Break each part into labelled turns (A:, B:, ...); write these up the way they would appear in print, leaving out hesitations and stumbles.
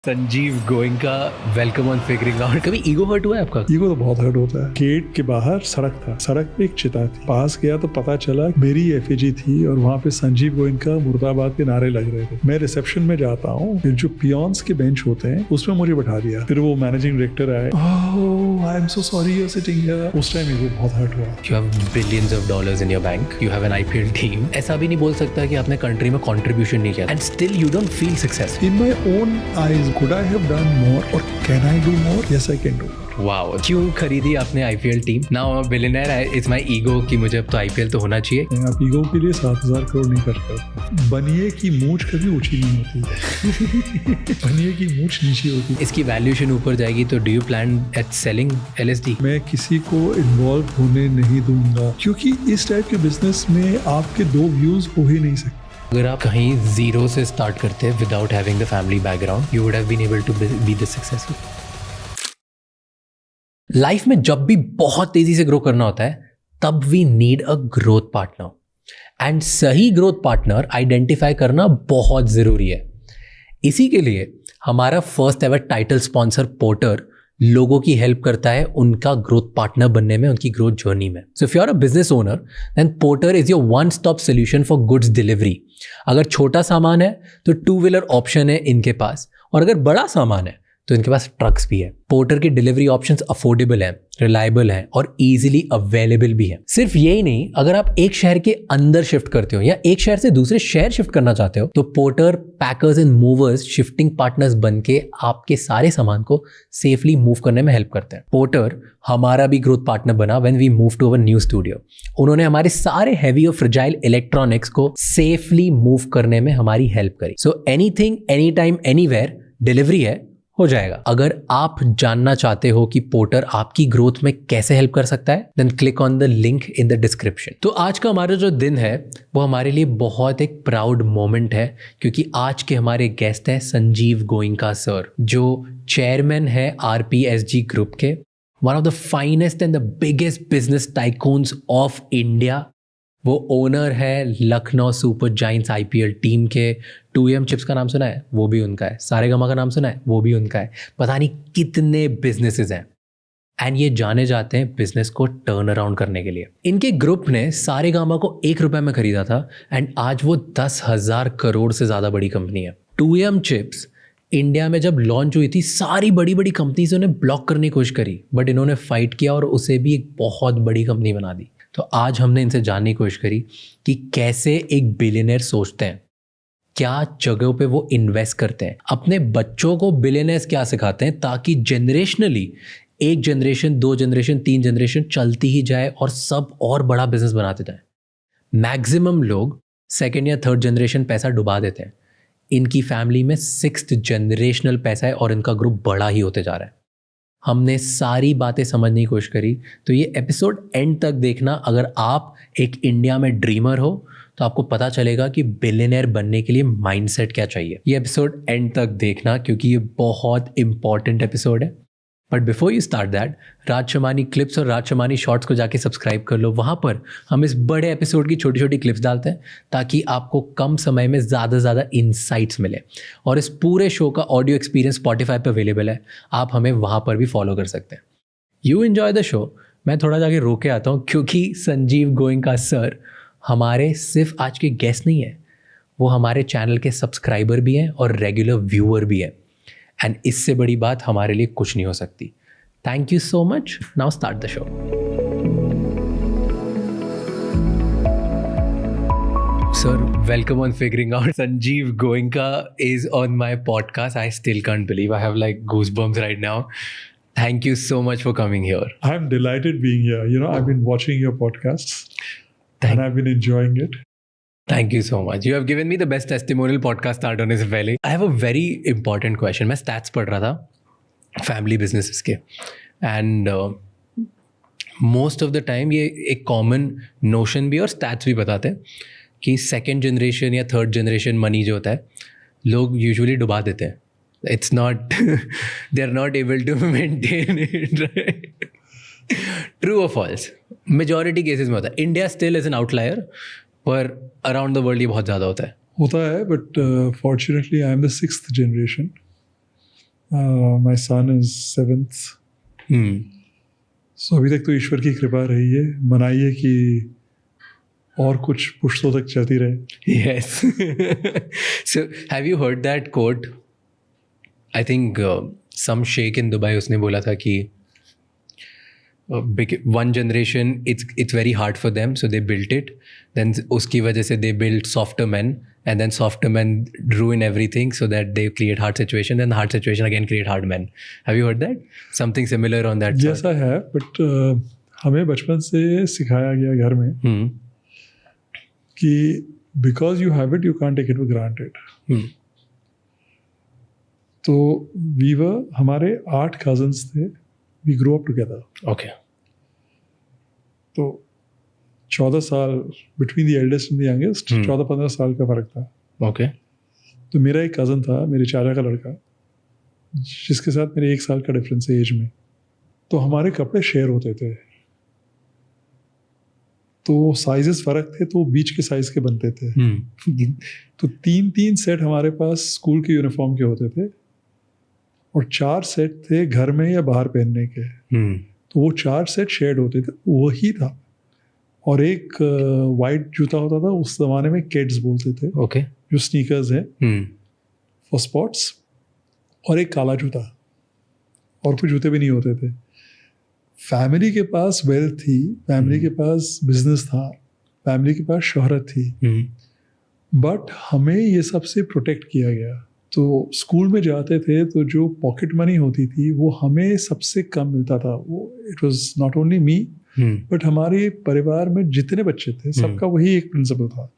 A: Sanjeev Goenka, welcome on figuring out. कभी ego hurt हुआ है आपका?
B: ईगो तो बहुत हर्ट होता है। गेट के बाहर सड़क था, सड़क पे एक चिता थी। पास गया तो पता चला मेरी एफएजी थी और वहाँ पे संजीव गोयनका मुर्दाबाद के नारे लग रहे थे। मैं रिसेप्शन में जाता हूँ, फिर जो पियोन्स के बेंच होते हैं उसमें मुझे बैठा दिया। फिर वो मैनेजिंग डायरेक्टर आए, oh I am so sorry you are sitting here. उस टाइम ईगो बहुत हर्ट हुआ।
A: You have billions of dollars in your bank. You have an IPL team. ऐसा भी नहीं बोल सकता कि आपने कंट्री में कंट्रीब्यूशन नहीं किया and still you don't feel successful.
B: In my own eyes, could I have done more or can I do more? Yes, I can do more.
A: Wow. क्यों खरीदी आपने IPL team? Now I'm a billionaire. It's my ego कि मुझे अब तो IPL तो होना चाहिए.
B: आप ईगो के लिए 7,000 करोड़ नहीं कर सकते। बनिए की मूंछ कभी ऊंची नहीं होती। बनिए की मूंछ नीचे होती है।
A: इसकी वैल्यूएशन ऊपर जाएगी तो do you plan at selling LSD?
B: मैं किसी को इन्वॉल्व होने नहीं दूंगा क्योंकि इस टाइप के बिजनेस में आपके दो व्यूज हो ही नहीं सकते।
A: अगर आप कहीं जीरो से स्टार्ट करते हैं without having the family background, you would have been able to be this successful. Life में जब भी बहुत तेजी से ग्रो करना होता है तब we need a growth partner and सही ग्रोथ पार्टनर आइडेंटिफाई करना बहुत जरूरी है। इसी के लिए हमारा first ever title sponsor Porter लोगों की हेल्प करता है उनका ग्रोथ पार्टनर बनने में, उनकी ग्रोथ जर्नी में। So if you are a business owner then Porter is your one stop solution for goods delivery. अगर छोटा सामान है तो 2 व्हीलर ऑप्शन है इनके पास, और अगर बड़ा सामान है तो इनके पास ट्रक्स भी है। पोर्टर की डिलीवरी ऑप्शंस अफोर्डेबल हैं, रिलायबल हैं और इजीली अवेलेबल भी हैं। सिर्फ यही नहीं, अगर आप एक शहर के अंदर शिफ्ट करते हो या एक शहर से दूसरे शहर शिफ्ट करना चाहते हो तो porter packers and movers shifting partners बन के आपके सारे सामान को सेफली मूव करने में हेल्प करते हैं। पोर्टर हमारा भी ग्रोथ पार्टनर बना when we move to our new studio. उन्होंने हमारे सारे हैवी और फ्रेजाइल इलेक्ट्रॉनिक्स को सेफली मूव करने में हमारी हेल्प करी। So anything any time anywhere delivery है, हो जाएगा। अगर आप जानना चाहते हो कि पोर्टर आपकी ग्रोथ में कैसे हेल्प कर सकता है then click on the link in the description. तो आज का हमारा जो दिन है वो हमारे लिए बहुत एक प्राउड मोमेंट है क्योंकि आज के हमारे गेस्ट हैं संजीव गोयनका सर, जो चेयरमैन है RPSG ग्रुप के, one of the finest and the biggest business tycoons of India. वो ओनर है Lucknow super giants IPL team के। 2AM चिप्स का नाम सुना है, वो भी उनका है। सारेगामा का नाम सुना है, वो भी उनका है। पता नहीं कितने बिजनेसेस हैं एंड ये जाने जाते हैं बिजनेस को टर्न अराउंड करने के लिए। इनके ग्रुप ने सारेगामा को 1 रुपए में खरीदा था एंड आज वो 10,000 करोड़ से ज़्यादा बड़ी कंपनी है। 2AM चिप्स इंडिया में जब लॉन्च हुई थी सारी बड़ी बड़ी कंपनीज उन्हें ब्लॉक करने की कोशिश करी, बट इन्होंने फाइट किया और उसे भी एक बहुत बड़ी कंपनी बना दी। तो आज हमने इनसे जानने की कोशिश करी कि कैसे एक बिलियनर सोचते हैं, क्या जगहों पे वो इन्वेस्ट करते हैं, अपने बच्चों को बिलियनर्स क्या सिखाते हैं ताकि जनरेशनली 1 जनरेशन 2 जनरेशन 3 जनरेशन चलती ही जाए और सब और बड़ा बिजनेस बनाते जाए। मैक्सिमम लोग 2nd या 3rd जनरेशन पैसा डुबा देते हैं। इनकी फैमिली में 6th जनरेशनल पैसा है और इनका ग्रुप बड़ा ही होते जा रहा है। हमने सारी बातें समझने की कोशिश करी, तो ये एपिसोड एंड तक देखना। अगर आप एक इंडिया में ड्रीमर हो तो आपको पता चलेगा कि बिलियनर बनने के लिए माइंडसेट क्या चाहिए। ये एपिसोड एंड तक देखना क्योंकि ये बहुत इंपॉर्टेंट एपिसोड है। But before you start that, Raj Shamani clips और राज शमानी शॉर्ट्स को जाके सब्सक्राइब कर लो। वहाँ पर हम इस बड़े एपिसोड की छोटी छोटी क्लिप्स डालते हैं ताकि आपको कम समय में ज़्यादा से ज़्यादा इंसाइट्स मिले। और इस पूरे शो का ऑडियो एक्सपीरियंस स्पॉटिफाई पर अवेलेबल है, आप हमें वहाँ पर भी फॉलो कर सकते हैं। You enjoy the show. मैं थोड़ा जाके रोके आता हूँ क्योंकि संजीव गोयनका सर हमारे सिर्फ आज के गेस्ट नहीं है, वो हमारे चैनल के सब्सक्राइबर भी हैं और रेगुलर व्यूअर भी हैं। एंड इससे बड़ी बात हमारे लिए कुछ नहीं हो सकती। Thank you so much. Now start the show. Sir, welcome on figuring out. Sanjeev Goenka is on my podcast. I still can't believe I have like goosebumps right now. Thank you so much for coming here.
B: I'm delighted being here. You know, I've been watching your podcasts and I've been enjoying it.
A: Thank you so much. You have given me the best testimonial podcast start होने से पहले. I have a very important question. मैं stats पढ़ रहा था family businesses के and most of the time ये एक कॉमन नोशन भी और स्टैट्स भी बताते हैं कि 2nd जनरेशन या 3rd जनरेशन मनी जो होता है लोग यूजुअली डुबा देते हैं. It's not they are not able to maintain it, right? True और फॉल्स? मेजॉरिटी केसेस में होता है. India still is an outlier, पर अराउंड द वर्ल्ड ये बहुत ज़्यादा होता है.
B: होता है, but fortunately I am the 6th generation my son is 7th. सो अभी तक तो ईश्वर की कृपा रही है. मनाइए कि और कुछ पुश्तों तक चलती रहे.
A: Yes. So, have you heard that quote? I think some sheikh in Dubai उसने बोला था कि one generation it's very hard for them, so they built it. Then उसकी वजह से they built softer men, and then softer men ruin everything so that they create hard situation. Then the hard situation again create hard men. Have you heard that? Something similar on that?
B: Yes, I have. But हमें बचपन से सिखाया गया घर में कि because you have it, you can't take it for granted. तो हमारे 8 cousins थे. We grew up together.
A: Okay.
B: तो 14 साल between the eldest and the youngest, 14-15 साल का फर्क था.
A: Okay.
B: तो मेरा एक कज़न था, मेरे चाचा का लड़का, जिसके साथ मेरे 1 साल का डिफरेंस है एज में. तो हमारे कपड़े शेयर होते थे. तो साइजेस फर्क थे, तो बीच के साइज के बनते थे. तो 3 सेट हमारे पास स्कूल के यूनिफॉर्म के होते थे, और 4 सेट थे घर में या बाहर पहनने के. तो वो 4 सेट शेयर्ड होते थे. वही था. और एक वाइट जूता होता था, उस जमाने में केड्स बोलते थे.
A: Okay.
B: जो स्नीकर्स है फॉर स्पोर्ट्स. और एक काला जूता. और कोई जूते भी नहीं होते थे. फैमिली के पास वेल्थ थी, फैमिली के पास बिजनेस था, फैमिली के पास शोहरत थी. बट हमें ये सबसे प्रोटेक्ट किया गया. तो स्कूल में जाते थे तो जो पॉकेट मनी होती थी वो हमें सबसे कम मिलता था. वो it was not only me, but हमारे परिवार में जितने बच्चे थे सबका वही एक प्रिंसिपल था.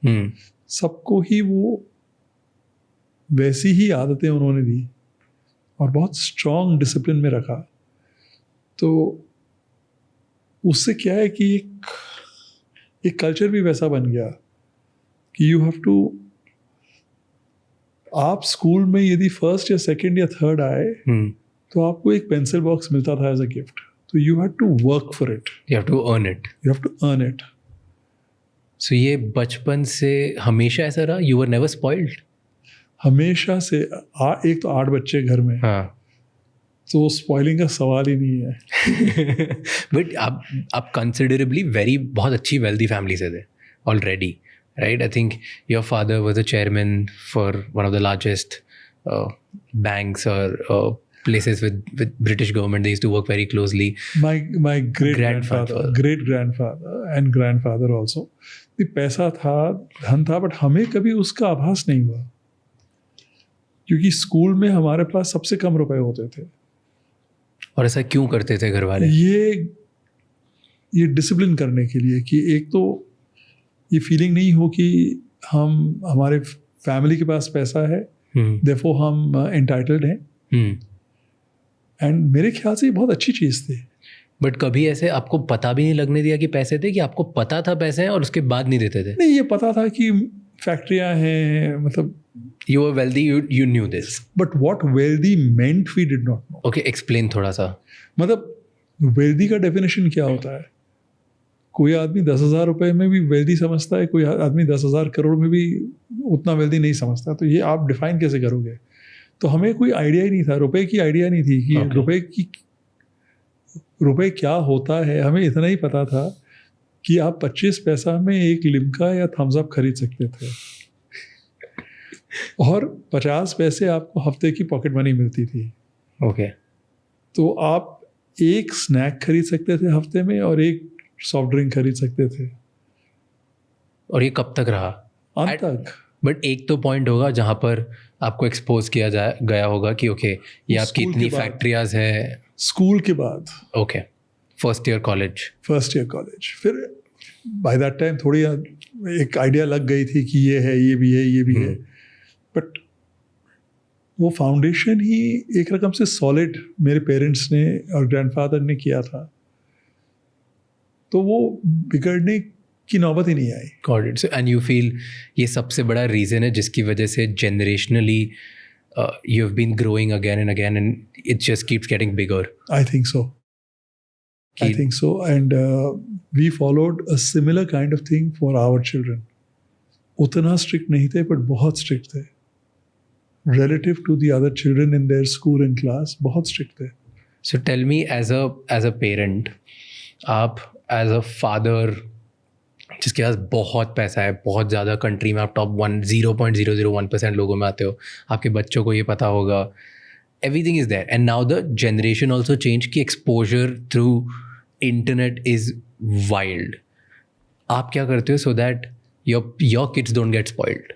B: सबको ही वो वैसी ही आदतें उन्होंने दी और बहुत स्ट्रॉन्ग डिसिप्लिन में रखा. तो उससे क्या है कि एक कल्चर भी वैसा बन गया कि यू हैव टू. आप स्कूल में यदि फर्स्ट या सेकंड या थर्ड आए तो आपको एक पेंसिल बॉक्स मिलता था एज अ गिफ्ट. तो you have to work for it,
A: You have to earn it.
B: You have to earn it.
A: So ये बचपन से हमेशा ऐसा रहा? You were never spoiled?
B: हमेशा से. एक तो 8 बच्चे घर में,
A: हाँ.
B: तो स्पॉइलिंग का सवाल ही नहीं है.
A: बट आप कंसिडरेबली बहुत अच्छी वेल्दी फैमिली से थे already, right? I think your father was a chairman for one of the largest banks or places with British government. They used to work very closely.
B: My great grandfather and grandfather also. the पैसा था, धन था, but हमें कभी उसका आभास नहीं हुआ, क्योंकि स्कूल में हमारे पास सबसे कम रुपए होते थे.
A: और ऐसा क्यों करते थे घर वाले?
B: ये डिसिप्लिन करने के लिए कि एक तो ये फीलिंग नहीं हो कि हमारे फैमिली के पास पैसा है, देयरफॉर हम एंटाइटल्ड हैं. एंड मेरे ख्याल से ये बहुत अच्छी चीज़ थी.
A: बट कभी ऐसे आपको पता भी नहीं लगने दिया कि पैसे थे, कि आपको पता था पैसे हैं और उसके बाद नहीं देते थे?
B: नहीं, ये पता था कि फैक्ट्रियाँ हैं, मतलब
A: You were wealthy, you knew this.
B: But what wealthy meant we did not know.
A: Okay, explain थोड़ा सा.
B: मतलब wealthy का definition क्या होता है? कोई आदमी 10,000 रुपए में भी wealthy समझता है, कोई आदमी 10,000 करोड़ में भी उतना wealthy नहीं समझता. तो ये आप डिफाइन कैसे करोगे? तो हमें कोई आइडिया ही नहीं था, रुपए की आइडिया नहीं थी कि रुपए क्या होता है. हमें इतना ही पता था कि आप 25 पैसा में एक लिम्का या थम्स अप खरीद सकते थे, और 50 पैसे आपको हफ्ते की पॉकेट मनी मिलती थी.
A: ओके.
B: तो आप एक स्नैक खरीद सकते थे हफ्ते में, और एक सॉफ्ट ड्रिंक खरीद सकते थे.
A: और ये कब तक रहा?
B: अंत तक.
A: बट एक तो पॉइंट होगा जहाँ पर आपको एक्सपोज किया गया होगा कि ओके ये आपकी इतनी फैक्ट्रियाज है.
B: स्कूल के बाद.
A: ओके. First year college. फिर बाय दैट टाइम थोड़ी एक आइडिया लग गई थी कि ये है, ये भी है, ये भी है. बट वो फाउंडेशन ही एक रकम से सॉलिड मेरे पेरेंट्स ने और ग्रैंडफादर ने किया था, तो वो बिगड़ने की नौबत ही नहीं आई. Got it. And you feel ये सबसे बड़ा रीज़न है जिसकी वजह से generationally you have been growing again and it just keeps getting bigger?
B: I think so. And we followed a similar kind of thing for our children. उतना strict नहीं थे, बट बहुत स्ट्रिक्ट थे. relative to the other children in their school and class बहुत strict थे.
A: So tell me, as a parent, आप as a father जिसके पास बहुत पैसा है, बहुत ज़्यादा कंट्री में आप टॉप 0.001% लोगों में आते हो, आपके बच्चों को ये पता होगा, everything is there, and now the generation also changed कि exposure through internet is wild. आप क्या करते हो so that your kids don't get spoiled?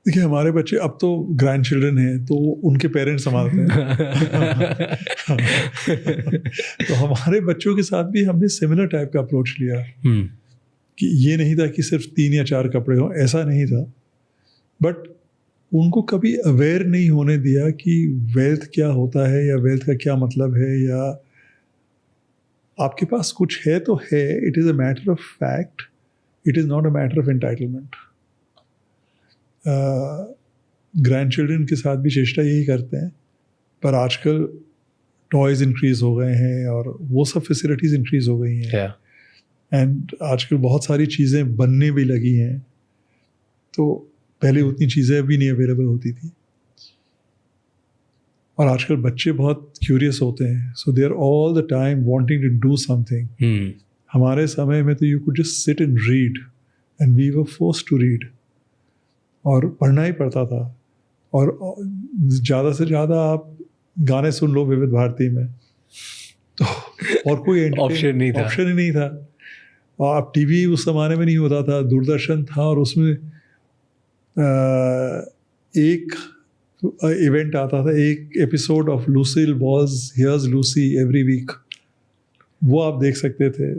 B: देखिए हमारे बच्चे अब तो ग्रैंड चिल्ड्रन हैं तो उनके पेरेंट्स संभालते हैं. तो हमारे बच्चों के साथ भी हमने सिमिलर टाइप का अप्रोच लिया कि ये नहीं था कि सिर्फ 3 या 4 कपड़े हों, ऐसा नहीं था. बट उनको कभी अवेयर नहीं होने दिया कि वेल्थ क्या होता है या वेल्थ का क्या मतलब है, या आपके पास कुछ है तो है. It is a matter of fact, it is not a matter of entitlement. Grand children के साथ भी चेष्टा यही करते हैं, पर आजकल टॉयज़ इंक्रीज़ हो गए हैं और वो सब फैसिलिटीज़ इंक्रीज़ हो गई हैं. एंड आजकल बहुत सारी चीज़ें बनने भी लगी हैं, तो पहले उतनी चीज़ें भी नहीं अवेलेबल होती थी. और आजकल बच्चे बहुत क्यूरियस होते हैं, so they are all the time wanting to do something. हमारे समय में तो you could just sit and read, and we were forced to read, और पढ़ना ही पड़ता था. और ज़्यादा से ज़्यादा आप गाने सुन लो विविध भारती में, तो और कोई
A: ऑप्शन
B: ही नहीं था. और अब टीवी उस ज़माने में नहीं होता था, दूरदर्शन था, और उसमें एक इवेंट आता था, एक episode of Lucille Ball's here's Lucy every week, वो आप देख सकते थे.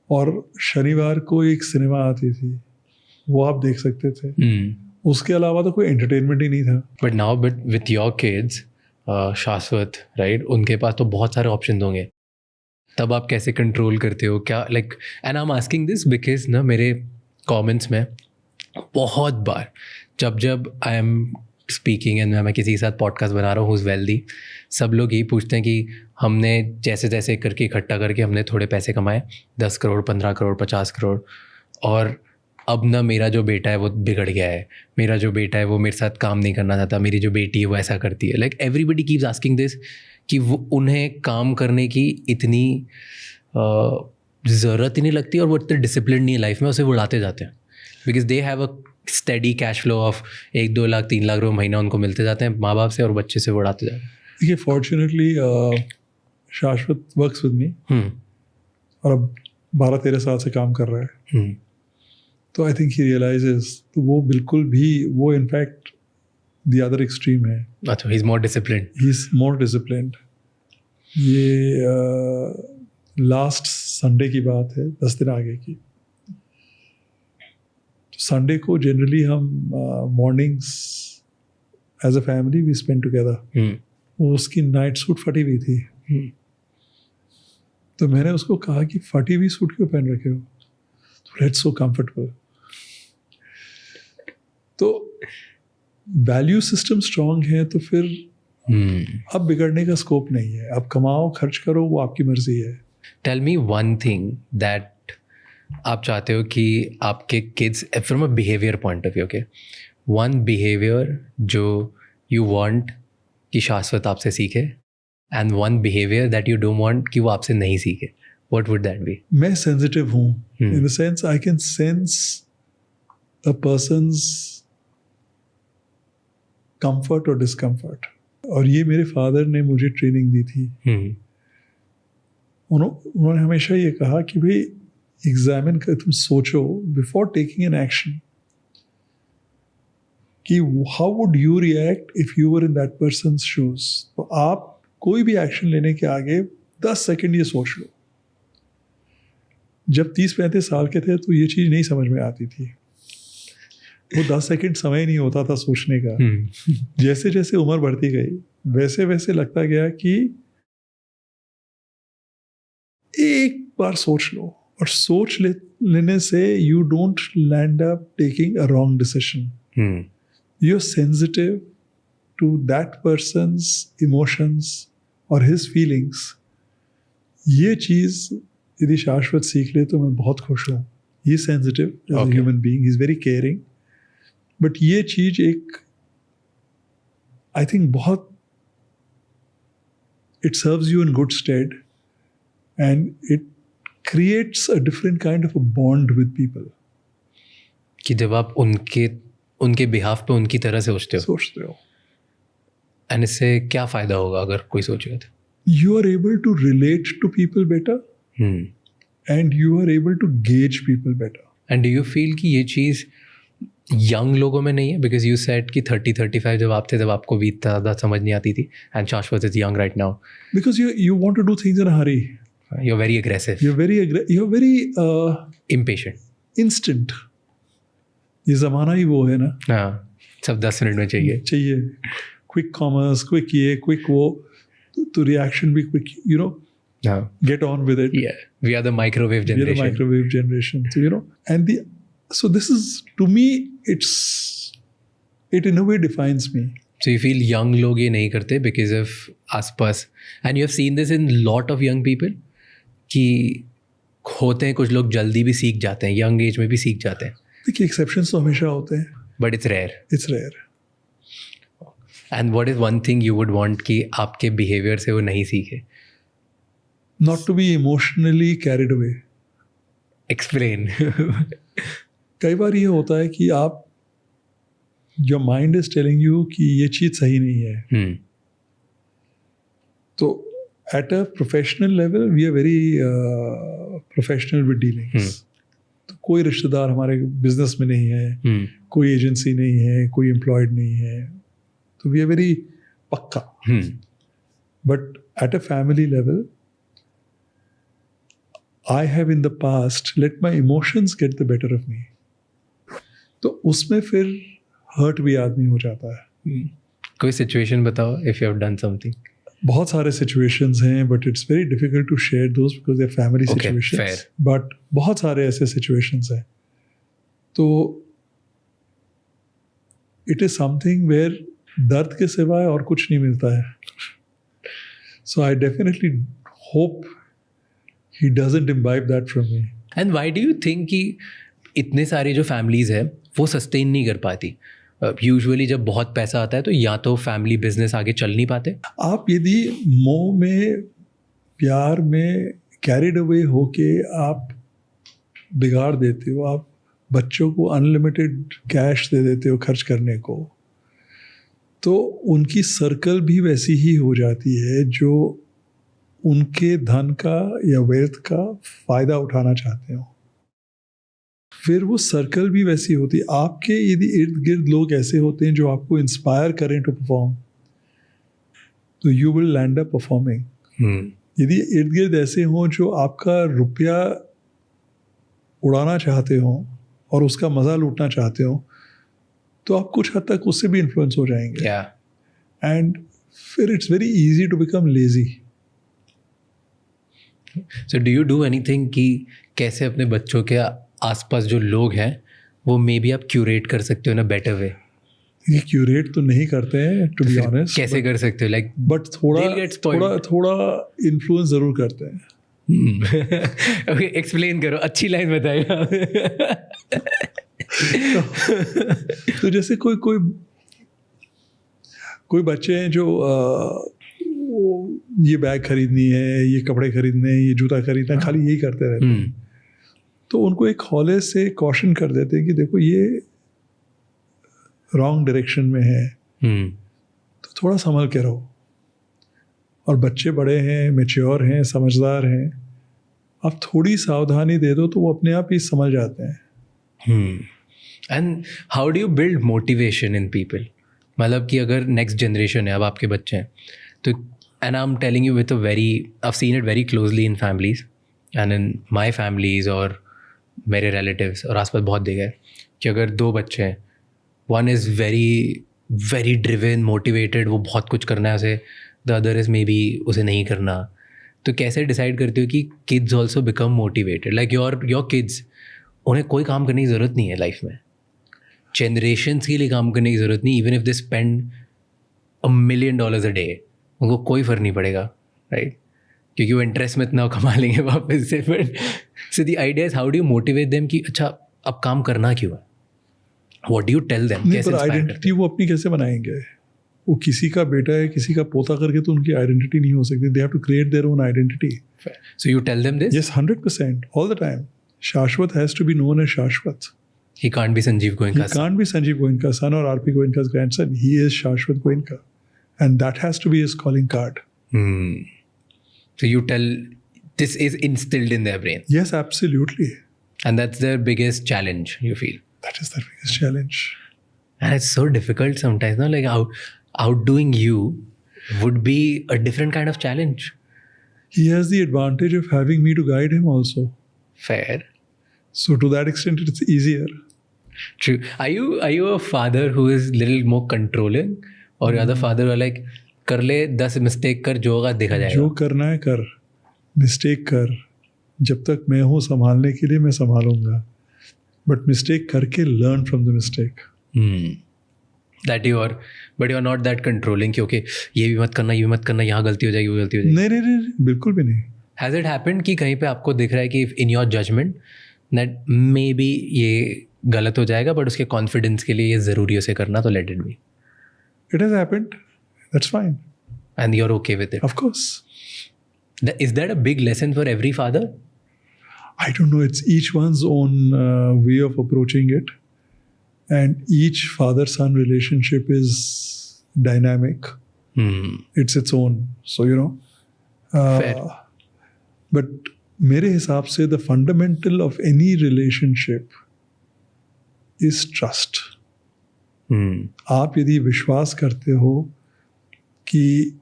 B: और शनिवार को एक सिनेमा आती थी, वो आप देख सकते थे. उसके अलावा तो कोई एंटरटेनमेंट ही नहीं था.
A: But now with your kids, शाश्वत, राइट, उनके पास तो बहुत सारे ऑप्शन होंगे. तब आप कैसे कंट्रोल करते हो? क्या like, and I am asking this because ना मेरे कमेंट्स में बहुत बार जब आई एम स्पीकिंग एंड मैं किसी के साथ पॉडकास्ट बना रहा हूँ हुज वेल्दी, सब लोग यही पूछते हैं कि हमने जैसे जैसे करके इकट्ठा करके हमने थोड़े पैसे कमाए, 10 करोड़, 15 करोड़, 50 करोड़, और अब ना मेरा जो बेटा है वो बिगड़ गया है, मेरा जो बेटा है वो मेरे साथ काम नहीं करना चाहता, मेरी जो बेटी है वो ऐसा करती है. Like everybody keeps asking this कि वो उन्हें काम करने की इतनी ज़रूरत ही नहीं लगती, और वो इतने डिसिप्लिन नहीं है लाइफ में, उसे उड़ाते जाते हैं because they have a steady cash flow of 1-2 lakh 3 lakh रुपये महीना उनको मिलते जाते हैं माँ बाप से, और बच्चे से उड़ाते जाते हैं.
B: देखिए फॉर्चुनेटली शाश्वत वर्क्स विद मी, और अब 12-13 साल से काम कर रहा है. तो आई थिंक ही रियलाइजेस, तो वो बिल्कुल भी, वो इनफैक्ट द अदर एक्सट्रीम है.
A: अच्छा, ही इज़ मोर
B: डिसिप्लिन्ड. ये लास्ट संडे की बात है, 10 दिन आगे की. तो संडे को जनरली हम mornings as a family we spend together. वो उसकी नाइट सूट फटी हुई थी. तो मैंने उसको कहा कि फटी हुई सूट क्यों पहन रखे हो? तो इट्स सो कंफर्टेबल. तो वैल्यू सिस्टम स्ट्रांग है तो फिर अब बिगड़ने का स्कोप नहीं है. अब कमाओ, खर्च करो, वो आपकी मर्जी है.
A: Tell me one thing that आप चाहते हो कि आपके kids from a behaviour point of view, okay, one behaviour जो यू वांट कि शाश्वत आपसे सीखे, and one behaviour that you don't want कि वो आपसे नहीं सीखे. What would that be?
B: मैं सेंसिटिव हूँ, in the sense I can sense a person's comfort और डिस्कम्फर्ट. और ये मेरे फादर ने मुझे ट्रेनिंग दी थी. उन्होंने हमेशा ये कहा कि भाई एग्जामिन कर, तुम सोचो बिफोर टेकिंग एन एक्शन कि how would you react if you were in that persons shoes. तो आप कोई भी एक्शन लेने के आगे 10 सेकंड ये सोच लो. जब 30-35 साल के थे तो ये चीज़ नहीं समझ में आती थी. वो 10 सेकंड समय नहीं होता था सोचने का. जैसे जैसे उम्र बढ़ती गई वैसे वैसे लगता गया कि एक बार सोच लो, और सोच लेने से you don't land up taking a wrong decision. You are sensitive to that person's emotions और हिज फीलिंग्स. ये चीज़ यदि शाश्वत सीख ले तो मैं बहुत खुश हूँ. He is sensitive as a human being, he is very caring. But ये चीज़ एक आई थिंक बहुत it serves you in good stead and it creates a different kind of a bond with people.
A: कि जब आप उनके behalf पे उनकी तरह से सोचते हो एंड इससे क्या फ़ायदा होगा अगर कोई सोचेगा तो?
B: You are able to relate to people better and you are able to gauge people better.
A: And do you feel कि ये चीज़ यंग लोगों में नहीं है? बिकॉज यू सेड कि 30-35 जब आप थे तब आपको भी ज़्यादा समझ नहीं आती थी एंड शाश्वत is young right now.
B: Because you want to do things in a hurry.
A: You're very aggressive.
B: You're very
A: impatient.
B: instant. ये ज़माना ही वो है ना.
A: हाँ, सब 10 मिनट में चाहिए.
B: Quick commerce, quick ये, quick वो, तो reaction भी quick, you know.
A: हाँ.
B: Get on with it.
A: Yeah, we are the microwave generation.
B: We are the microwave generation. So you know, and so this is, to me, it in a way defines me.
A: So you feel young लोग ये नहीं करते because of आसपास, and you have seen this in lot of young people कि होते हैं कुछ लोग जल्दी भी सीख जाते हैं, young age में भी सीख जाते हैं.
B: देखिए exceptions तो हमेशा होते हैं.
A: But it's rare.
B: It's rare.
A: And what is one thing you would want कि आपके behavior से वो नहीं सीखे?
B: Not to be emotionally carried away.
A: Explain.
B: कई बार ये होता है कि आप your mind is telling you कि ये चीज़ सही नहीं है. तो at a professional level we are very professional with dealings. तो कोई रिश्तेदार हमारे बिजनेस में नहीं है, कोई एजेंसी नहीं है, कोई एम्प्लॉयड नहीं है, तो we are very पक्का. But at a family level, I have in the past let my emotions get the better of me. तो उसमें फिर हर्ट भी आदमी हो जाता है.
A: कोई सिचुएशन बताओ if you have done something.
B: बहुत सारे सिचुएशंस हैं but it's very difficult to share those because they family situations. But बहुत सारे ऐसे सिचुएशंस हैं. तो इट इज समथिंग वेयर दर्द के सिवाय और कुछ नहीं मिलता है. So I definitely hope he doesn't imbibe that from me.
A: And why do you think कि इतने सारे जो फैमिलीज है वो सस्टेन नहीं कर पाती? यूजुअली जब बहुत पैसा आता है तो या तो फैमिली बिजनेस आगे चल नहीं पाते.
B: आप यदि मोह में प्यार में कैरिड अवे होके आप बिगाड़ देते हो, आप बच्चों को अनलिमिटेड कैश दे देते हो खर्च करने को, तो उनकी सर्कल भी वैसी ही हो जाती है जो उनके धन का या वेल्थ का फ़ायदा उठाना चाहते हो. फिर वो सर्कल भी वैसी होती है. आपके यदि इर्द गिर्द लोग ऐसे होते हैं जो आपको इंस्पायर करें टू परफॉर्म, तो you will land up performing. यदि इर्द गिर्द ऐसे हों जो आपका रुपया उड़ाना चाहते हो और उसका मज़ा लूटना चाहते हो, तो आप कुछ हद तक उससे भी इन्फ्लुएंस हो जाएंगे. एंड फिर it's very easy to become lazy.
A: So do you do anything कि कैसे अपने बच्चों के आसपास जो लोग हैं वो मे बी आप क्यूरेट कर सकते हो इन अ बेटर वे?
B: ये क्यूरेट तो नहीं करते हैं टू बी ऑनेस्ट.
A: कैसे कर सकते हो? लाइक
B: बट थोड़ा इन्फ्लुएंस ज़रूर करते हैं.
A: ओके, एक्सप्लेन करो, अच्छी लाइन बताइए.
B: तो जैसे कोई बच्चे हैं जो ये बैग खरीदनी है, ये कपड़े खरीदने हैं, ये जूता खरीदना है, खाली यही करते रहते हैं. तो उनको एक हौले से कॉशन कर देते हैं कि देखो ये रॉन्ग डायरेक्शन में है, तो थोड़ा संभल के रहो. और बच्चे बड़े हैं, मैच्योर हैं, समझदार हैं, आप थोड़ी सावधानी दे दो तो वो अपने आप ही समझ जाते हैं.
A: And how do you build motivation in people? मतलब कि अगर नेक्स्ट जनरेशन है, अब आपके बच्चे हैं, तो and I am telling you with a very, I have seen it very closely in families and in my families और मेरे रिलेटिव्स और आसपास बहुत देखा है कि अगर दो बच्चे हैं, one is very very driven motivated, वो बहुत कुछ करना है उसे, the other is may be उसे नहीं करना. तो कैसे डिसाइड करते हो कि kids also become motivated? Like your kids, उन्हें कोई काम करने की ज़रूरत नहीं है लाइफ में, जनरेशन्स के लिए काम करने की ज़रूरत नहीं. Even if they spend $1 million a day, उनको कोई फ़र्क नहीं पड़ेगा, राइट? क्योंकि वो इंटरेस्ट में इतना कमा लेंगे वापस से. But so the idea is how do you motivate them कि अच्छा अब काम करना क्यों है? What do you tell them? कैसे
B: आइडेंटिटी वो अपनी कैसे बनाएंगे? वो किसी का बेटा है, किसी का पोता करके तो उनकी आइडेंटिटी नहीं हो सकती. They have to create their own identity.
A: So you tell them this?
B: Yes, 100%, all the time. Shashwat has to be known as Shashwat.
A: He can't be Sanjeev
B: He
A: Goenka's son.
B: can't be Sanjeev Goenka's son or RP Goenka's grandson. He is Shashwat Goenka. And that has to be his calling card.
A: So you tell this is instilled in their brain.
B: Yes, absolutely.
A: And that's their biggest challenge, you feel.
B: That is the biggest challenge.
A: And it's so difficult sometimes, no? Like outdoing you would be a different kind of challenge.
B: He has the advantage of having me to guide him also.
A: Fair.
B: So to that extent, it's easier.
A: True. Are you a father who is little more controlling? Or you're the father who are like, कर ले 10 mistake कर, जो होगा देखा जाएगा.
B: जो करना है कर, मिस्टेक कर. जब तक मैं हूँ संभालने के लिए मैं संभालूंगा. But mistake करके learn from the mistake.
A: That you are, but you are not that controlling क्योंकि ये भी मत करना, ये भी मत करना, यहाँ गलती हो जाएगी, वो गलती हो जाएगी.
B: नहीं, बिल्कुल भी नहीं.
A: Has it happened कि कहीं पे आपको दिख रहा है कि in your judgment that maybe ये गलत हो जाएगा but उसके confidence के लिए ये ज़रूरी है उसे करना, तो let it be.
B: It has happened. That's fine.
A: And you're okay with it.
B: Of course.
A: Is that a big lesson for every father?
B: I don't know. It's each one's own way of approaching it. And each father-son relationship is dynamic. It's its own. So,
A: Fair.
B: But मेरे हिसाब से the fundamental of any relationship is trust. आप यदि विश्वास करते हो कि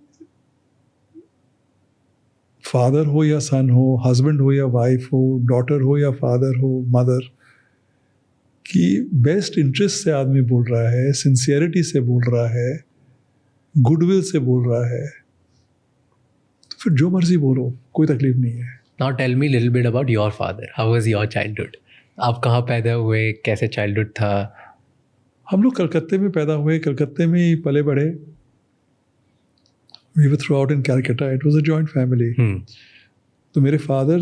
B: father हो या सन हो, हस्बैंड हो या वाइफ हो, डॉटर हो या फादर हो, मदर, कि बेस्ट इंटरेस्ट से आदमी बोल रहा है, सिंसियरिटी से बोल रहा है, गुडविल से बोल रहा है, तो फिर जो मर्जी बोलो, कोई तकलीफ नहीं है.
A: Now tell me a little bit about your father. How was your childhood? आप कहाँ पैदा हुए, कैसे childhood था?
B: हम लोग कलकत्ते में पैदा हुए, कलकत्ते में ही पले बढ़े. We were throughout in Calcutta. It was a joint family. तो मेरे फादर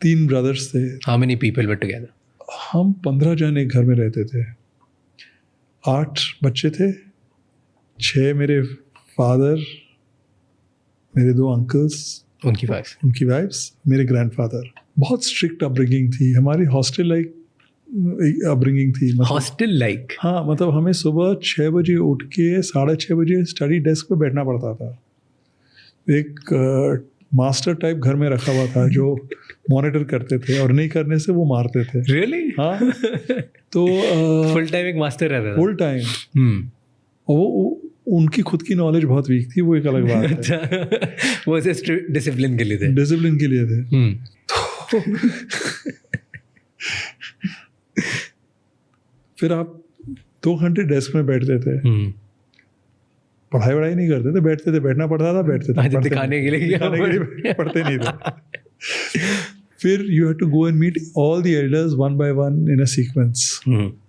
B: 3 ब्रदर्स थे.
A: How many people were together?
B: हम 15 जन एक घर में रहते थे. 8 बच्चे थे. 6 मेरे फादर, मेरे 2 अंकल्स,
A: उनकी वाइफ्स,
B: मेरे ग्रैंडफादर. बहुत स्ट्रिक्ट अपब्रिंगिंग थी हमारी. हॉस्टल लाइक अपब्रिंगिंग थी.
A: Hostel like?
B: हाँ, मतलब हमें सुबह 6 बजे उठ के 6:30 बजे स्टडी डेस्क पे बैठना पड़ता था. एक मास्टर टाइप घर में रखा हुआ था जो मॉनिटर करते थे, और नहीं करने से वो मारते थे.
A: Really?
B: हाँ. तो
A: फुल टाइम एक मास्टर रहता था.
B: Full time. वो उनकी खुद की नॉलेज बहुत वीक थी, वो एक अलग बात है.
A: अच्छा. वो ऐसे डिसिप्लिन के लिए थे.
B: डिसिप्लिन के लिए थे. फिर आप 2 घंटे डेस्क में बैठते थे. पढ़ाई वढ़ाई नहीं करते थे, बैठते थे, बैठना पड़ता था, बैठते थे.
A: दिखाने के लिए
B: पढ़ते नहीं थे. फिर you have to go and meet all the elders one by one in a sequence.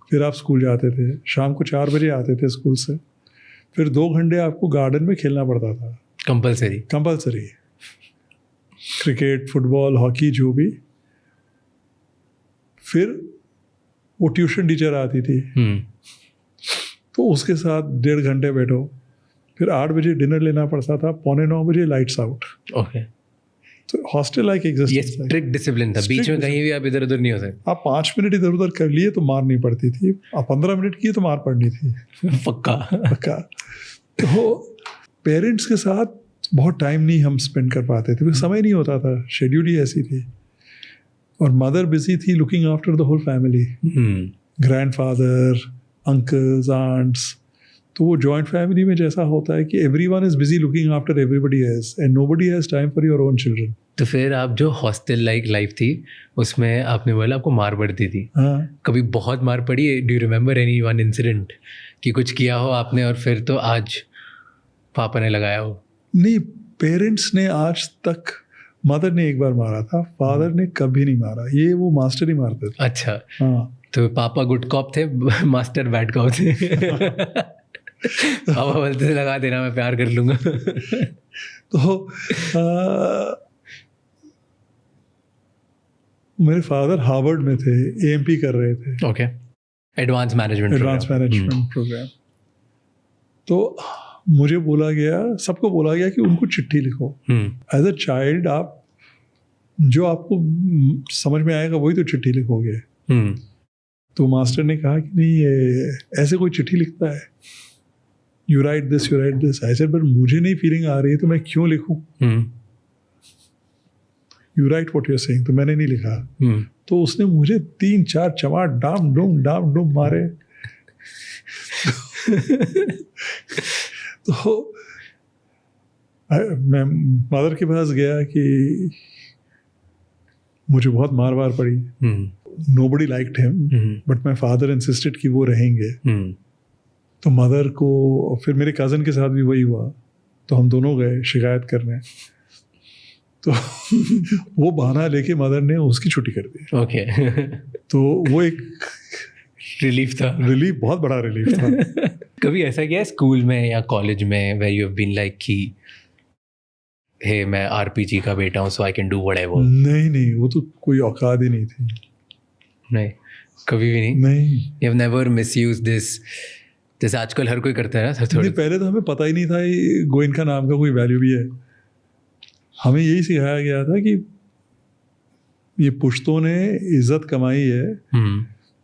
B: फिर आप स्कूल जाते थे. शाम को 4 बजे आते थे स्कूल से. फिर 2 घंटे आपको गार्डन में खेलना पड़ता था. कंपलसरी. क्रिकेट, फुटबॉल, हॉकी, जो भी. फिर वो ट्यूशन टीचर आती थी, तो उसके साथ 1.5 घंटे बैठो. फिर 8 बजे डिनर लेना पड़ता था. 8:45 बजे लाइट्स आउट.
A: ओके.
B: तो हॉस्टल लाइक एग्जिस्टेंस.
A: ये स्ट्रिक्ट डिसिप्लिन था. बीच में कहीं भी आप इधर उधर नहीं हो सकते.
B: आप 5 मिनट इधर उधर कर लिए तो मार नहीं पड़ती थी. आप 15 मिनट किए तो मार पड़नी थी. पक्का. तो पेरेंट्स के साथ बहुत टाइम नहीं हम स्पेंड कर पाते थे. समय नहीं होता था. शेड्यूल ही ऐसी थी. और मदर बिजी थी looking after the whole family. Grandfather, uncles, aunts. तो वो जॉइंट फैमिली में जैसा होता है कि everyone is busy looking after everybody else and nobody has time for your own children.
A: तो फिर आप जो हॉस्टल लाइक लाइफ थी उसमें आपने बोला आपको मार पड़ती थी.
B: हाँ.
A: कभी बहुत मार पड़ी है? Do you remember any one incident कि कुछ किया हो आपने और फिर तो आज पापा ने लगाया हो?
B: नहीं, पेरेंट्स ने आज तक, मदर ने एक बार मारा था, फादर ने कभी नहीं मारा. ये वो मास्टर ही मारते थे.
A: अच्छा.
B: हाँ.
A: तो पापा गुड कॉप थे, मास्टर बैड कॉप थे. पापा बोलते थे लगा देना, मैं प्यार कर लूंगा.
B: तो मेरे फादर हार्वर्ड में थे, AMP कर रहे थे.
A: ओके. Advance management programme.
B: तो मुझे बोला गया, सबको बोला गया कि उनको चिट्ठी लिखो. एज अ चाइल्ड आप जो आपको समझ में आएगा वही तो चिट्ठी लिखोगे. तो मास्टर ने कहा कि नहीं, ये ऐसे कोई चिट्ठी लिखता है, you right this, you right this. I said but मुझे नहीं फीलिंग आ रही है तो मैं क्यों लिखूं. You write what you are saying. तो मैंने नहीं लिखा. तो उसने मुझे 3-4 चमाट डाम डूम मारे. तो मैं मदर के पास गया कि मुझे बहुत मार पड़ी. Nobody liked him, but my father insisted कि वो रहेंगे. तो मदर को, फिर मेरे कज़न के साथ भी वही हुआ, तो हम दोनों गए शिकायत करने. तो वो बहाना लेके मदर ने उसकी छुट्टी कर दी.
A: ओके.
B: तो वो एक
A: रिलीफ था.
B: रिलीफ, बहुत बड़ा रिलीफ था.
A: कभी ऐसा किया स्कूल में या कॉलेज में where you have been like कि हे मैं आरपीजी का बेटा हूँ so I can do whatever?
B: नहीं, वो तो कोई औकात ही नहीं थी.
A: नहीं, कभी भी नहीं. You have never misused this. जैसे आजकल हर कोई करता है ना सर.
B: नहीं, पहले तो हमें पता ही नहीं था ये गोइनका नाम का कोई वैल्यू भी है. हमें यही सिखाया गया था कि ये पुश्तों ने इज्जत कमाई है,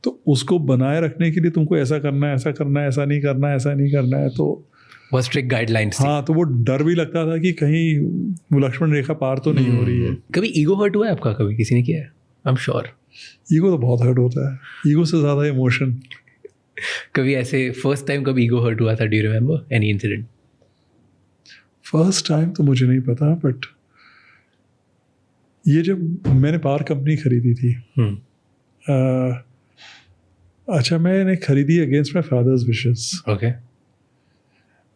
B: तो उसको बनाए रखने के लिए तुमको ऐसा करना है, ऐसा करना है, ऐसा नहीं करना है, ऐसा नहीं करना है. तो
A: वो स्ट्रिक्ट गाइडलाइंस.
B: हाँ, तो वो डर भी लगता था कि कहीं वो लक्ष्मण रेखा पार तो नहीं हो रही है.
A: कभी ईगो हर्ट हुआ है आपका? कभी किसी ने किया है? I am sure.
B: ईगो तो बहुत हर्ट होता है. ईगो से ज़्यादा इमोशन.
A: कभी ऐसे फर्स्ट टाइम कभी ईगो हर्ट हुआ था? Do you remember any incident?
B: First time तो मुझे नहीं पता, बट ये जब मैंने पावर कंपनी खरीदी थी, अच्छा मैंने खरीदी against my father's wishes.
A: Okay.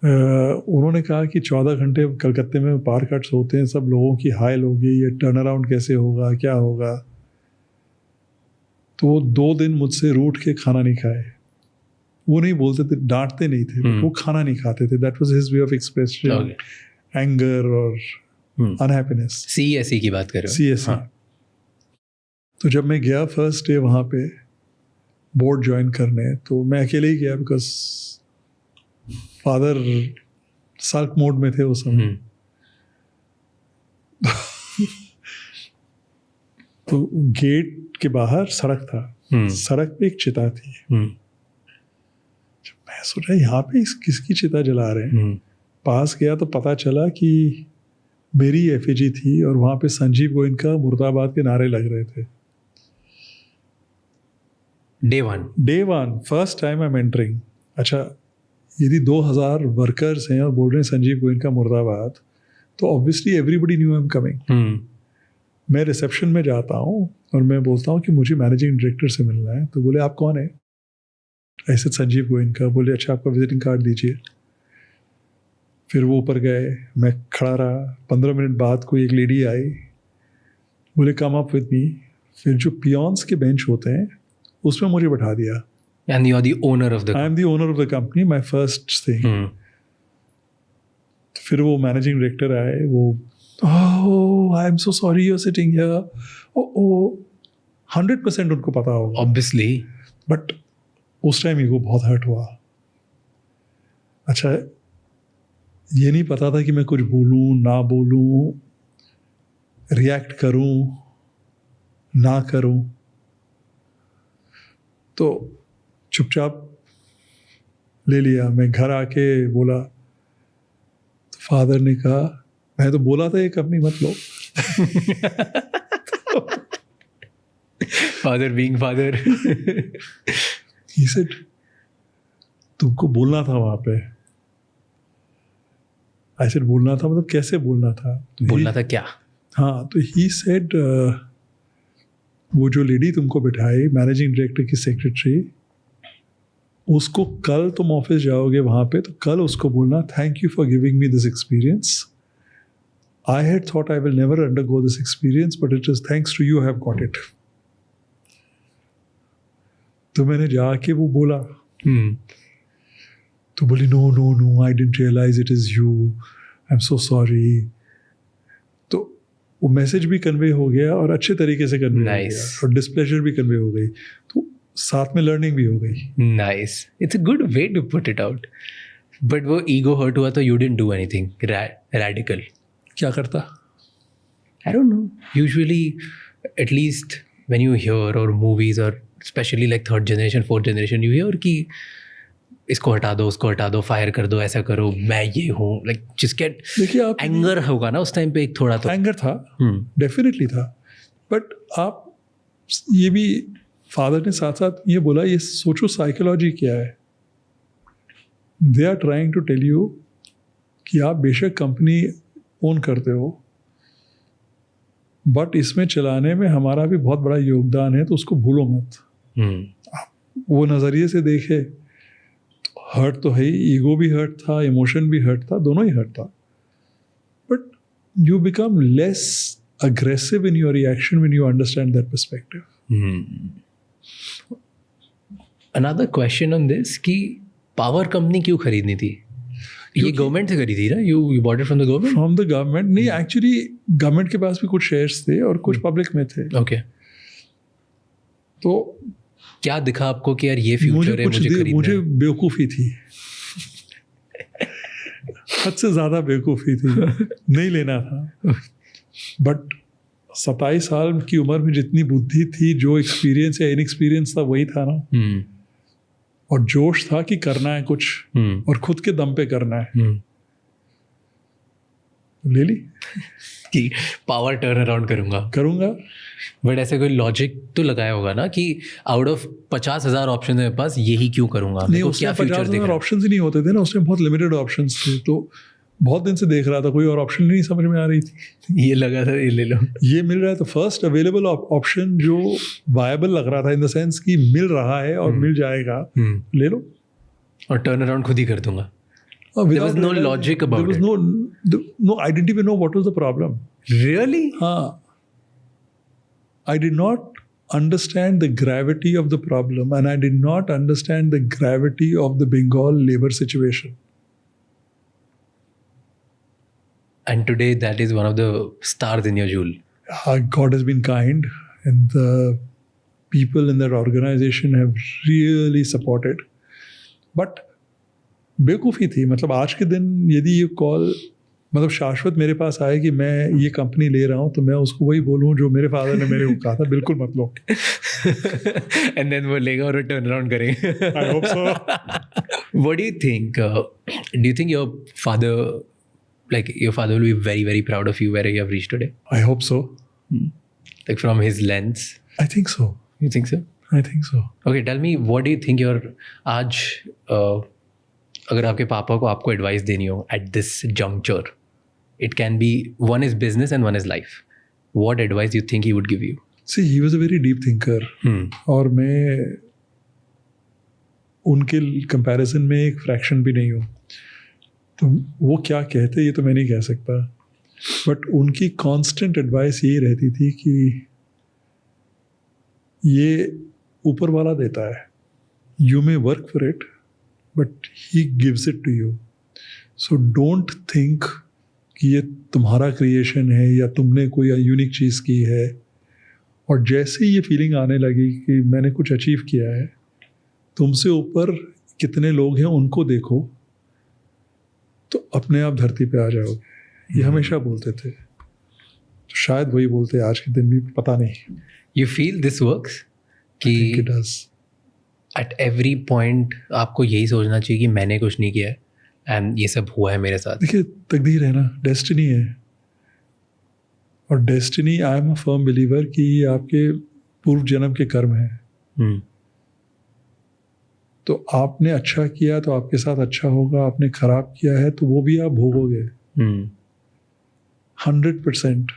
B: उन्होंने कहा कि 14 घंटे कलकत्ते में पावर कट्स होते हैं, सब लोगों की हाइल होगी, ये टर्न अराउंड कैसे होगा, क्या होगा. तो 2 दिन मुझसे रूठ के खाना नहीं खाए. वो नहीं बोलते थे, डांटते नहीं थे, वो खाना नहीं खाते थे. That was his way of expression anger और अनहैप्पीनेस.
A: CSE की बात कर रहे हो?
B: CSE. तो जब मैं गया फर्स्ट डे वहाँ पे बोर्ड ज्वाइन करने, तो मैं अकेले ही गया बिकॉज फादर सल्क मोड में थे उस समय. तो गेट के बाहर सड़क था. सड़क पे एक चिता थी. मैं सोचा यहाँ पे किसकी चिता जला रहे हैं. पास गया तो पता चला कि मेरी एफएजी थी और वहाँ पे संजीव गोयनका मुर्दाबाद के नारे लग रहे थे.
A: Day one,
B: first time I am entering. अच्छा, यदि 2000 वर्कर्स हैं और बोल रहे हैं संजीव गोयनका मुर्दाबाद, तो obviously everybody knew I am coming. मैं रिसेप्शन में जाता हूँ और मैं बोलता हूँ कि मुझे मैनेजिंग डायरेक्टर से मिलना है. तो बोले आप कौन है? ऐसे संजीव गोयनका. बोले अच्छा आपका विजिटिंग कार्ड दीजिए. फिर वो ऊपर गए, मैं खड़ा रहा. 15 मिनट बाद कोई एक लेडी आई, बोले कम अप विद मी. फिर जो पियॉन्स के बेंच होते हैं उसमें मुझे बैठा दिया.
A: And you are the owner of the
B: I am the owner of the company, my first thing. फिर वो मैनेजिंग डायरेक्टर आए. वो oh I am so sorry you're sitting here. oh 100% उनको पता होगा
A: obviously.
B: बट उस टाइम ईगो बहुत hurt हुआ. अच्छा, ये नहीं पता था कि मैं कुछ बोलूं ना बोलूं, रिएक्ट करूं ना करूं. तो चुपचाप ले लिया. मैं घर आके बोला, तो फादर ने कहा मैं तो बोला था ये कंपनी मत लो.
A: Father being father.
B: He said तुमको बोलना था वहां पे. I said बोलना था मतलब कैसे बोलना था?
A: बोलना था क्या?
B: हाँ, तो he said वो जो लेडी तुमको बिठाई मैनेजिंग डायरेक्टर की सेक्रेटरी, उसको कल तुम ऑफिस जाओगे वहाँ पे, तो कल उसको बोलना thank you for giving me this experience. I had thought I will never undergo this experience but it is thanks to you have got it. तो मैंने जाके वो बोला. तो बोली no no no I didn't realise it is you, I am so sorry. तो वो message भी कन्वे हो गया और अच्छे तरीके से कन्वे हो गया और डिस्प्लेजर भी कन्वे हो गई. तो साथ में लर्निंग भी हो गई.
A: Nice. It's a good way to put it out. But वो ईगो हर्ट हुआ तो you didn't do anything radical?
B: क्या करता?
A: I don't know. Usually, at least when you hear or movies or especially like third generation, fourth generation, you hear कि इसको हटा दो, उसको हटा दो, फायर कर दो, ऐसा करो, मैं ये हूँ, like just get
B: देखिए आप
A: anger होगा ना उस टाइम पे एक थोड़ा तो.
B: एंगर था, डेफिनेटली था, बट आप ये भी फादर ने साथ साथ ये बोला, ये सोचो साइकोलॉजी क्या है. They are trying to tell you कि आप बेशक कंपनी ओन करते हो, बट इसमें चलाने में हमारा भी बहुत बड़ा योगदान है, तो उसको भूलो मत. आप वो नज़रिए से देखे तो हर्ट तो है ही, ईगो भी हर्ट था, इमोशन भी हर्ट था, दोनों ही हर्ट था, but you become less aggressive in your reaction when you understand that perspective.
A: Another question on this कि पावर कंपनी क्यों खरीदनी थी? ये गवर्नमेंट से खरीदी ना? You bought it from the government?
B: From the government? नहीं, एक्चुअली गवर्नमेंट के पास भी कुछ शेयर्स थे और कुछ पब्लिक में थे.
A: Okay.
B: तो
A: क्या दिखा आपको कि यार ये फ्यूचर है, मुझे खरीदना है?
B: मुझे बेवकूफ़ी थी, हद से ज़्यादा बेवकूफ़ी थी, नहीं लेना था. बट 27 साल की उम्र में जितनी बुद्धि थी, जो एक्सपीरियंस या इनएक्सपीरियंस था वही था ना. और जोश था कि करना है कुछ और खुद के दम पे करना है. ले ली
A: कि पावर टर्न अराउंड करूंगा. बट ऐसे कोई लॉजिक तो लगाया होगा ना कि आउट ऑफ 50,000 ऑप्शन है मेरे पास, यही क्यों करूंगा?
B: नहीं, उसमें 50,000 ऑप्शन ही नहीं होते थे ना, उसमें बहुत लिमिटेड ऑप्शन थे. तो बहुत दिन से देख रहा था, कोई और ऑप्शन नहीं समझ में आ रही थी.
A: ये लगा था ये ले लो,
B: ये मिल रहा है, तो फर्स्ट अवेलेबल ऑप्शन जो वायबल लग रहा था, इन द सेंस कि मिल रहा है और मिल जाएगा, ले लो
A: और टर्न अराउंड खुद ही कर दूंगा. There was no logic about it.
B: No, I didn't even know what was the problem.
A: Really?
B: हाँ, I did not understand the gravity of the problem, and I did not understand the gravity of the Bengal labor situation.
A: And today that is one of the stars in your jewel.
B: God has been kind, and the people in that organization have really supported. But बेवकूफ़ी थी. मतलब आज के दिन यदि ये call, मतलब शाश्वत मेरे पास आए कि मैं ये कंपनी ले रहा हूँ, तो मैं उसको वही बोलूँ जो मेरे फादर ने मेरे को कहा था, बिल्कुल मत लो.
A: And then वो लेगा और टर्न अराउंड करेंगे.
B: I hope so.
A: What do you think? Do you think your father will be very, very proud of you where you have reached today?
B: I hope so.
A: Like from his lens?
B: I think so.
A: You think so?
B: I think so.
A: Okay, tell me, what do you think आज अगर आपके पापा को आपको advice देनी हो at this juncture, it can be, one is business and one is life. What advice do you think he would give you?
B: See, he was a very deep thinker. और मैं उनके कंपैरिजन में एक fraction भी नहीं हूँ. तो वो क्या कहते ये तो मैं नहीं कह सकता, बट उनकी कांस्टेंट एडवाइस यही रहती थी कि ये ऊपर वाला देता है, you may work for it but he gives it to you. So don't think कि ये तुम्हारा क्रिएशन है या तुमने कोई यूनिक चीज़ की है. और जैसे ही ये फीलिंग आने लगी कि मैंने कुछ अचीव किया है, तुमसे ऊपर कितने लोग हैं उनको देखो, तो अपने आप धरती पे आ जाओगे. ये हमेशा बोलते थे, तो शायद वही बोलते आज के दिन भी, पता नहीं.
A: You feel this works? कि
B: it does.
A: At every point आपको यही सोचना चाहिए कि मैंने कुछ नहीं किया है एंड ये सब हुआ है मेरे साथ.
B: देखिए, तकदीर है ना, डेस्टिनी है. और destiny, I am a firm believer कि ये आपके पूर्व जन्म के कर्म हैं. तो आपने अच्छा किया तो आपके साथ अच्छा होगा, आपने खराब किया है तो वो भी आप भोगोगे. 100%.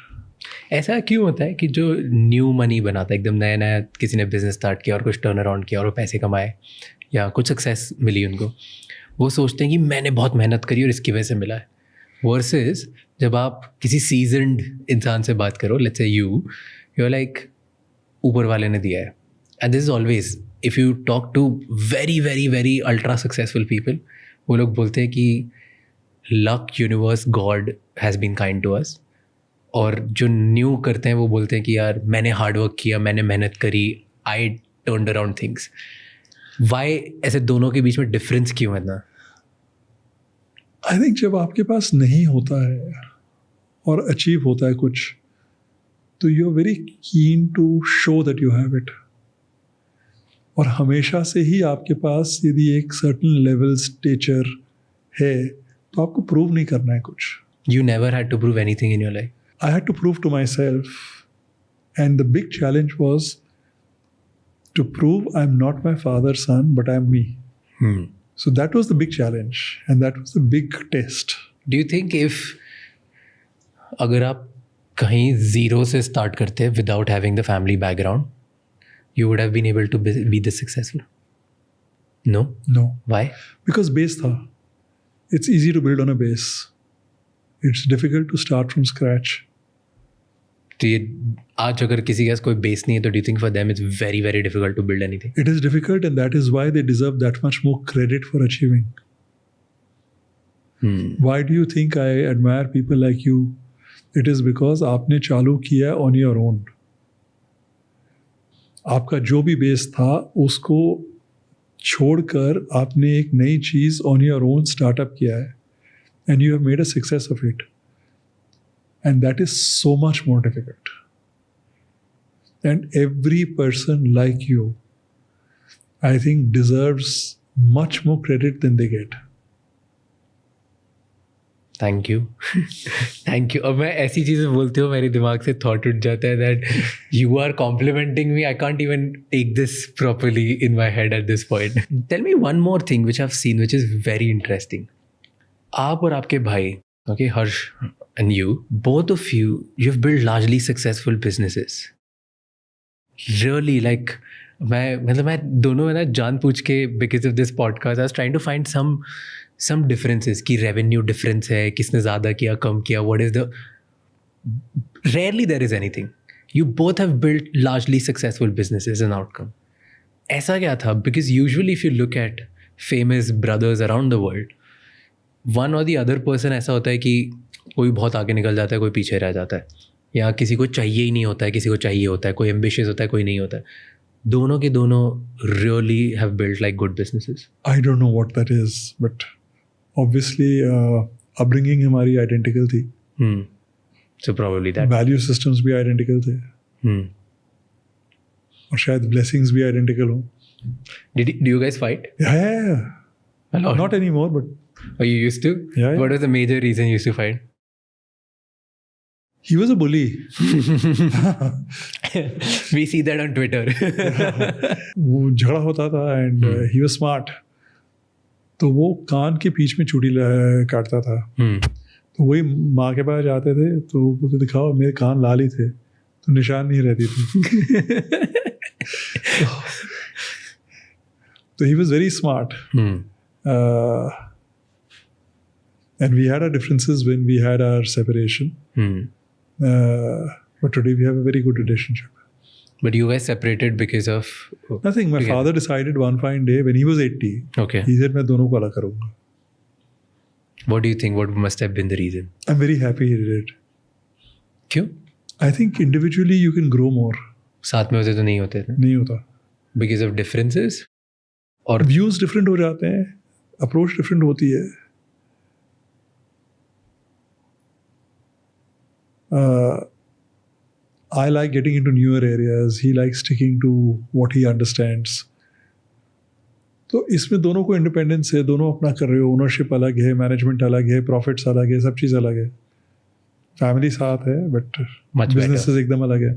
A: ऐसा क्यों होता है कि जो न्यू मनी बनाता है, एकदम नया नया किसी ने बिजनेस स्टार्ट किया और कुछ टर्न अराउंड किया और वो पैसे कमाए या कुछ सक्सेस मिली उनको, वो सोचते हैं कि मैंने बहुत मेहनत करी और इसकी वजह से मिला है. वर्सेस जब आप किसी सीजन्ड इंसान से बात करो, let's say you are like ऊपर वाले ने दिया है. And this is always, if you talk to very very very ultra successful people, वो लोग बोलते हैं कि luck, universe, God has been kind to us. और जो न्यू करते हैं वो बोलते हैं कि यार मैंने हार्ड वर्क किया, मैंने मेहनत करी, आई टर्न्ड अराउंड थिंग्स. वाई ऐसे दोनों के बीच में डिफरेंस क्यों है ना?
B: आई थिंक जब आपके पास नहीं होता है और अचीव होता है कुछ, तो you are very keen to show that you have it. और हमेशा से ही आपके पास यदि एक सर्टन लेवल स्टेचर है तो आपको प्रूव नहीं करना है कुछ.
A: You never had to prove anything in your life.
B: I had to prove to myself, and the big challenge was to prove I'm not my father's son, but I'm me. So that was the big challenge, and that was the big test.
A: Do you think if अगर आप कहीं zero से start करते without having the family background, you would have been able to be this successful? No?
B: No,
A: Why?
B: because base tha. It's easy to build on a base. It's difficult to start from scratch.
A: तो ये आज अगर किसी के पास कोई base नहीं है तो do you think for them it's very very difficult to build anything?
B: It is difficult, and that is why they deserve that much more credit for achieving. Why do you think I admire people like you? It is because आपने चालू किया on your own. आपका जो भी base था उसको छोड़कर आपने एक नई चीज़ on your own startup किया है, and you have made a success of it. And that is so much more difficult. And every person like you, I think, deserves much more credit than they get.
A: Thank you. Thank you. अब मैं ऐसी चीज़ें बोलती हूँ मेरे दिमाग से thought उठ जाता है that you are complimenting me. I can't even take this properly in my head at this point. Tell me one more thing which I've seen which is very interesting. आप और आपके भाई, okay, Harsh and you, both of you've built largely successful businesses. Really, like, मैं दोनों में ना जान पूछ के because of this podcast I was trying to find some differences कि revenue difference है, किसने ज़्यादा किया कम किया, what is the, rarely there is anything. You both have built largely successful businesses and outcome. ऐसा क्या था? Because usually if you look at famous brothers around the world, one और दी अदर पर्सन ऐसा होता है कि कोई बहुत आगे निकल जाता है, कोई पीछे रह जाता है, या किसी को चाहिए ही नहीं होता है, किसी को चाहिए होता है, कोई एम्बिशियस होता है, कोई नहीं होता है. दोनों के दोनों really have built like good businesses.
B: I don't know what that is, but obviously upbringing हमारी identical थी.
A: So probably that.
B: Value systems भी identical थे. और शायद blessings भी identical हो.
A: Do you guys fight?
B: Yeah.
A: A lot.
B: Not anymore, but
A: Oh, you used to?
B: Yeah.
A: What was the major reason you used to fight?
B: he was a bully.
A: We see that on Twitter.
B: वो झगड़ा होता था and he was smart. तो वो कान के बीच में चूड़ी काटता था. तो वही माँ के पास जाते थे तो वो दिखाओ मेरे कान लाल ही थे, तो निशान नहीं रहती थी. तो he was very smart. And we had our differences when we had our separation. But today we have a very good relationship.
A: But you guys separated because of?
B: Nothing. My father decided one fine day when he was 80.
A: Okay.
B: He said, मैं दोनों को अलग करूँगा.
A: What do you think? What must have been the reason?
B: I'm very happy he did it.
A: क्यों?
B: I think individually you can grow more.
A: साथ में होते तो नहीं होते थे?
B: नहीं होता.
A: Because of differences? और
B: views different हो जाते हैं, approach different होती है. I like getting into newer areas. He likes sticking to what he understands. तो इसमें दोनों को इंडिपेंडेंस है, दोनों अपना कर रहे हो, ओनरशिप अलग है, मैनेजमेंट अलग है, प्रॉफिट्स अलग है, सब चीज़ अलग है. फैमिली साथ है बट बिजनेसेस एकदम अलग है.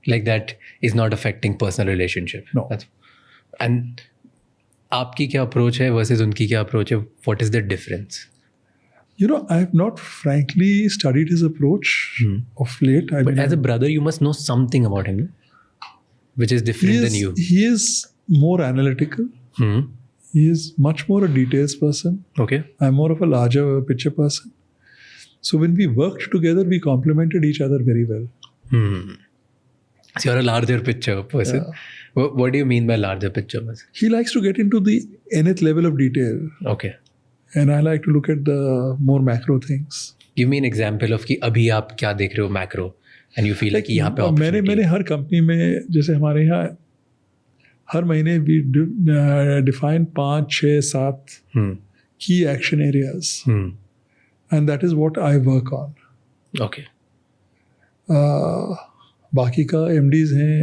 A: Like that is not affecting personal relationship.
B: No.
A: And आपकी क्या अप्रोच है versus उनकी क्या अप्रोच है? What is the difference?
B: You know, I have not frankly studied his approach of late.
A: But as a brother, you must know something about him, which is different than you.
B: He is more analytical. He is much more a details person.
A: Okay.
B: I'm more of a larger picture person. So when we worked together, we complemented each other very well.
A: So you're a larger picture person. Yeah. What do you mean by larger picture person?
B: He likes to get into the nth level of detail.
A: Okay.
B: And I like to look at the more macro things.
A: Give me an example of कि अभी आप क्या देख रहे हो macro and you feel like यहाँ पे opportunity.
B: मैंने हर कंपनी में जैसे हमारे यहाँ हर महीने we define 5, 6, 7 key action areas, and that is what I work on.
A: Okay.
B: बाकी का MDs हैं,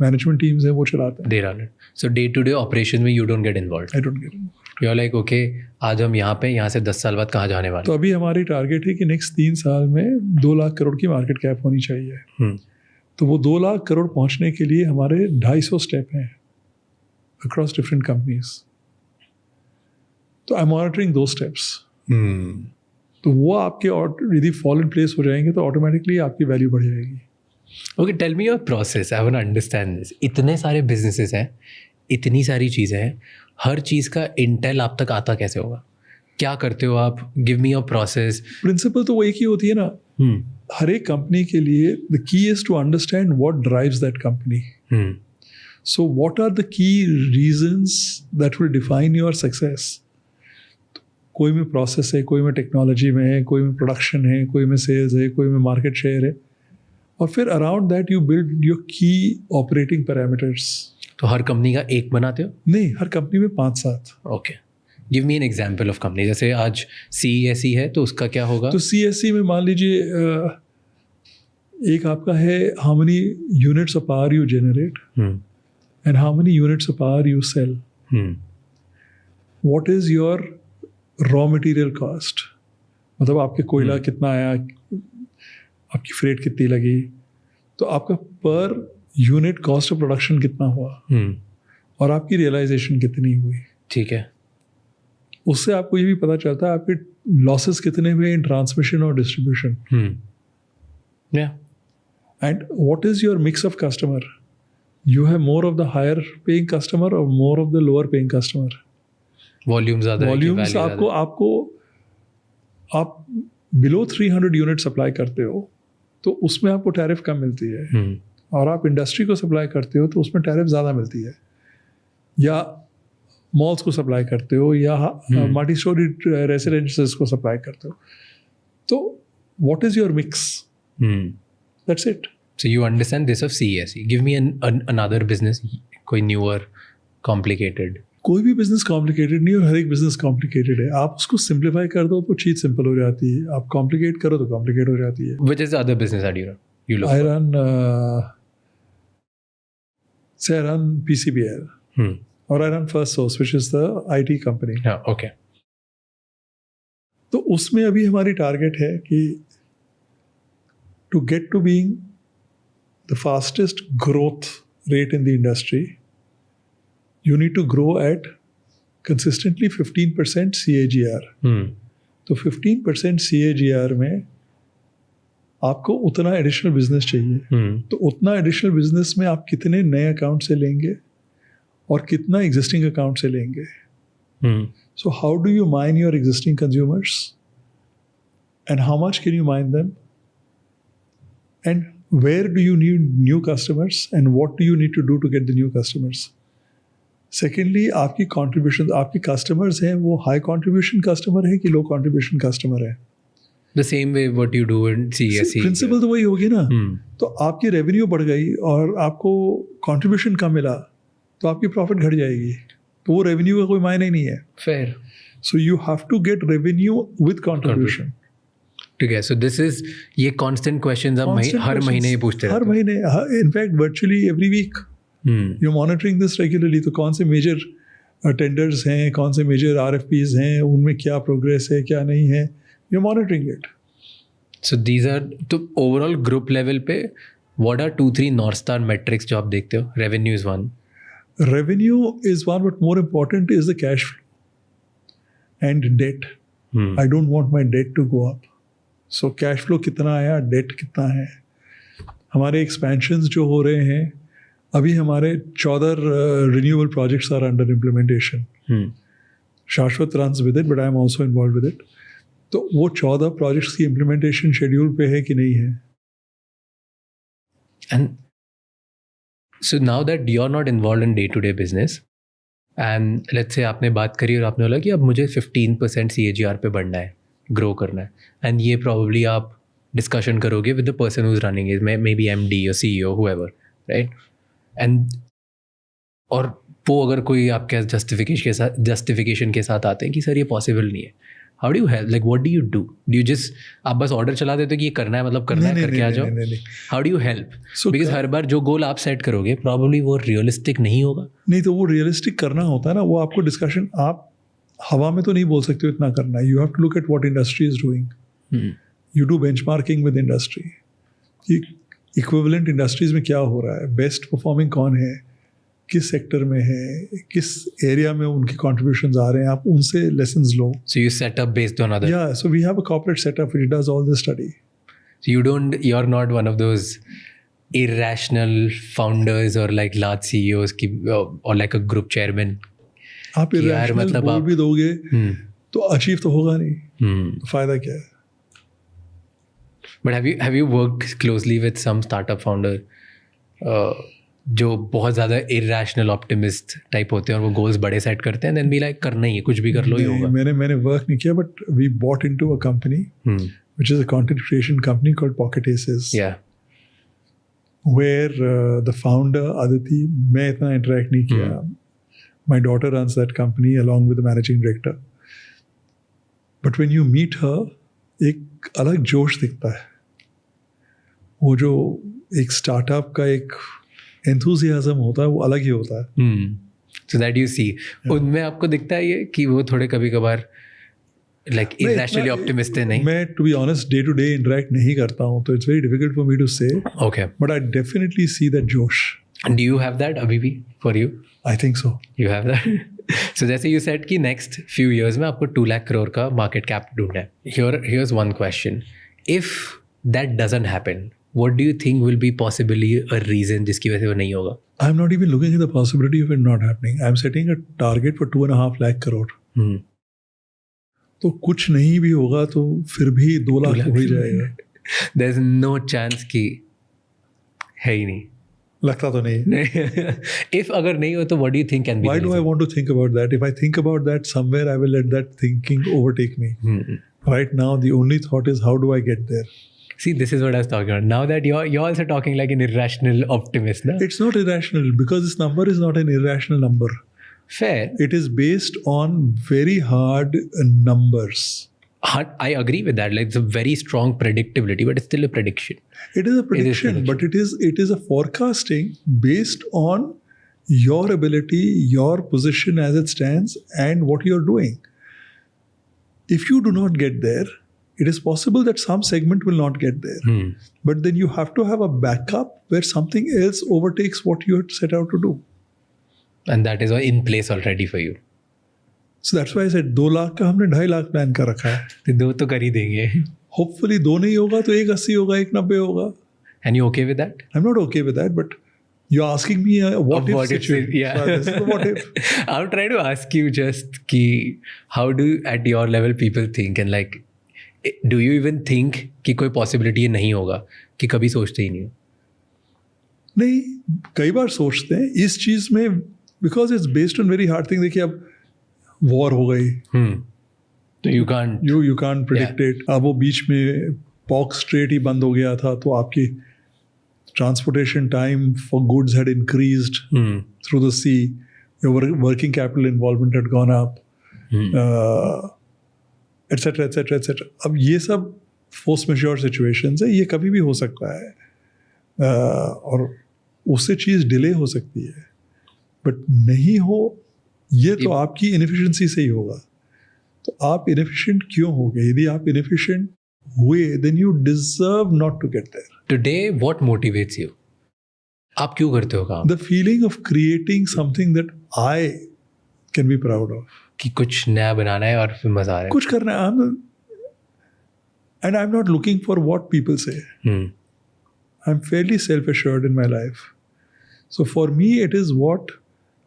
B: मैनेजमेंट टीम्स हैं, वो चलाते हैं.
A: They run it. So day to day operation में you don't get involved.
B: I don't get it.
A: You're like okay, आज हम यहाँ पे, यहाँ से 10 साल बाद कहाँ जाने वाले.
B: तो अभी हमारी टारगेट है कि नेक्स्ट 3 साल में 2 लाख करोड़ की मार्केट कैप होनी चाहिए. तो वो 2 लाख करोड़ पहुंचने के लिए हमारे 250 स्टेप हैं अक्रॉस डिफरेंट कंपनीज. तो आई एम मॉनिटरिंग दो स्टेप्स. तो वो आपके यदि फॉल इन प्लेस हो जाएंगे तो ऑटोमेटिकली आपकी वैल्यू बढ़ जाएगी.
A: Okay, tell me your process, I want to understand this. इतने सारे बिजनेसेस हैं, इतनी सारी चीज़ें हैं, हर चीज़ का इंटेल आप तक आता कैसे होगा? क्या करते हो आप? Give me your process.
B: Principle तो वो एक ही होती है ना. हर एक कंपनी के लिए the key is to understand what drives that company. So what are the key reasons that will define your success. कोई में प्रोसेस है, कोई में टेक्नोलॉजी में है, कोई में प्रोडक्शन है, कोई में सेल्स है, कोई में मार्केट शेयर है. और फिर around that you build your की ऑपरेटिंग पैरामीटर्स.
A: तो हर कंपनी का एक बनाते हो?
B: नहीं, हर कंपनी में 5-7.
A: Okay, give me an example of company. जैसे आज CESE है तो उसका क्या होगा?
B: तो CSE में मान लीजिए एक आपका है how many units of power you generate and how many units of power you sell. What is your raw material cost. मतलब आपके कोयला कितना आया, आपकी फ्रेट कितनी लगी, तो आपका per unit cost of production कितना हुआ और आपकी रियलाइजेशन कितनी हुई. ठीक है. उससे आपको ये भी पता चलता है आपके लॉसेस कितने हुए इन ट्रांसमिशन और distribution. And what is your mix of customer. You have more of the higher paying customer और more of the lower paying customer. Volume ज़्यादा, वॉल्यूम्स आपको आप बिलो 300 यूनिट सप्लाई करते हो तो उसमें आपको टैरिफ कम मिलती है. और आप इंडस्ट्री को सप्लाई करते हो तो उसमें टैरिफ ज़्यादा मिलती है. या मॉल्स को सप्लाई करते हो या मल्टी स्टोरी रेसिडेंसेस को सप्लाई करते हो. तो what is your mix. That's it.
A: So you understand this of CESE. Give me another business, कोई न्यूअर कॉम्प्लिकेटेड.
B: कोई भी बिजनेस कॉम्प्लिकेटेड नहीं, और हर एक बिजनेस कॉम्प्लिकेटेड है. आप उसको सिंप्लीफाई कर दो तो चीज़ सिंपल हो जाती है, आप कॉम्प्लिकेट करो तो कॉम्प्लिकेट हो जाती है.
A: Which is the other business that you look
B: I
A: for?
B: run say I run PCBL or I run FirstSource, which is the IT company.
A: Yeah, okay.
B: तो उसमें अभी हमारी टारगेट है कि to get to being the fastest growth rate in the industry, you need to grow at consistently 15% CAGR. तो 15% CAGR में आपको उतना एडिशनल बिजनेस चाहिए. तो उतना एडिशनल बिजनेस में आप कितने नए अकाउंट से लेंगे और कितना एग्जिस्टिंग अकाउंट से लेंगे. So how do you mine your existing consumers and how much can you mine them and where do you need new customers and what do you need to do to get the new customers. Secondly, आपकी contribution, आपके customers हैं वो high contribution customer है कि low contribution customer है.
A: The same way what you do in CESE.
B: Principle तो वही होगी ना. तो आपकी रेवेन्यू बढ़ गई और आपको कंट्रीब्यूशन कम मिला तो आपकी प्रॉफिट घट जाएगी. तो वो रेवेन्यू का कोई मायने नहीं है.
A: Fair.
B: So you have to get revenue with contribution.
A: ठीक है. सो दिस इज ये कांस्टेंट क्वेश्चंस आप हर महीने ही पूछते रहते
B: हर महीने, in fact virtually every week you monitoring this regularly. तो कौन से मेजर टेंडर्स हैं, कौन से मेजर RFPs हैं, उनमें क्या प्रोग्रेस है, क्या नहीं है, you're monitoring it.
A: So these are तो overall group level पे what are 2-3 North Star metrics जो आप देखते हो? Revenue is one.
B: Revenue is one, but more important is the cash flow and debt. I don't want my debt to go up. So cash flow कितना आया, debt कितना है. हमारे expansions जो हो रहे हैं, अभी हमारे 14 renewable projects are under implementation. शाश्वत runs with it, but I am also involved with it. तो वो 14 प्रोजेक्ट्स की इम्प्लीमेंटेशन शेड्यूल पे है कि नहीं है.
A: And so now that you are not involve in day to day business and let's say आपने बात करी और आपने बोला कि अब मुझे 15% CAGR पे बढ़ना है, ग्रो करना है, एंड ये प्रॉब्ली आप डिस्कशन करोगे with the person who is running it, may be MD और CEO, whoever, राइट? एंड और वो अगर कोई आपके जस्टिफिकेशन के साथ आते हैं कि सर ये पॉसिबल नहीं है, how do you help, like what do you do you just आप बस ऑर्डर चला देते हो कि ये करना है मतलब करना है करके आ जाओ, how do you help? Because हर बार जो गोल आप सेट करोगे प्रॉब्लली वो रियलिस्टिक नहीं होगा।
B: नहीं तो वो रियलिस्टिक करना होता है ना, वो आपको डिस्कशन आप हवा में तो नहीं बोल सकते हो इतना करना है। You have to look at what industry is doing, you do benchmarking with industry कि इक्विवेलेंट इंडस्ट्रीज में क्या हो रहा है, बेस्ट परफॉर्मिंग कौन है, किस सेक्टर में है, किस एरिया में उनके कॉन्ट्रीब्यूशंस आ रहे हैं, आप उनसे lessons low.
A: So you set up based on other.
B: Yeah, so we have a corporate setup which does all this study.
A: So you're not one of those irrational founders or like large CEOs की or like a group chairman.
B: आप irrational
A: मतलब
B: बोल भी दोगे तो achieve तो होगा नहीं, तो फायदा क्या है?
A: But have you worked closely with some startup founder जो बहुत ज़्यादा irrational optimist टाइप होते हैं और वो गोल्स बड़े सेट करते हैं, then be like करना ही है, कुछ भी कर लो ही होगा?
B: मैंने वर्क नहीं किया, but we bought into a company which is a content creation company called Pocket Aces.
A: Yeah.
B: Where the founder Aditi, मैं इतना interact नहीं किया. My daughter runs that company along with the managing director. But when you meet her, एक अलग जोश दिखता है। वो जो एक स्टार्टअप का एक enthusiasm होता है वो अलग ही होता है।
A: So that you see, उनमें आपको दिखता है ये कि वो थोड़े कभी कभार like irrationally optimistic नहीं?
B: मैं to be honest day to day interact नहीं करता हूँ, तो it's very difficult for me to say.
A: Okay.
B: But I definitely see that जोश.
A: And do you have that अभी भी for you?
B: I think so.
A: You have that. So जैसे you said कि next few years में आपको 2 लाख करोड़ का market cap ढूंढना है. Here's one question. If that doesn't happen, what do you think will be possibly a reason जिसकी वजह से वो नहीं होगा?
B: I'm not even looking at the possibility of it not happening. I'm setting a target for 2.5 lakh crore. तो कुछ नहीं भी होगा तो फिर भी 2 लाख हो ही जाएगा।
A: There's no chance कि है ही नहीं।
B: लगता तो नहीं।
A: If अगर नहीं हो तो what do you think can be?
B: Why do I want to think about that? If I think about that somewhere, I will let that thinking overtake me. Right now, the only thought is how do I get there?
A: See, this is what I was talking about. Now that you're also talking like an irrational optimist, no?
B: It's not irrational because this number is not an irrational number.
A: Fair.
B: It is based on very hard numbers.
A: I agree with that. Like it's a very strong predictability, but it's still a prediction.
B: It is a prediction, but it is a forecasting based on your ability, your position as it stands, and what you're doing. If you do not get there, it is possible that some segment will not get there. But then you have to have a backup where something else overtakes what you had set out to do.
A: And that is in place already for you.
B: So that's why I said 2 lakh का हमने 2.5 lakh plan कर रखा है।
A: तो 2 तो कर ही देंगे।
B: Hopefully 2 नहीं होगा तो 1.80 होगा, 1.90 होगा।
A: And you okay with that?
B: I'm not okay with that, but you're asking me a what if situation.
A: Yeah.
B: So this is the what if.
A: I'm trying to ask you just कि how do at your level people think and like do you even think कि कोई possibility नहीं होगा, कि कभी सोचते ही नहीं हो?
B: नहीं, कई बार सोचते हैं इस चीज में because it's based on very hard thing. देखिए अब वॉर हो गई,
A: तो you can't
B: predict it. अब वो बीच में पॉक स्ट्रेट ही बंद हो गया था तो आपकी transportation time for goods had increased through the sea. Your working capital involvement had gone up, etc. etc. etc. अब ये सब force majeure situations है, ये कभी भी हो सकता है और उससे चीज़ डिले हो सकती है, बट नहीं हो ये तो आपकी इनएफिशिएंसी से ही होगा। तो आप इनएफिशिएंट क्यों हो गए? यदि आप इनएफिशिएंट हुए then you deserve not to get there.
A: Today, what motivates you? आप क्यों करते हो काम?
B: The feeling of creating something that I can be proud of.
A: कि कुछ नया बनाना है और फिर मजा आ रहा है।
B: कुछ करना है, and I'm not looking for what people say. I'm fairly self-assured in my life. So for me, it is what,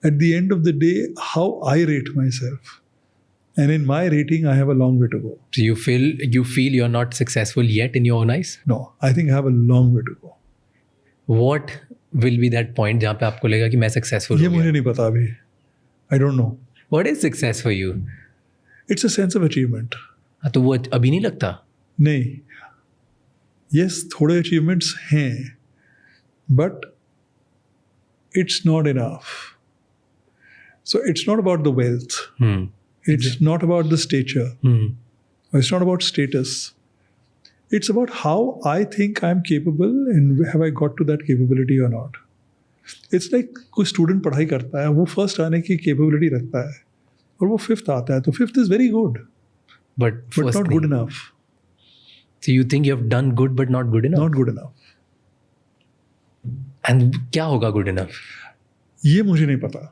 B: at the end of the day, how I rate myself. And in my rating, I have a long way to go.
A: So you feel you're not successful yet in your own eyes?
B: No, I think I have a long way to go.
A: What will be that point जहाँ पे आपको लगेगा कि मैं successful
B: ये मुझे नहीं पता अभी. I don't know.
A: What is success for you?
B: It's a sense of achievement.
A: तो वो अभी नहीं लगता?
B: नहीं. Yes, थोड़े achievements हैं, but it's not enough. So it's not about the wealth. It's not about the stature. It's not about status. It's about how I think I'm capable and have I got to that capability or not. It's like कोई student पढ़ाई करता है, वो first आने की capability रखता है और वो fifth आता है, तो fifth is very good,
A: but
B: not good enough.
A: So you think you have done good but not good enough?
B: Not good enough.
A: And क्या होगा good enough?
B: ये मुझे नहीं पता.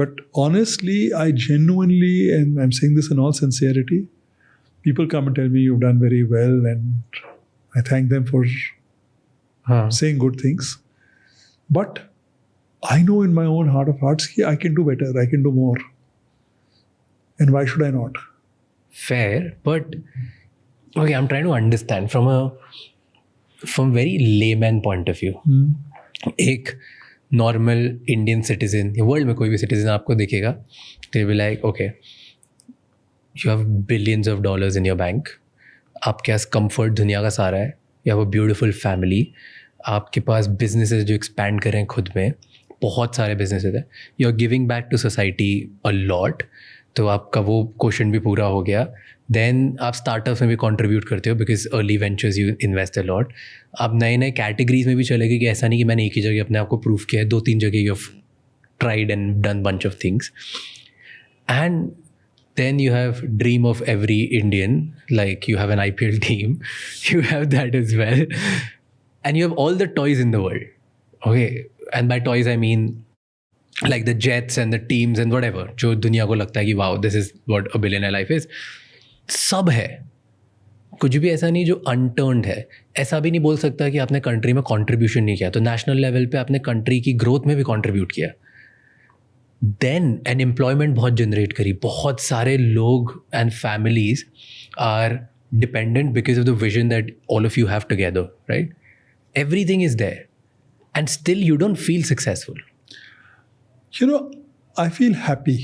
B: But honestly, I genuinely, and I'm saying this in all sincerity, people come and tell me you've done very well, and I thank them for saying good things. But I know in my own heart of hearts, I can do better, I can do more. And why should I not?
A: Fair, but okay, I'm trying to understand from very layman point of view. एक normal Indian citizen या world में कोई भी citizen आपको दिखेगा, they will like okay you have billions of dollars in your bank, आपके पास comfort दुनिया का सारा है, you have a beautiful family, आपके पास बिजनेसेस जो एक्सपैंड कर रहे हैं खुद में, बहुत सारे बिजनेसेस हैं, you are giving back to society a lot, तो आपका वो क्वेश्चन भी पूरा हो गया. देन आप स्टार्टअप्स में भी कंट्रीब्यूट करते हो because early ventures you invest a lot. आप नए नए कैटेगरीज में भी चले गए कि ऐसा नहीं कि मैंने एक ही जगह अपने आप को प्रूव किया है, 2-3 जगह you have tried and done bunch of things. And then you have dream of every Indian, like you have an IPL team, you have that as well, and you have all the toys in the world. Okay, and by toys I mean like the jets and the teams and whatever जो दुनिया को लगता है कि wow this is what a billionaire life is. सब है, कुछ भी ऐसा नहीं जो unturned है. ऐसा भी नहीं बोल सकता कि आपने कंट्री में कंट्रीब्यूशन नहीं किया, तो नेशनल लेवल पे आपने कंट्री की ग्रोथ में भी कंट्रीब्यूट किया. देन एन एम्प्लॉयमेंट बहुत जनरेट करी, बहुत सारे लोग and families are dependent because of the vision that all of you have together, right? Everything is there and still you don't feel successful.
B: You know, I feel happy.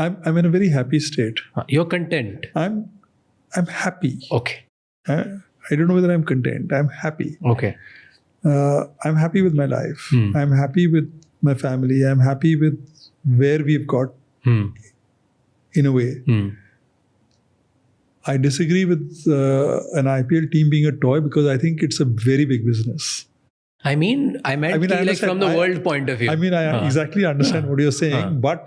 B: I'm in a very happy state.
A: You're content.
B: I'm happy.
A: Okay.
B: I don't know whether I'm content. I'm happy.
A: Okay.
B: I'm happy with my life. I'm happy with my family. I'm happy with where we've got in a way. I disagree with an IPL team being a toy because I think it's a very big business.
A: I meant
B: I
A: like from the world point of view.
B: I mean, I exactly understand what you're saying, but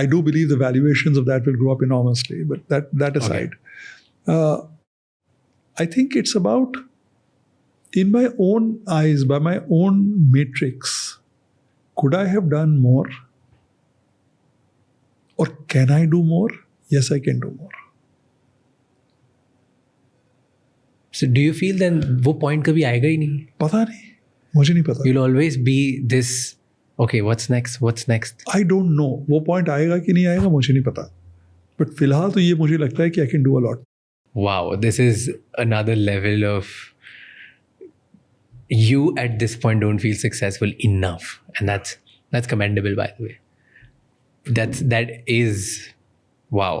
B: I do believe the valuations of that will go up enormously. But that aside, I think it's about, in my own eyes, by my own matrix, could I have done more? Or can I do more? Yes, I can do more.
A: So do you feel then वो point कभी आएगा ही नहीं?
B: पता नहीं, मुझे नहीं पता.
A: You'll always be this, okay, what's next?
B: I don't know. वो point आएगा कि नहीं आएगा मुझे नहीं पता. But फिलहाल तो ये मुझे लगता है कि I can do a lot.
A: Wow, this is another level of you at this point don't feel successful enough, and that's commendable, by the way. That is wow.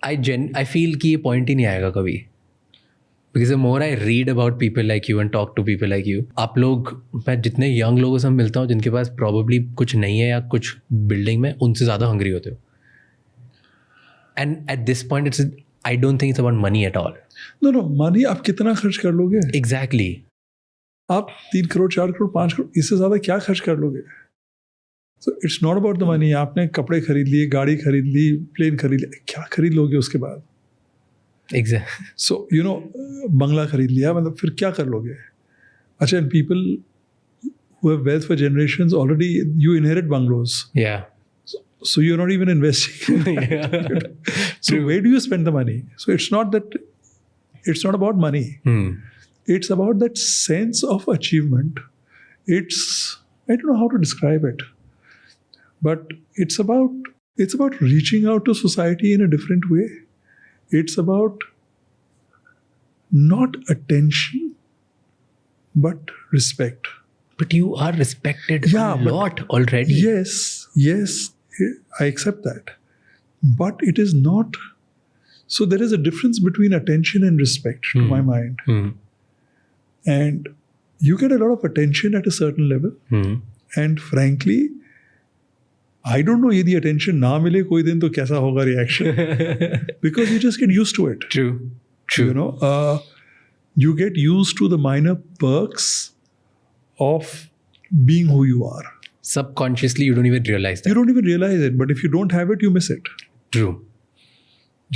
A: I feel कि ये point ही नहीं आएगा कभी, because the more I read about people like you and talk to people like you, आप लोग, मैं जितने young लोगों से मिलता हूँ जिनके पास probably कुछ नहीं है या कुछ building में, उनसे ज़्यादा hungry होते हो. And at this point I don't think it's about money at all.
B: No, money आप कितना खर्च कर लोगे?
A: Exactly.
B: आप 3 करोड़ 4 करोड़ 5 करोड़ इससे ज़्यादा क्या खर्च कर लोगे? So it's not about the money. आपने कपड़े खरीद लिए, गाड़ी खरीद ली, प्लेन खरीद लिया, क्या खरीद लोगे उसके बाद?
A: Exactly.
B: So you know, बंगला खरीद लिया, मतलब फिर क्या कर लोगे? अच्छा, and people who have wealth for generations already, you inherit bungalows.
A: Yeah.
B: So you're not even investing.
A: Yeah.
B: So where do you spend the money? So it's not about money. It's about that sense of achievement. I don't know how to describe it, but it's about reaching out to society in a different way. It's about not attention, but respect.
A: But you are respected a lot already.
B: Yes, I accept that. But it is not. So there is a difference between attention and respect, to my mind. And you get a lot of attention at a certain level, and frankly I don't know, यदि attention ना मिले कोई दिन तो कैसा होगा reaction, because you just get used to it.
A: True.
B: You know, you get used to the minor perks of being who you are.
A: Subconsciously, you don't even realize that.
B: You don't even realize it, but if you don't have it, you miss it.
A: True.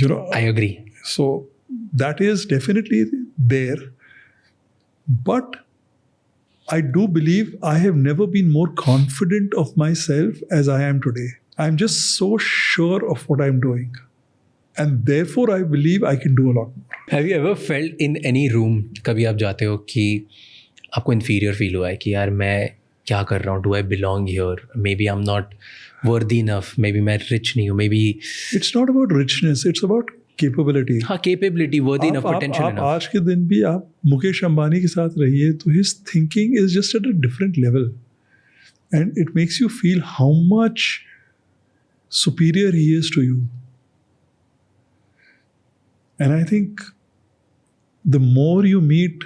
B: You know,
A: I agree.
B: so that is definitely there. But I do believe I have never been more confident of myself as I am today. I'm just so sure of what I'm doing. And therefore, I believe I can do a lot more.
A: Have you ever felt in any room, कभी आप जाते हो कि आपको inferior feel हुआ है कि यार मैं क्या कर रहा हूँ, do I belong here, maybe I'm not worthy enough, maybe मैं rich नहीं हूँ, maybe
B: It's not about richness, it's about capability.
A: हाँ capability, worthy enough, potential
B: आप
A: enough.
B: आज के दिन भी आप मुकेश अंबानी के साथ रहिए तो his thinking is just at a different level. And it makes you feel how much superior he is to you. And I think the more you meet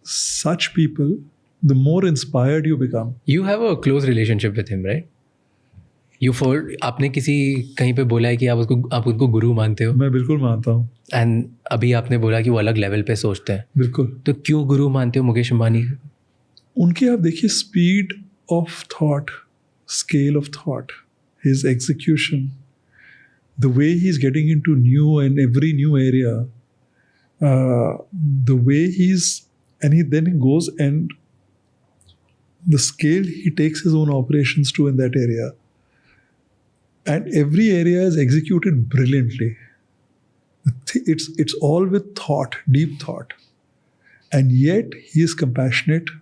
B: such people, the more inspired you become.
A: You have a close relationship with him, right? आपने किसी कहीं पे बोला है कि आप उनको गुरु मानते हो,
B: मैं बिल्कुल मानता हूँ.
A: एंड अभी आपने बोला कि वो अलग लेवल पे सोचते हैं,
B: बिल्कुल.
A: तो क्यों गुरु मानते हो मुकेश अंबानी?
B: उनके आप देखिए speed of thought, scale of thought, his execution, the way he's getting into new and every new area, the way and he then goes and the scale he takes his own operations to in that area, and every area is executed brilliantly. It's all with thought, deep thought, and yet he is compassionate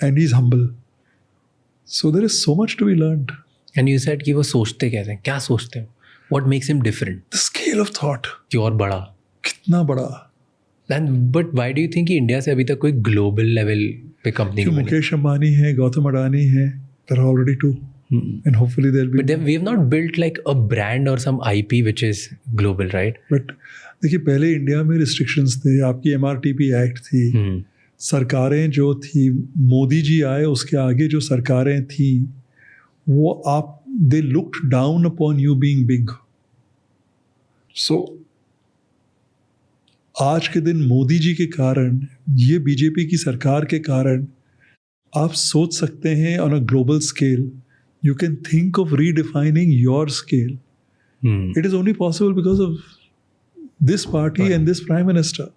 B: and he's humble. So there is so much to be learned.
A: And you said कि वो सोचते कैसे हैं, क्या सोचते हो? What makes him different?
B: The scale of thought.
A: कि और बड़ा.
B: कितना बड़ा.
A: But why do you think कि इंडिया से अभी तक कोई global level पे कंपनी नहीं बनी?
B: मुकेश अंबानी है, गौतम अडानी है, there are already two. And hopefully there'll be.
A: But then we have not built like a brand or some IP which is global, right?
B: But देखिए पहले इंडिया में restrictions थे, आपकी MRTP एक्ट थी, सरकारें जो थी, मोदी जी आए उसके आगे जो सरकारें थी वो आप they looked down upon you being big. So आज के दिन मोदी जी के कारण, ये बीजेपी की सरकार के कारण आप सोच सकते हैं on a global scale. You can think of redefining your scale. It is only possible because of this party and this prime minister.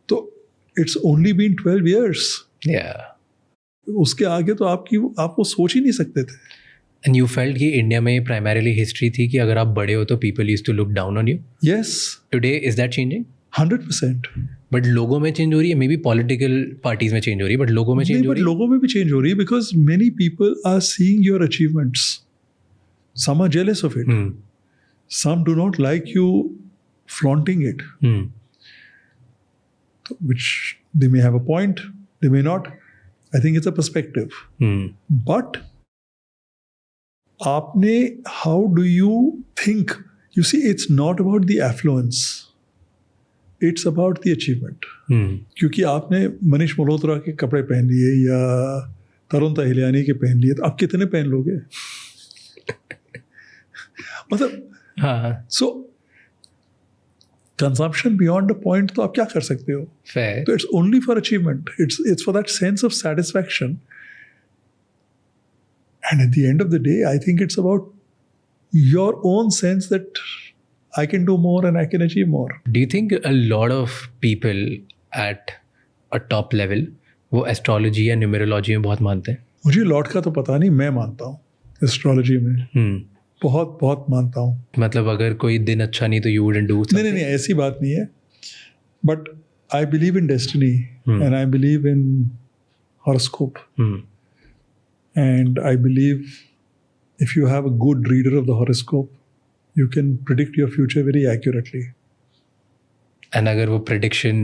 B: So it's only been 12 years.
A: Yeah.
B: उसके आगे तो आप वो सोच ही नहीं सकते थे.
A: And you felt कि इंडिया में primarily history थी कि अगर आप बड़े हो तो people used to look down on you.
B: Yes.
A: Today is that changing?
B: 100%.
A: But लोगों में change हो रही है, maybe political parties में change हो रही है, but लोगों में change हो रही है.
B: लोगों में भी change हो रही है because many people are seeing your achievements. Some are jealous of it. Some do not like you flaunting it. Which they may have a point, they may not. I think it's a perspective. But आपने, how do you think? You see, it's not about the affluence. It's about the achievement. क्योंकि आपने मनीष मल्होत्रा के कपड़े पहन लिए या तरुण तहिलियानी के पहन लिए, तो आप कितने पहन लोगे? मतलब so consumption beyond a point तो आप क्या कर सकते हो?
A: Fair.
B: So it's only for achievement. It's for that sense of satisfaction. And at the end of the day, I think it's about your own sense that I can do more and I can achieve more.
A: Do you think a lot of people at a top level वो astrology या numerology में बहुत मानते हैं?
B: मुझे lot का तो पता नहीं, मैं मानता हूँ एस्ट्रोलॉजी में. बहुत बहुत मानता हूँ.
A: मतलब अगर कोई दिन अच्छा नहीं तो you wouldn't do something?
B: नहीं, ऐसी बात नहीं है. But I believe in destiny and I believe in horoscope. And I believe if you have a good reader of the horoscope, you can predict your future very accurately.
A: And अगर वो prediction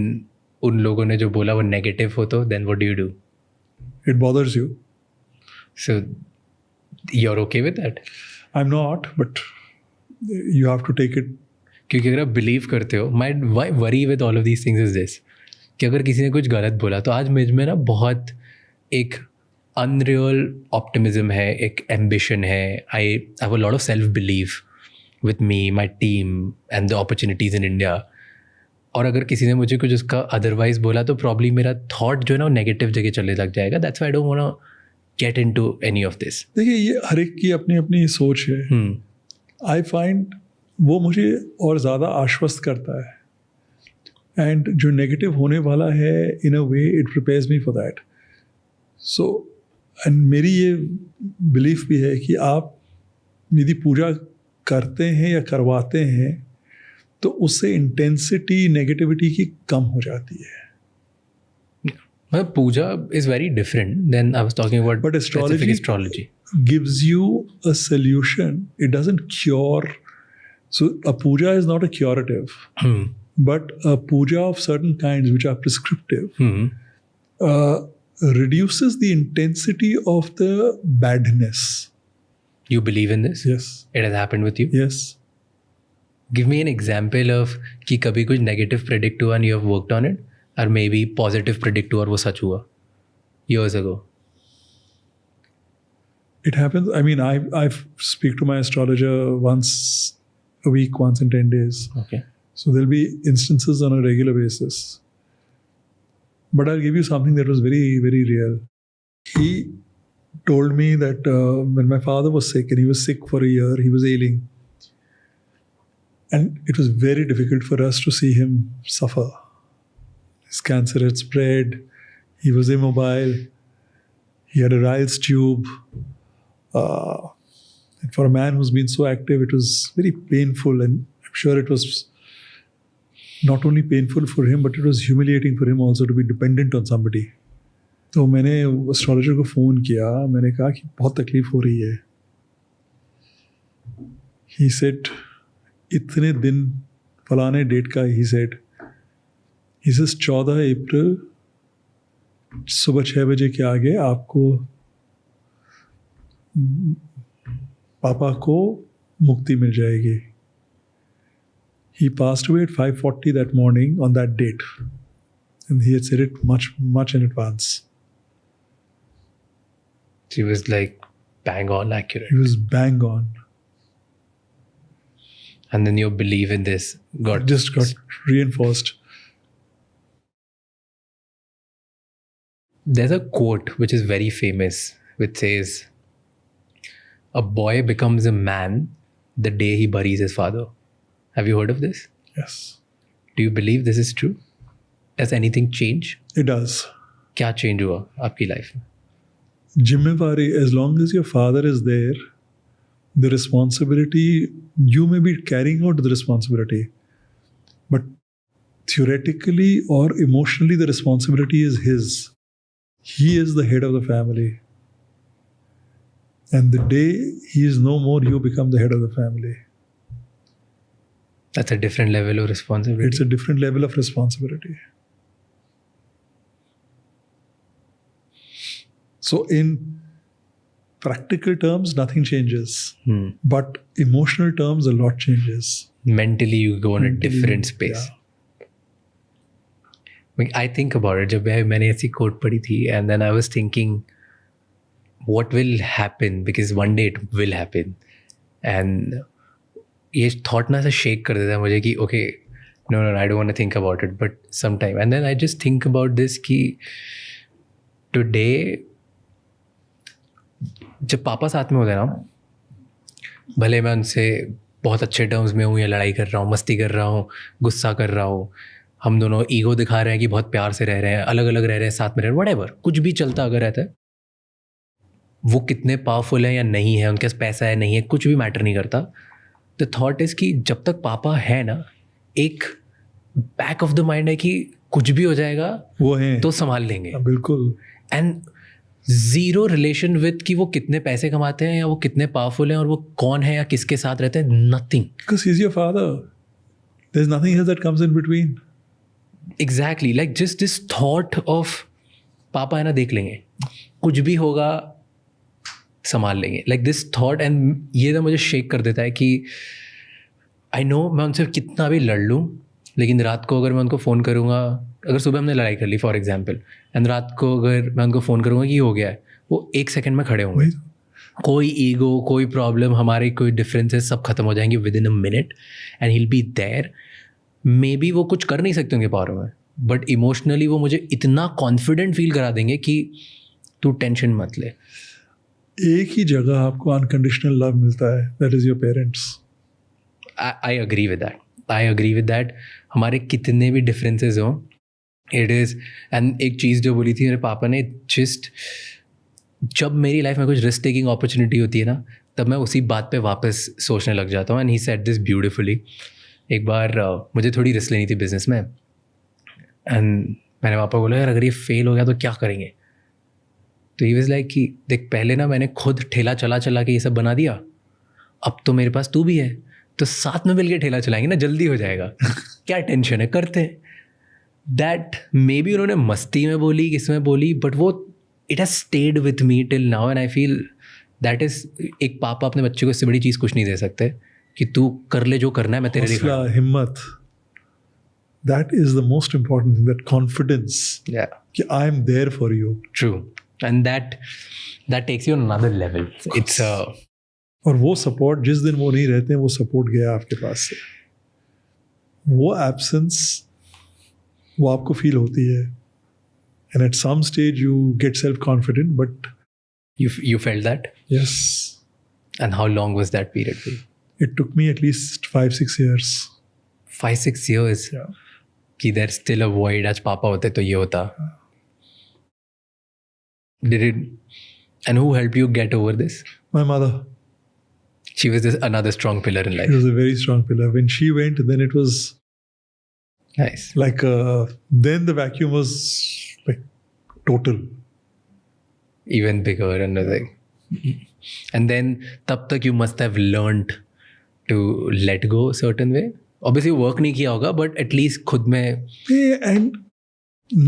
A: उन लोगों ने जो बोला वो negative हो तो then what do you do?
B: It bothers you.
A: So you're okay with that?
B: I'm not, but you have to take it.
A: क्योंकि अगर आप believe करते हो, my worry with all of these things is this, कि अगर किसी ने कुछ गलत बोला तो आज मुझ में ना बहुत एक अनरियल ऑप्टिमिज्म है, एक एम्बिशन है. I have a lot of self believe with me, my team and the opportunities in India. और अगर किसी ने मुझे कुछ उसका अदरवाइज बोला तो प्रॉब्ली मेरा थॉट जो है ना नेगेटिव जगह चलने लग जाएगा. That's why I don't want to get into any of this.
B: देखिए, ये हर एक की अपनी अपनी सोच है. आई फाइंड वो मुझे और ज़्यादा आश्वस्त करता है. एंड जो नेगेटिव होने वाला है, in a way it prepares me for that. So and मेरी ये बिलीफ भी है कि आप यदि पूजा करते हैं या करवाते हैं तो उससे इंटेंसिटी नेगेटिविटी की कम हो जाती है.
A: मतलब Puja is very different than I was talking about.
B: But astrology gives you a solution. It doesn't cure. So a puja is not a curative, but a puja of certain kinds which are prescriptive reduces the intensity of the badness.
A: You believe in this?
B: Yes.
A: It has happened with you?
B: Yes.
A: Give me an example of कि कभी कुछ negative predict हुआ and you have worked on it, or maybe positive predict हुआ और वो सच हुआ years ago.
B: It happens. I mean, I speak to my astrologer once a week, once in 10 days.
A: Okay.
B: So there'll be instances on a regular basis. But I'll give you something that was very, very real. He told me that when my father was sick, and he was sick for a year, he was ailing. And it was very difficult for us to see him suffer. His cancer had spread. He was immobile. He had a Ryle's tube. And for a man who's been so active, it was very painful. And I'm sure it was not only painful for him, but it was humiliating for him also to be dependent on somebody. तो मैंने astrologer को phone किया. मैंने कहा कि बहुत तकलीफ़ हो रही है. He said, इतने दिन फलाने डेट का. He said 14 अप्रैल सुबह 6 बजे के आगे आपको पापा को मुक्ति मिल जाएगी. He passed away at 5:40 that morning on that date. And he had said it much in advance.
A: She was like bang on accurate.
B: He was bang on.
A: And then your belief in this got
B: reinforced.
A: There's a quote which is very famous which says, "A boy becomes a man the day he buries his father." Have you heard of this?
B: Yes.
A: Do you believe this is true? Does anything change?
B: It does.
A: क्या change हुआ आपकी life में?
B: जिम्मेवारी, as long as your father is there, the responsibility, you may be carrying out the responsibility, but theoretically or emotionally the responsibility is his. He is the head of the family. And the day he is no more, you become the head of the family.
A: That's a different level of responsibility.
B: It's a different level of responsibility. So in practical terms, nothing changes. But emotional terms, a lot changes.
A: Mentally, you go in a different space.
B: Yeah.
A: I think about it. जब मैंने ऐसी quote पढ़ी थी, and then I was thinking, what will happen? Because one day it will happen. And ये thought ना ऐसा shake कर देता है मुझे कि okay, no, I don't want to think about it. But sometime, and then I just think about this कि today जब पापा साथ में होते हैं ना, भले मैं उनसे बहुत अच्छे टर्म्स में हूँ या लड़ाई कर रहा हूँ, मस्ती कर रहा हूँ, गुस्सा कर रहा हूँ, हम दोनों ईगो दिखा रहे हैं कि बहुत प्यार से रह रहे हैं, अलग अलग रह रहे हैं, साथ में रह रहे हैं, व्हाटएवर, कुछ भी चलता अगर रहता है, वो कितने पावरफुल हैं या नहीं है, उनके पास पैसा है नहीं है, कुछ भी मैटर नहीं करता. द थॉट इज़ कि जब तक पापा है ना, एक बैक ऑफ द माइंड है कि कुछ भी हो जाएगा
B: वो है
A: तो संभाल लेंगे.
B: बिल्कुल.
A: एंड ज़ीरो रिलेशन विद कि वो कितने पैसे कमाते हैं या वो कितने पावरफुल हैं और वो कौन है या किसके साथ रहते हैं. Nothing.
B: Because he's your father. There's nothing else that comes in between.
A: Exactly. Like just this thought of पापा है ना, देख लेंगे, कुछ भी होगा संभाल लेंगे. लाइक दिस थॉट, एंड ये ना मुझे शेक कर देता है कि आई नो मैं उनसे कितना भी लड़ लूँ, लेकिन रात को अगर मैं उनको फ़ोन करूँगा, अगर सुबह हमने लड़ाई कर ली फॉर एग्जांपल, एंड रात को अगर मैं उनको फ़ोन करूँगा कि ये हो गया है, वो 1 सेकंड में खड़े होंगे।
B: वही
A: कोई ईगो, कोई प्रॉब्लम, हमारे कोई डिफरेंसेस सब खत्म हो जाएंगे within a minute and he will be there. Maybe वो कुछ कर नहीं सकते होंगे पावर में, बट इमोशनली वो मुझे इतना कॉन्फिडेंट फील करा देंगे कि तू टेंशन मत ले।
B: एक ही जगह आपको अनकंडीशनल लव मिलता है, that is your parents.
A: I agree with that. हमारे कितने भी डिफरेंसेस हों, इट इज़, एंड एक चीज़ जो बोली थी मेरे पापा ने, जस्ट जब मेरी लाइफ में कुछ रिस्क टेकिंग अपॉर्चुनिटी होती है ना, तब मैं उसी बात पे वापस सोचने लग जाता हूँ। And he said this beautifully. एक बार मुझे थोड़ी रिस्क लेनी थी बिजनेस में, एंड मैंने पापा को बोला यार अगर ये फेल हो गया तो क्या करेंगे। तो ही वाज लाइक कि देख पहले ना मैंने खुद ठेला चला के ये सब बना दिया, अब तो मेरे पास तू भी है, तो साथ में मिलके ठेला चलाएंगे ना, जल्दी हो जाएगा। क्या टेंशन है, करते हैं। दैट मे बी उन्होंने मस्ती में बोली, किसमें बोली, बट वो it has stayed with me till now and I feel that is, एक पापा अपने बच्चे को इससे बड़ी चीज़ कुछ नहीं दे सकते कि तू कर ले जो करना है, मैं तेरे लिए खड़ा हूं।
B: हिम्मत, that is the most important thing, that confidence कि I am there for you.
A: True, and that takes you on another level. It's
B: और वो सपोर्ट जिस दिन वो नहीं रहते हैं, वो सपोर्ट गया आपके पास से, वो एब्सेंस वो आपको फील होती है। And at some stage you get self confident, but
A: you felt that?
B: yes,
A: And how long was that period for you?
B: it took me at least 5-6 years.
A: 5-6 years?
B: Yeah.
A: कि there's still a void, आज पापा होते तो ये होता। Did it, and who helped you get over this?
B: My mother,
A: She was this another strong pillar in
B: she
A: life.
B: was a very strong pillar. When she went, then it was
A: Nice.
B: like then the vacuum was like total.
A: Even bigger and everything. And then तब तक you must have learned to let go a certain way. Obviously work नहीं किया होगा, but at least खुद में.
B: Yeah, and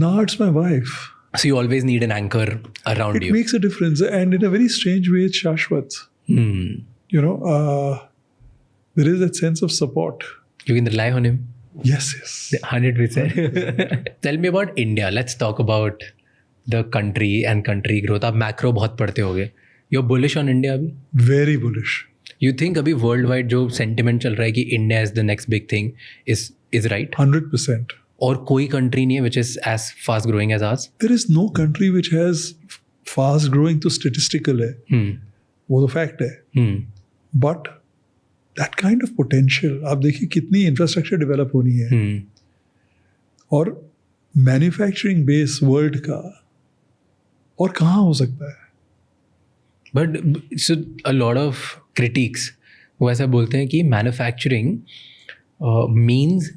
B: now it's my wife.
A: So you always need an anchor around
B: It
A: you.
B: makes a difference, and in a very strange way, it's Shashwat. You know, there is that sense of support.
A: You can rely on him.
B: Yes.
A: 100%. Tell me about India. Let's talk about the country and country growth. आप macro बहुत पढ़ते होगे. You're bullish on India अभी?
B: Very bullish.
A: You think अभी worldwide जो sentiment चल रहा है कि India is the next big thing is right?
B: 100%.
A: और कोई country नहीं है which is as fast growing as ours?
B: There is no country which has fast growing तो statistical है. वो तो fact है. But that kind of potential, आप देखिए कितनी infrastructure develop होनी है. और manufacturing base world का और कहाँ हो सकता है?
A: But so a lot of critics वो ऐसा बोलते हैं कि manufacturing means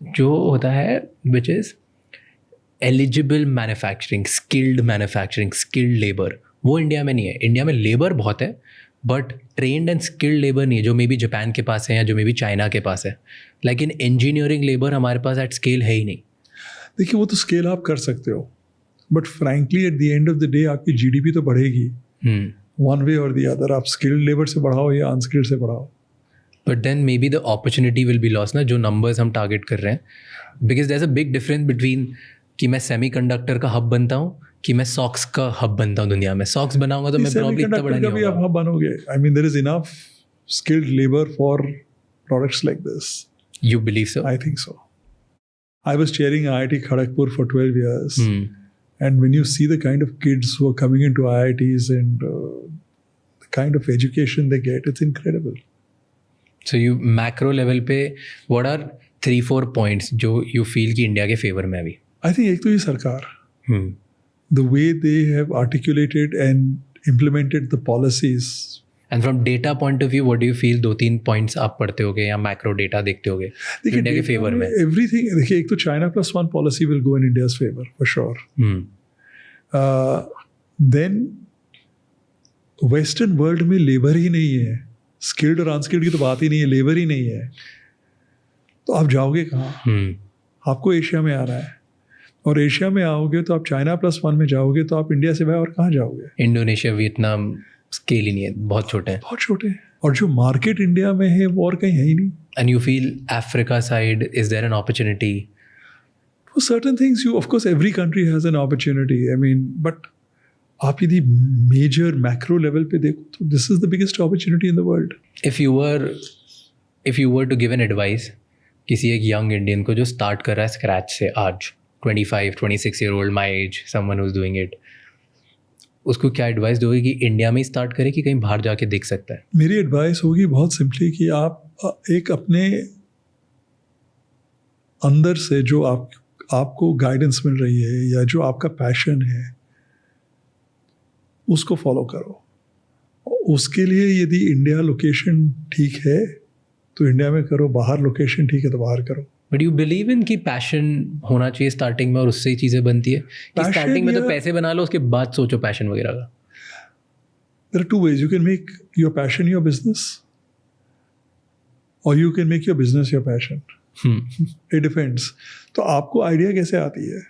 A: जो होता है which is eligible manufacturing, skilled labor, वो इंडिया में नहीं है. इंडिया में लेबर बहुत है but trend and skilled labour नहीं है, जो मे बी जापान के पास है या जो मे बी चाइना के पास है. लेकिन इंजीनियरिंग लेबर हमारे पास एट स्केल है ही नहीं.
B: देखिए वो तो स्केल आप कर सकते हो, but frankly at the end of the day आपकी जीडीपी तो बढ़ेगी वन वे और द अदर. आप स्किल्ड लेबर से बढ़ाओ या अनस्किल्ड से बढ़ाओ.
A: But then may be the opportunity will be loss ना, जो नंबर्स हम टारगेट कर रहे हैं. Because there is a big difference between कि मैं सेमीकंडक्टर का हब बनता हूँ कि मैं सॉक्स का हब बनता हूँ दुनिया में. सॉक्स बनाऊंगा तो मैं प्रॉब्लम इतना बड़ा नहीं
B: होगा. आप हब बनोगे. I mean there is enough skilled labour for products like this.
A: You believe so?
B: I think so. I was chairing IIT Kharagpur for 12 years. And when you see the kind of kids who are coming into IITs and the kind of education they get, it's incredible.
A: So you macro level पे what are 3-4 points जो you feel कि India के favour में अभी?
B: I think एक तो ये सरकार, the way they have articulated and implemented the policies.
A: And from data point of view, what do you feel 2-3 points आप पढ़ते होगे या macro data देखते होगे इंडिया के फेवर में?
B: Everything. देखिए एक तो China +1 policy will go in India's favor for sure. Then Western world में लेबर ही नहीं है, स्किल्ड और अनस्किल्ड की तो बात ही नहीं है, लेबर ही नहीं है, तो आप जाओगे कहाँ? आपको एशिया में आ रहा है, और एशिया में आओगे तो आप चाइना +1 में जाओगे तो आप इंडिया से बाहर और कहाँ जाओगे?
A: इंडोनेशिया, वियतनाम स्केल ही नहीं है, बहुत छोटे हैं.
B: बहुत छोटे हैं. और जो मार्केट इंडिया में है वो और कहीं है ही नहीं.
A: And you feel Africa side is there an opportunity?
B: For certain things, of course, every country has an opportunity. I mean, but आप यदि मेजर मैक्रो लेवल पे देखो तो this is the biggest opportunity in the world.
A: If you were to give an advice किसी एक young Indian को जो start कर रहा है स्क्रैच से आज 25-26 year old my age, someone who's doing it, उसको क्या एडवाइस दोगे कि इंडिया में ही स्टार्ट करे कि कहीं बाहर जाके देख सकता है?
B: मेरी एडवाइस होगी बहुत सिंपली कि आप एक अपने अंदर से जो आपको गाइडेंस मिल रही है या जो आपका पैशन है उसको फॉलो करो. उसके लिए यदि इंडिया लोकेशन ठीक है तो इंडिया में करो, बाहर लोकेशन ठीक है तो बाहर करो.
A: बट यू बिलीव इन कि पैशन होना चाहिए स्टार्टिंग में और उससे ही चीज़ें बनती है कि स्टार्टिंग में तो पैसे बना लो उसके बाद सोचो पैशन वगैरह का?
B: There are two ways. You can make your passion your business or you can make your business your passion. It depends. तो आपको आइडिया कैसे आती है?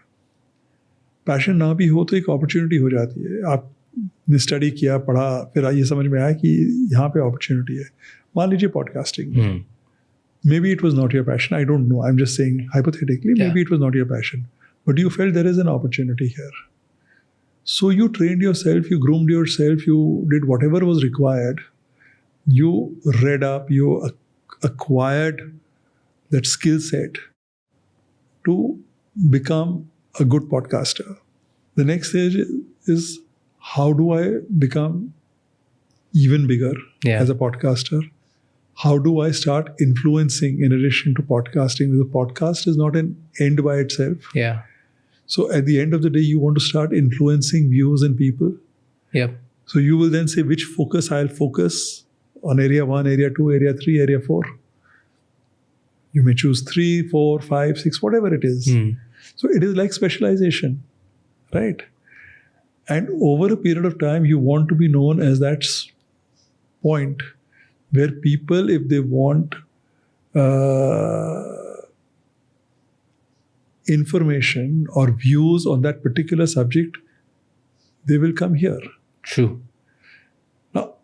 B: पैशन ना भी हो तो एक अपॉर्चुनिटी हो जाती है. आपने स्टडी किया, पढ़ा, फिर ये समझ में आया कि यहाँ पे अपॉर्चुनिटी है. मान लीजिए podcasting. Maybe it was not your passion. I don't know. I'm just saying hypothetically, maybe it was not your passion. But you felt there is an opportunity here. So you trained yourself, you groomed yourself, you did whatever was required. You read up, you acquired that skill set to become a good podcaster. The next stage is how do I become even bigger as a podcaster? How do I start influencing in addition to podcasting? Because the podcast is not an end by itself.
A: Yeah.
B: So at the end of the day, you want to start influencing views and people.
A: Yep.
B: So you will then say which focus I'll focus on area 1, area 2, area 3, area 4. You may choose 3, 4, 5, 6, whatever it is. So it is like specialization, right? And over a period of time, you want to be known as that point where people, if they want information or views on that particular subject, they will come here.
A: True.
B: Now,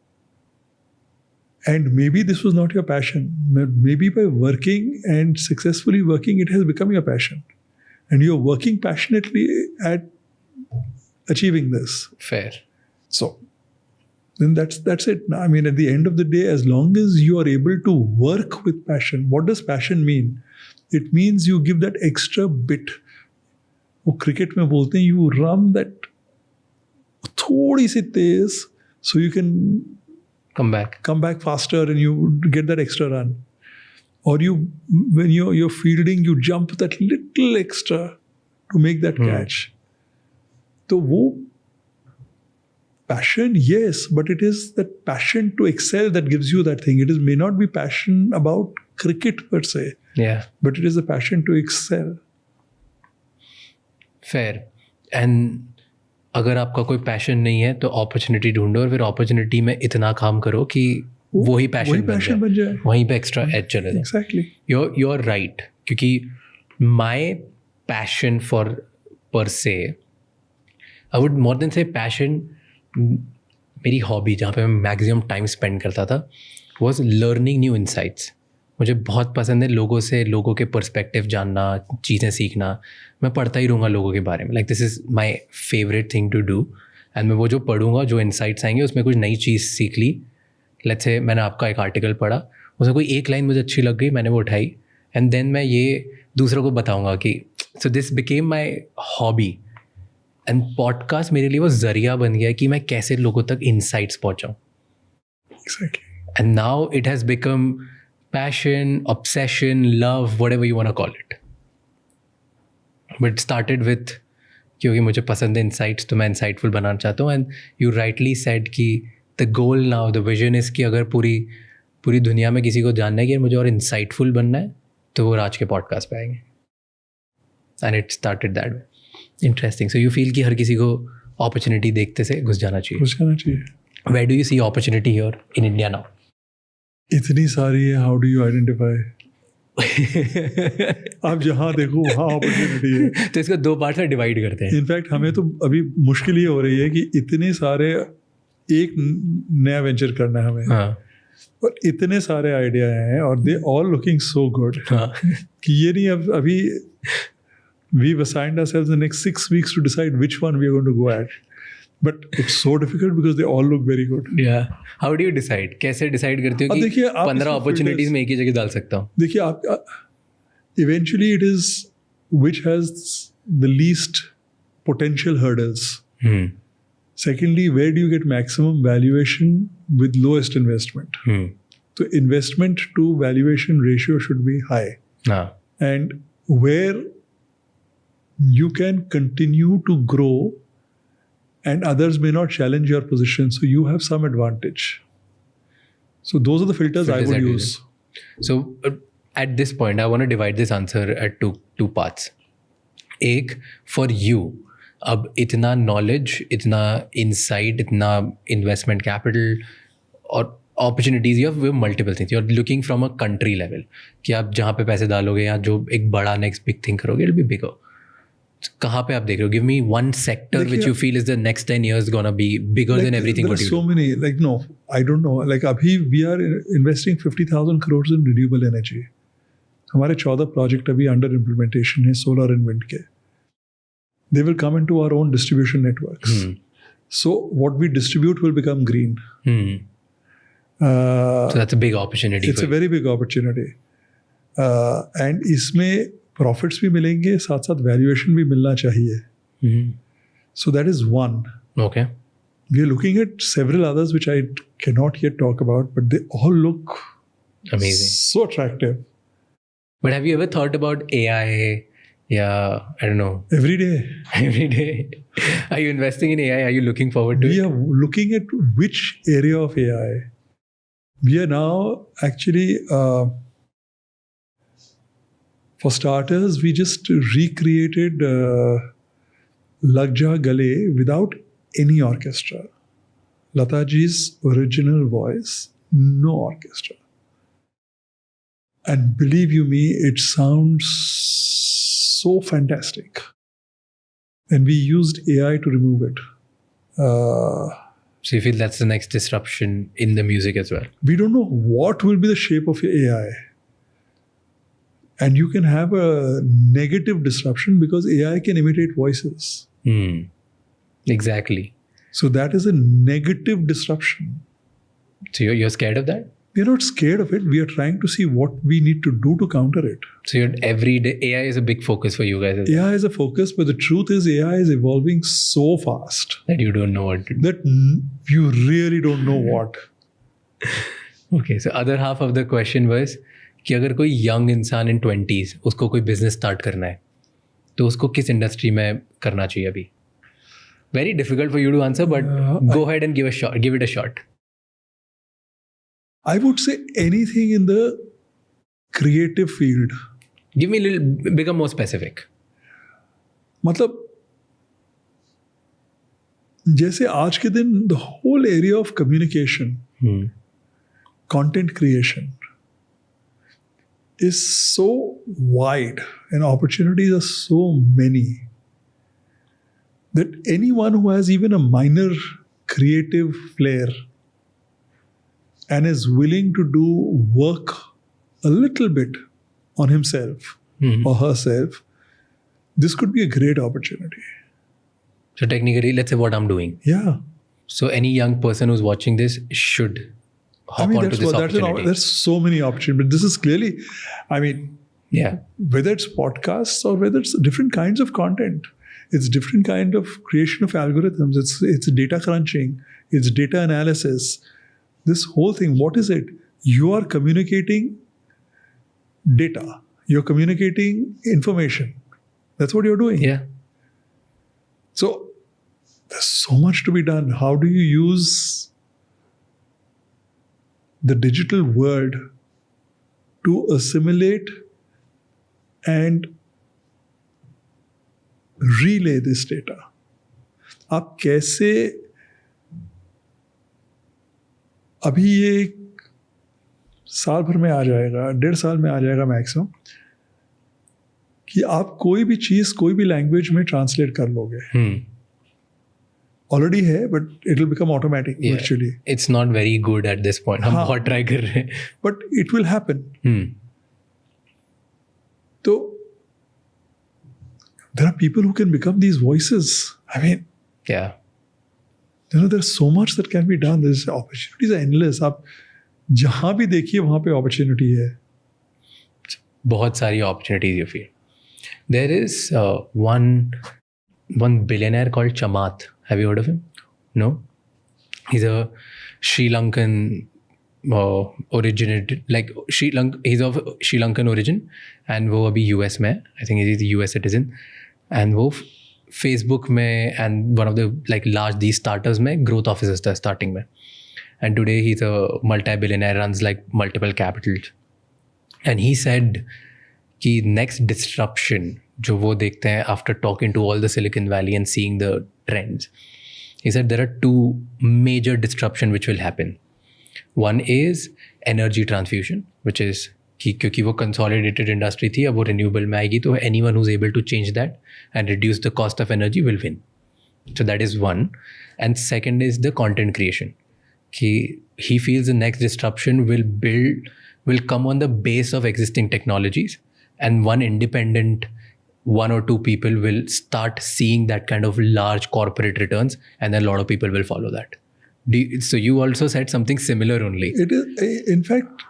B: and maybe this was not your passion. Maybe by working and successfully working, it has become your passion. And you're working passionately at achieving this.
A: Fair.
B: So, then that's it. I mean, at the end of the day, as long as you are able to work with passion, what does passion mean? It means you give that extra bit. वो cricket में बोलते हैं you run that थोड़ी सी तेज so you can
A: come back
B: faster and you get that extra run. Or when you're fielding, you jump that little extra to make that catch. तो वो passion, yes, but it is that passion to excel that gives you that thing. It may not be passion about cricket per se.
A: Yeah.
B: But it is a passion to excel.
A: Fair. And अगर आपका कोई passion नहीं है तो opportunity ढूंढो और फिर opportunity में इतना काम करो कि वही पैशन बन जाए, वहीं पे एक्स्ट्रा एज चले जाए.
B: Exactly.
A: You're right. क्योंकि my passion per se, I would more than say passion, मेरी हॉबी जहाँ पे मैं मैक्सिमम टाइम स्पेंड करता था वॉज लर्निंग न्यू इंसाइट्स. मुझे बहुत पसंद है लोगों के पर्सपेक्टिव जानना, चीज़ें सीखना. मैं पढ़ता ही रहूँगा लोगों के बारे में. Like this is my favourite thing to do. And मैं वो जो पढ़ूंगा, जो इंसाइट्स आएंगे उसमें कुछ नई चीज़ सीख ली. लेट्स से मैंने आपका एक आर्टिकल पढ़ा, उसमें कोई एक लाइन मुझे अच्छी लग गई, मैंने वो उठाई एंड देन मैं ये दूसरों को बताऊँगा कि so this became my hobby. And podcast मेरे लिए वो जरिया बन गया कि मैं कैसे लोगों तक इंसाइट्स पहुँचाऊँ. And now it has become passion, obsession, love, whatever you want to call it. But it started with क्योंकि मुझे पसंद है insights, तो मैं insightful बनाना चाहता हूँ. And you rightly said कि the goal now, the vision is कि अगर पूरी दुनिया में किसी को जानना है कि मुझे और insightful बनना है तो वो राज के पॉडकास्ट पे आएंगे. And it started that way. Interesting. So you feel कि हर किसी को opportunity देखते से घुस जाना चाहिए. Where do you see opportunity here in India now?
B: इतनी सारी है. How do you identify? आप जहाँ देखो वहाँ अपॉर्चुनिटी है.
A: तो इसको दो पार्ट में डिवाइड करते हैं.
B: इनफैक्ट हमें तो अभी मुश्किल ये हो रही है कि इतने सारे, एक नया वेंचर करना है हमें.
A: हाँ.
B: और इतने सारे आइडिया हैं और they all looking so good कि ये नहीं अभी we've assigned ourselves the next 6 weeks to decide which one we are going to go at. but it's so difficult because they all look very good.
A: Yeah. How do you decide? कैसे decide करते हो
B: अब
A: कि
B: देखिए, आप
A: 15
B: इसको
A: opportunities
B: filters-
A: में एक ही जगह डाल सकता हूँ?
B: देखिए आप eventually it is which has the least potential hurdles. Secondly, where do you get maximum valuation with lowest investment? So investment to valuation ratio should be high,
A: हाँ.
B: and where you can continue to grow and others may not challenge your position, so you have some advantage. So those are the filters I
A: Filters
B: would
A: that you
B: use.
A: So at this point, I want to divide this answer at two parts. एक, for you, अब इतना knowledge, इतना insight, इतना investment capital और opportunities, you have multiple things. You're looking from a country level कि आप जहाँ पे पैसे डालोगे या जो एक बड़ा next big thing करोगे, it'll be bigger. कहाँ पे आप देख रहे हो? Give me one sector which you feel is the next 10 years gonna be bigger than everything
B: there
A: what
B: are
A: you
B: so
A: do.
B: many, like, no, I don't know. Like abhi we are investing 50,000 crores in renewable energy. हमारे 14 project अभी under implementation है solar and wind के. They will come into our own distribution networks. So what we distribute will become green.
A: So that's a big opportunity.
B: It's
A: for
B: a very big opportunity. And इसमें profits भी मिलेंगे, साथ साथ valuation भी मिलना चाहिए. So that is one.
A: you. Okay.
B: We are looking at several others which I cannot yet talk about, but they all look
A: Amazing.
B: so attractive.
A: But have you ever thought about AI? Yeah, I don't know.
B: Every day.
A: Every day. Are you investing in AI? Are you looking forward to
B: We
A: it?
B: are looking at which area of AI. We are now actually, for starters, we just recreated Lag Ja Gale without any orchestra. Lataji's original voice, no orchestra. And believe you me, it sounds so fantastic. And we used AI to remove it.
A: So you feel that's the next disruption in the music as well?
B: We don't know what will be the shape of your AI. And you can have a negative disruption because AI can imitate voices.
A: Exactly.
B: So that is a negative disruption.
A: So you're scared of that?
B: We are not scared of it. We are trying to see what we need to do to counter it.
A: So you're every day, AI is a big focus for you guys as well,
B: AI is a focus, but the truth is AI is evolving so fast
A: that you don't know what to do.
B: that you really don't know what.
A: Okay, so other half of the question was कि अगर कोई young इंसान in 20s उसको कोई business start करना है तो उसको किस industry में करना चाहिए अभी? Very difficult for you to answer, but go ahead and give it a shot.
B: I would say anything in the creative field.
A: Give me a little, become more specific.
B: मतलब जैसे आज के दिन the whole area of communication, content creation is so wide and opportunities are so many that anyone who has even a minor creative flair and is willing to do work a little bit on himself or herself, this could be a great opportunity.
A: So technically, let's say what I'm doing.
B: Yeah.
A: So any young person who's watching this should hop onto this opportunity.
B: There's so many opportunities. But this is clearly,
A: Yeah.
B: whether it's podcasts or whether it's different kinds of content, it's different kind of creation of algorithms. It's data crunching. It's data analysis. This whole thing, what is it? You are communicating data. You're communicating information. That's what you're doing.
A: Yeah.
B: So there's so much to be done. How do you use the digital world to assimilate and relay this data? आप कैसे अभी ये साल भर में आ जाएगा, 1.5 साल में आ जाएगा मैक्सिमम, कि आप कोई भी चीज़ कोई भी लैंग्वेज में ट्रांसलेट कर लोगे. ऑलरेडी है, but it will become automatic virtually.
A: It's not very good at this point. हम बहुत ट्राई कर रहे हैं.
B: But it will happen. तो there are people who can become these voices.
A: Yeah.
B: there's so much that can be done. There's opportunities are endless. आप जहाँ भी देखिए वहाँ पे opportunity है.
A: बहुत सारी opportunities you feel. There is one billionaire called Chamath. Have you heard of him? No? He's a Sri Lankan originated, like he's of Sri Lankan origin, and वो अभी US में है. I think he's a US citizen, and वो Facebook में and one of the like large these startups में growth officers था starting में, and today he's a multi-billionaire, runs like multiple capitals, and he said कि next disruption जो वो देखते हैं after talking to all the Silicon Valley and seeing the trends, he said there are two major disruption which will happen. One is energy transfusion, which is कि क्योंकि वो consolidated industry थी, अब वो renewable में आएगी, तो anyone who's able to change that and reduce the cost of energy will win. So that is one. And second is the content creation. He feels the next disruption will come on the base of existing technologies, and one or two people will start seeing that kind of large corporate returns, and then a lot of people will follow that. So you also said something similar only.
B: It is, in fact,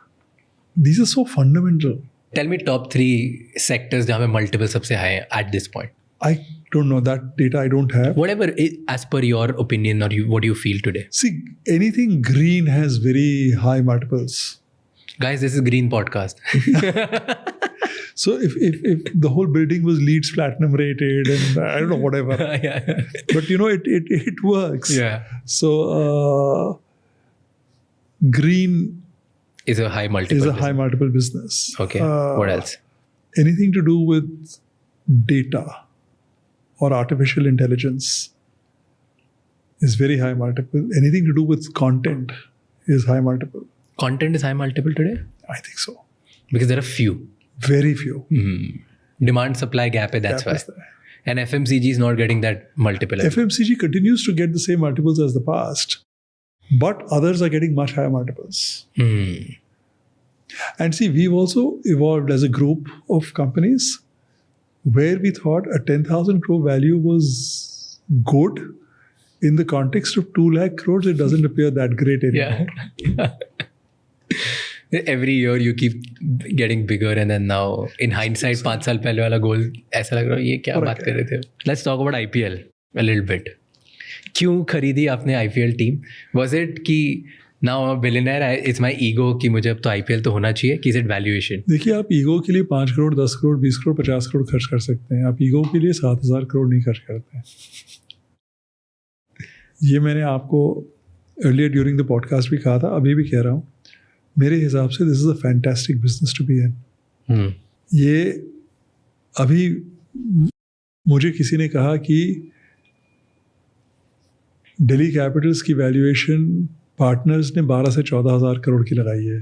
B: these are so fundamental.
A: Tell me top 3 sectors जहाँ में multiple सबसे high हैं at this point.
B: I don't know that data. I don't have.
A: Whatever, as per your opinion or what you feel today.
B: See, anything green has very high multiples.
A: Guys, this is Green Podcast.
B: So if the whole building was LEED platinum rated and I don't know whatever,
A: Yeah.
B: but it works.
A: Yeah.
B: So green
A: is a high multiple
B: business.
A: Okay. What else?
B: Anything to do with data or artificial intelligence is very high multiple. Anything to do with content is high multiple.
A: Content is high multiple today?
B: I think so.
A: Because there are few.
B: Very few.
A: Demand supply gap hai, that's why. And FMCG is not getting that multiple.
B: FMCG continues to get the same multiples as the past, but others are getting much higher multiples. And see, we've also evolved as a group of companies where we thought a 10,000 crore value was good. In the context of 2 lakh crores, it doesn't appear that great anymore.
A: Yeah. Every year you keep getting bigger, and then now in hindsight 5 साल पहले वाला गोल ऐसा लग रहा है ये क्या बात कर रहे थे. Let's talk about IPL a little bit. क्यों खरीदी आपने IPL टीम? Was it कि now I'm a billionaire, it's my ego कि मुझे अब तो IPL तो होना चाहिए, कि is it valuation?
B: देखिए, आप ईगो के लिए 5 करोड़ 10 करोड़ 20 करोड़ 50 करोड़ खर्च कर सकते हैं. आप ईगो के लिए 7,000 करोड़ नहीं खर्च करते हैं. ये मैंने आपको earlier during the podcast भी कहा था, अभी भी कह रहा हूँ. मेरे हिसाब से this is a fantastic business to be in. ये अभी मुझे किसी ने कहा कि दिल्ली कैपिटल्स की वैल्यूएशन पार्टनर्स ने 12 से 14,000 करोड़ की लगाई है.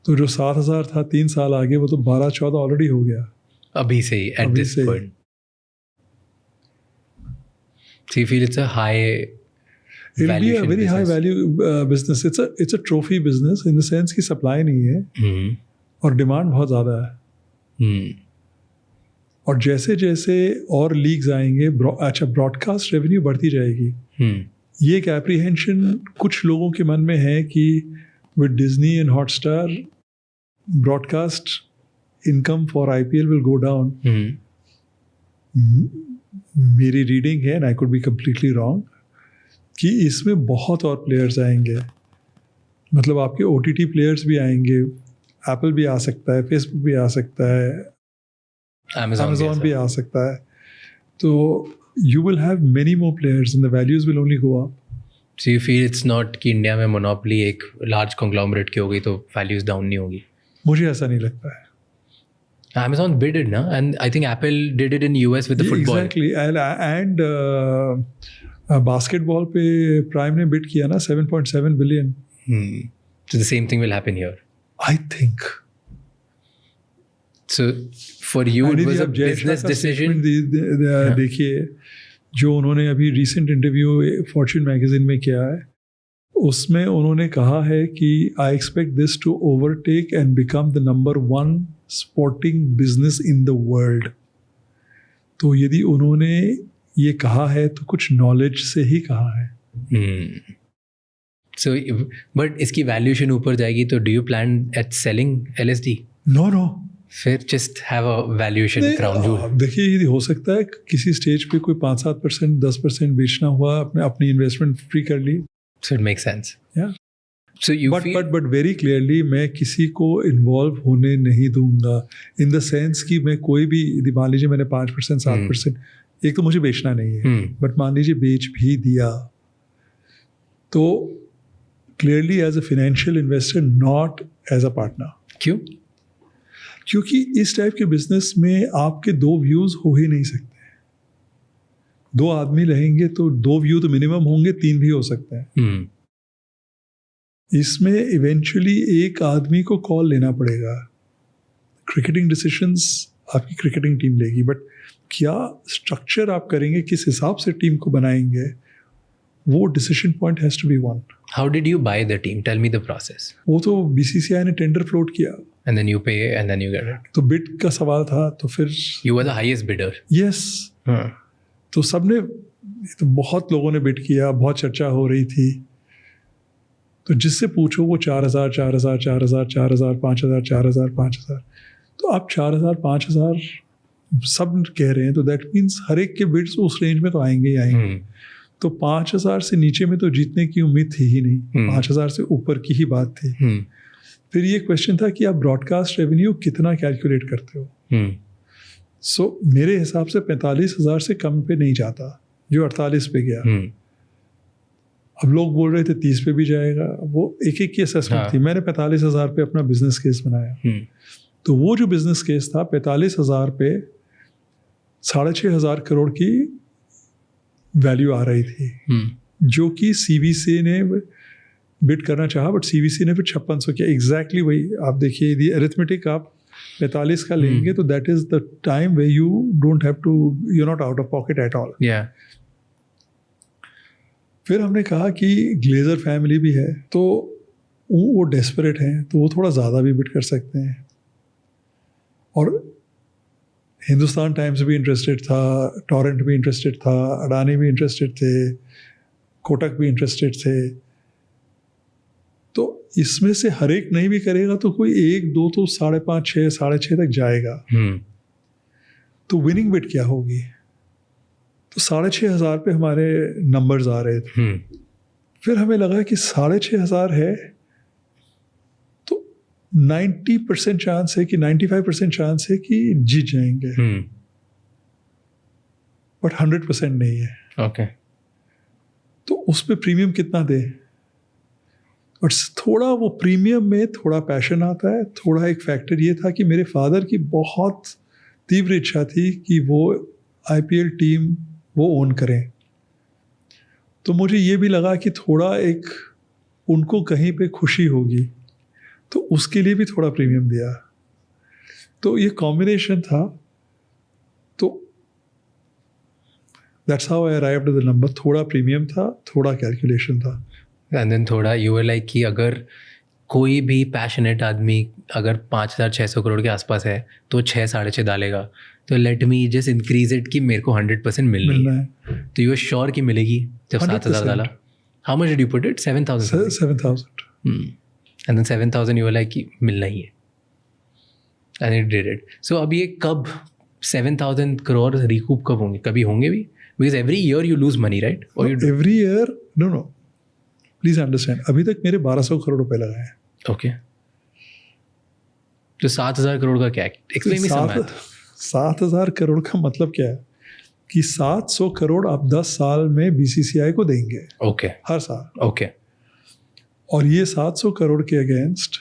B: तो जो 7,000 था 3 साल आगे, वो तो 12-14 ऑलरेडी हो गया
A: अभी से ही at this point. So you feel it's a high
B: It'll be a very high value business. It's a trophy business in the sense कि supply नहीं है और demand बहुत ज़्यादा है. और जैसे जैसे और लीग्स आएंगे, अच्छा ब्रॉडकास्ट रेवेन्यू बढ़ती जाएगी. ये एक एप्रीहेंशन कुछ लोगों के मन में है कि with Disney and Hotstar broadcast income for IPL will go down. मेरी रीडिंग है, and I could be completely wrong, कि इसमें बहुत और प्लेयर्स आएंगे. मतलब आपके OTT प्लेयर्स भी आएंगे. एप्पल भी आ सकता है, फेसबुक भी आ सकता है, Amazon भी आ सकता है. तो you will have many more players and the values will only go up.
A: So you feel it's not कि इंडिया में मोनोपोली एक लार्ज कॉन्ग्लोमरेट की हो गई तो वैल्यूज डाउन नहीं होगी?
B: मुझे ऐसा नहीं लगता है.
A: Amazon bid it, na? And I think Apple did it in US with the football.
B: Exactly. And basketball पे Prime ने bid किया ना 7.7 billion.
A: So the same thing will happen here.
B: I think.
A: So for you it was a business decision.
B: देखिए, जो उन्होंने अभी recent interview Fortune magazine में किया है, उसमें उन्होंने कहा है कि I expect this to overtake and become the number 1 sporting business in the world. तो यदि उन्होंने ये कहा है तो कुछ नॉलेज से ही कहा है.
A: सो बट इसकी वैल्यूएशन ऊपर जाएगी तो do you plan at selling LSD?
B: No
A: फिर just have a valuation crown jewel.
B: देखिए, ये हो सकता है किसी स्टेज पे कोई 5-7%, 10% बेचना हुआ, अपनी इन्वेस्टमेंट फ्री कर ली.
A: So it makes sense.
B: Yeah.
A: So you feel...
B: but very clearly मैं किसी को इन्वॉल्व होने नहीं दूंगा, इन द सेंस कि मैं कोई भी, मान लीजिए मैंने 5%, 7%, एक तो मुझे बेचना नहीं है, बट मान लीजिए बेच भी दिया, तो clearly as a financial investor, not as a partner.
A: क्यों?
B: क्योंकि इस टाइप के बिजनेस में आपके दो व्यूज हो ही नहीं सकते. दो आदमी रहेंगे तो दो व्यू तो मिनिमम होंगे, 3 भी हो सकते हैं. इसमें इवेंचुअली एक आदमी को कॉल लेना पड़ेगा. क्रिकेटिंग डिसीजंस आपकी क्रिकेटिंग टीम लेगी, बट क्या स्ट्रक्चर आप करेंगे, किस हिसाब से टीम को बनाएंगे, वो decision point has to be one.
A: How did you buy the team? Tell me the process.
B: वो तो BCCI ने टेंडर फ्लोट किया,
A: and then you pay and then you get it.
B: तो बिड का सवाल था, तो फिर
A: you were the highest bidder.
B: Yes. तो सबने, तो बहुत लोगों ने बिड किया, बहुत चर्चा हो रही थी. तो जिससे पूछो वो 4,000, 4,000, 4,000, 4,000, 5,000, 4,000, 5,000. तो आप 4,000, 5,000 सब कह रहे हैं, तो दैट मीन्स हर एक के बिड्स उस रेंज में तो आएंगे ही आएंगे. तो 5,000 से नीचे में तो जीतने की उम्मीद थी ही नहीं. 5,000 से ऊपर की ही बात थी. फिर ये क्वेश्चन था कि आप ब्रॉडकास्ट रेवेन्यू कितना कैलकुलेट करते हो. सो मेरे हिसाब से 45,000 से कम पे नहीं जाता, जो 48 पे गया. अब लोग बोल रहे थे 30 पे भी जाएगा. वो एक की असेसमेंट थी. मैंने 45,000 पे अपना बिजनेस केस बनाया. तो वो जो बिजनेस केस था 45,000 पे 6,500 करोड़ की वैल्यू आ रही थी, जो कि CVC ने बिड करना चाहा, बट CVC ने फिर 5600 किया. एग्जैक्टली वही आप देखिए, यदि अरिथमेटिक आप 45 का लेंगे तो that is the time way you don't have to, you not out of pocket at all. फिर हमने कहा कि ग्लेजर फैमिली भी है, तो वो डेस्परेट हैं, तो वो थोड़ा ज़्यादा भी बिड कर सकते हैं. और हिंदुस्तान टाइम्स भी इंटरेस्टेड था, टॉरेंट भी इंटरेस्टेड था, अडानी भी इंटरेस्टेड थे, कोटक भी इंटरेस्टेड थे. तो इसमें से हर एक नहीं भी करेगा तो कोई 1-2 तो 5.5, 6.5 तक जाएगा. तो विनिंग बिड क्या होगी? तो 6,500 पे हमारे नंबर्स आ रहे थे. फिर हमें लगा कि 6,500 है तो 90% चांस है कि 95% चांस है कि जीत जाएंगे, बट 100% नहीं है.
A: ओके.
B: तो उस पे प्रीमियम कितना दे? और थोड़ा वो प्रीमियम में थोड़ा पैशन आता है. थोड़ा एक फैक्टर ये था कि मेरे फादर की बहुत तीव्र इच्छा थी कि वो IPL टीम वो ओन करें. तो मुझे ये भी लगा कि थोड़ा एक उनको कहीं पे खुशी होगी, तो उसके लिए भी थोड़ा प्रीमियम दिया. तो ये कॉम्बिनेशन था. तो that's how I arrived at the number. थोड़ा प्रीमियम था, थोड़ा कैलकुलेशन था.
A: एंड देन थोड़ा यू वर लाइक कि अगर कोई भी पैशनेट आदमी अगर 5,600 करोड़ के आसपास है तो 6-6.5 डालेगा, तो let me just increase it कि मेरे को 100% मिलना है. तो यू आर श्योर कि मिलेगी जब 7,000 डाला? How much did you put it? 7,000.
B: 7,000.
A: And then 7,000 you were like कि मिलना ही है, and it did it. So अब ये कब 7,000 करोड़ रिकूप कब होंगे? कभी होंगे भी? Because every year you lose money, right? और
B: every year no please understand, अभी तक मेरे 1,200 करोड़ रुपए लगाए हैं.
A: ओके. तो 7,000 करोड़ का क्या? एक्सप्लेन मी सम मैथ.
B: 7,000 करोड़ का मतलब क्या है कि 700 करोड़ आप 10 साल में BCCI को देंगे.
A: ओके.
B: हर साल.
A: ओके.
B: और ये 700 करोड़ के अगेंस्ट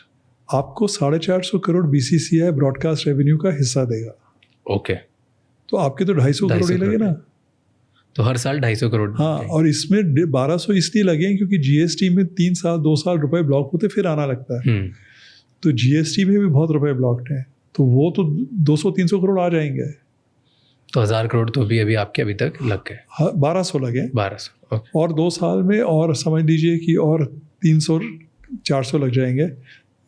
B: आपको 450 करोड़ BCCI ब्रॉडकास्ट रेवेन्यू का हिस्सा देगा.
A: ओके.
B: तो आपके तो 250 करोड़ ही लगे ना.
A: तो हर साल 250 करोड़.
B: हाँ, और इसमें 1,200 इसलिए लगे हैं क्योंकि GST में 3 साल 2 साल रुपए ब्लॉक होते फिर आना लगता है. तो GST में भी बहुत रुपए ब्लॉक्ड हैं, तो वो तो 200-300 करोड़ आ जाएंगे.
A: तो 1,000 करोड़ तो अभी आपके अभी तक लग गए.
B: 1,200 लगे.
A: 1,200.
B: और 2 साल में और समझ लीजिए कि और 300-400 लग जाएंगे,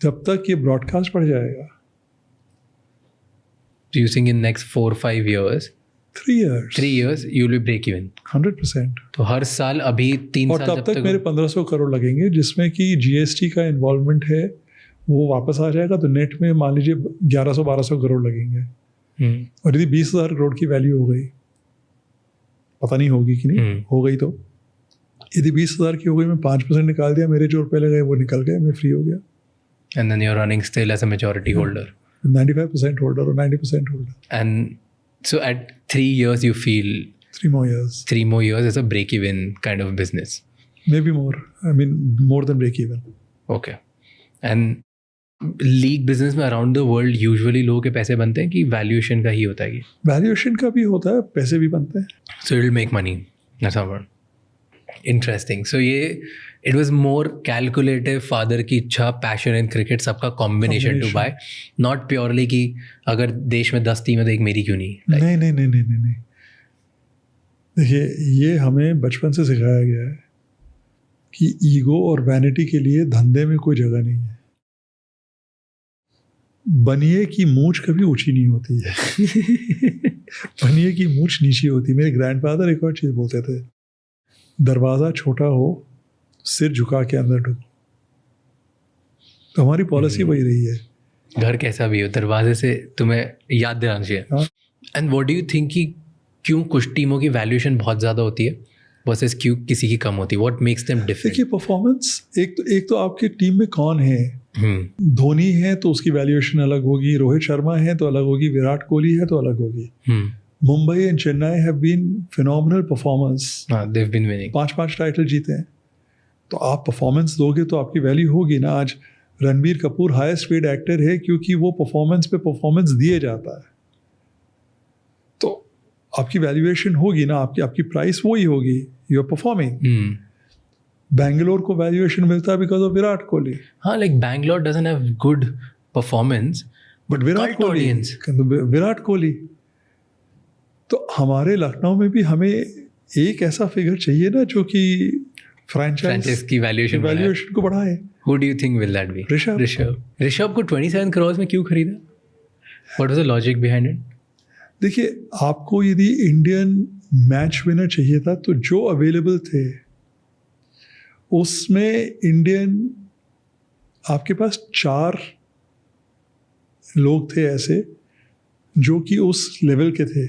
B: जब तक ये ब्रॉडकास्ट बढ़ जाएगा.
A: Do you think in next 4-5 years
B: 3 years.
A: 3 years you will be break even.
B: 100%.
A: तो हर साल अभी 3
B: और
A: साल
B: तब तक मेरे 1500 करोड़ लगेंगे, जिसमें कि GST का इन्वॉल्वमेंट है, वो वापस आ जाएगा, तो नेट में मान लीजिए 1100-1200 करोड़ लगेंगे। और यदि 20,000 करोड़ की वैल्यू हो गई, पता नहीं होगी कि नहीं, हो गई तो यदि 20,000 की हो गई, मैं 5% निकाल दिया, मेरे जो रुपए लगे वो निकल गए, मैं फ्री हो गया।
A: And then you're running still as a majority holder.
B: 95% holder or 90% holder.
A: And so at 3 years you feel
B: 3 more years.
A: 3 more years is a break-even kind of business.
B: Maybe more. I mean, more than break even.
A: Okay. And league business में around the world usually लोगों के पैसे बनते हैं कि valuation का ही होता है?
B: वैल्यूएशन का भी होता है, पैसे भी बनते हैं.
A: So it will make money. That's how it. Interesting. So ये it was more calculative, father की इच्छा, passion in cricket, सबका combination to buy. Not purely कि अगर देश में 10 टीम है तो एक मेरी क्यों नहीं?
B: नहीं. देखिए, ये हमें बचपन से सिखाया गया है कि ईगो और वैनिटी के लिए धंधे में कोई जगह नहीं है. बनिए की मूंछ कभी ऊंची नहीं होती है. बनिए की मूंछ नीची होती है. मेरे ग्रैंडफादर एक और चीज़ बोलते थे, दरवाज़ा छोटा हो, सिर झुका के अंदर ढुको. तो हमारी पॉलिसी वही रही है.
A: घर कैसा भी हो, दरवाजे से तुम्हें याद दिलाना चाहिए. And what do you think कि क्यों कुछ टीमों की वैल्यूएशन बहुत ज़्यादा होती है वर्सेस क्यों किसी की कम होती है? What makes them different?
B: देखिए, परफॉर्मेंस, एक तो आपकी टीम में कौन है. धोनी है तो उसकी वैल्यूएशन अलग होगी, रोहित शर्मा है तो अलग होगी, विराट कोहली है तो अलग होगी. Mumbai and Chennai have been phenomenal performance.
A: They have been winning.
B: 5 title जीते हैं. तो आप परफॉर्मेंस दोगे तो आपकी वैल्यू होगी ना. आज Ranbir Kapoor highest paid actor है क्योंकि वो परफॉर्मेंस पे परफॉर्मेंस दिए जाता है. तो आपकी वैल्यूएशन होगी ना, आपकी प्राइस वही होगी. You are performing. बैंगलोर को वैल्यूएशन मिलता है बिकॉज ऑफ विराट कोहली.
A: हाँ, like Bangalore doesn't have good performance
B: but Virat Kohli. तो हमारे लखनऊ में भी हमें एक ऐसा फिगर चाहिए ना जो कि फ्रैंचाइज
A: की वैल्यूएशन
B: को बढ़ाए.
A: Who do you think will that be? Rishabh को 27 करोड़ में क्यों खरीदा? What was the logic behind it?
B: देखिए, आपको यदि इंडियन मैच विनर चाहिए था तो जो अवेलेबल थे उसमें इंडियन, आपके पास 4 लोग थे ऐसे जो कि उस लेवल के थे.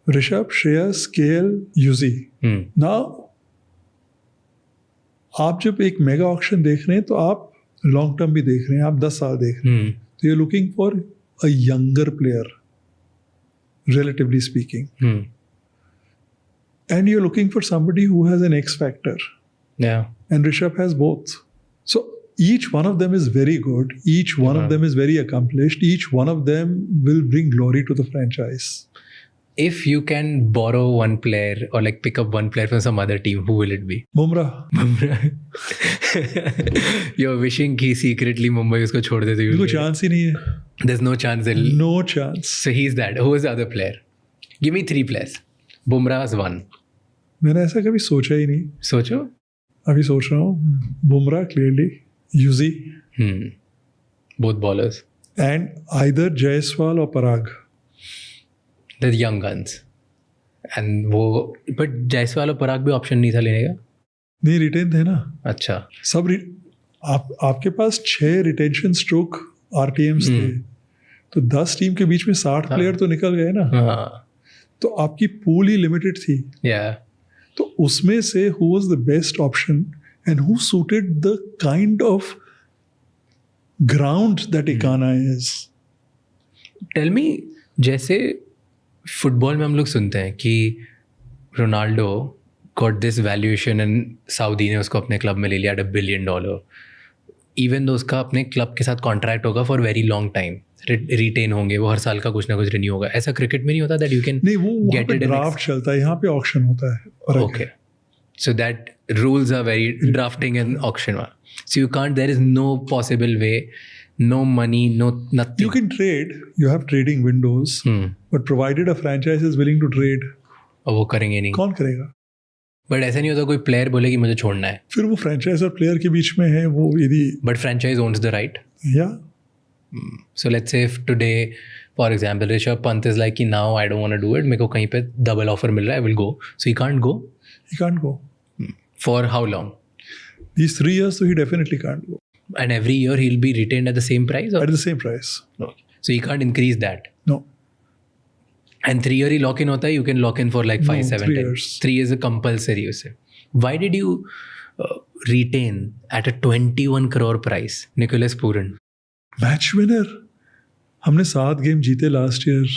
B: Rishabh, Shreyas, KL, UG. ना आप जब एक मेगा ऑक्शन देख रहे हैं तो आप लॉन्ग टर्म भी देख रहे हैं, आप 10 साल देख रहे हैं. तो you are looking for a younger player, relatively speaking. And you're looking for somebody who has an X factor.
A: Yeah.
B: And Rishabh has both. So each one of them is very good. Each one of them is very accomplished. Each one of them will bring glory to the franchise.
A: If you can borrow one player or like pick up one player from some other team, who will it be?
B: Bumrah.
A: You're wishing कि secretly Mumbai उसको छोड़ देते.
B: कोई chance ही नहीं है.
A: There's no chance.
B: No chance.
A: So he's that. Who is the other player? Give me 3 players. Bumrah is 1.
B: मैंने ऐसा कभी सोचा ही नहीं.
A: सोचो.
B: अभी सोच रहा हूँ. Bumrah clearly, Yuzi.
A: Both ballers.
B: And either Jaiswal और पराग.
A: The young guns. And वो, but जायसवाल और पराग भी ऑप्शन नहीं था लेने का?
B: नहीं, रिटेन थे ना.
A: अच्छा.
B: सब आपके पास 6 रिटेंशन स्ट्रोक RTMs थे. तो 10 टीम के बीच में 60 प्लेयर तो निकल गए ना. तो आपकी पूल ही लिमिटेड थी. तो उसमें से who was the best option and who suited the kind of ground that Ekana is.
A: Tell me, जैसे फुटबॉल में हम लोग सुनते हैं कि Ronaldo got this valuation and Saudi ने उसको अपने क्लब में ले लिया $1 बिलियन. इवन दो उसका अपने क्लब के साथ कॉन्ट्रैक्ट होगा for very long time, retain होंगे वो, हर साल का कुछ ना कुछ रिन्यू होगा. ऐसा क्रिकेट में नहीं होता that you can
B: get it. Draft चलता है, यहाँ पे ऑक्शन होता है.
A: Okay, so that rules are very drafting and auction. So you can't, there is no possible way, no money, no nothing.
B: You can trade. You have trading windows. But provided a franchise is willing to trade,
A: और वो करेंगे नहीं.
B: कौन करेगा?
A: But ऐसा नहीं होता कोई प्लेयर बोले कि मुझे छोड़ना है,
B: फिर वो फ्रेंचाइज और प्लेयर के बीच में है वो. यदि
A: but franchise owns the right.
B: या
A: So let's say if today, for example, Rishabh Pant is like, now I don't want to do it, मेरे को कहीं पे double offer मिल रहा है, I will go. So he can't go.
B: He can't go.
A: For how long?
B: These 3 years, so he definitely can't go.
A: And every year he'll be retained at the same price? Or?
B: At the same price.
A: No. So he can't increase that?
B: No.
A: And 3 year he lock in होता है, you can lock in for like 5, 7, 10.
B: 3 years.
A: 3 years is compulsory उसे. Why did you retain at a 21 crore price Nicholas Pooran?
B: Match winner. हमने 7 game जीते last year.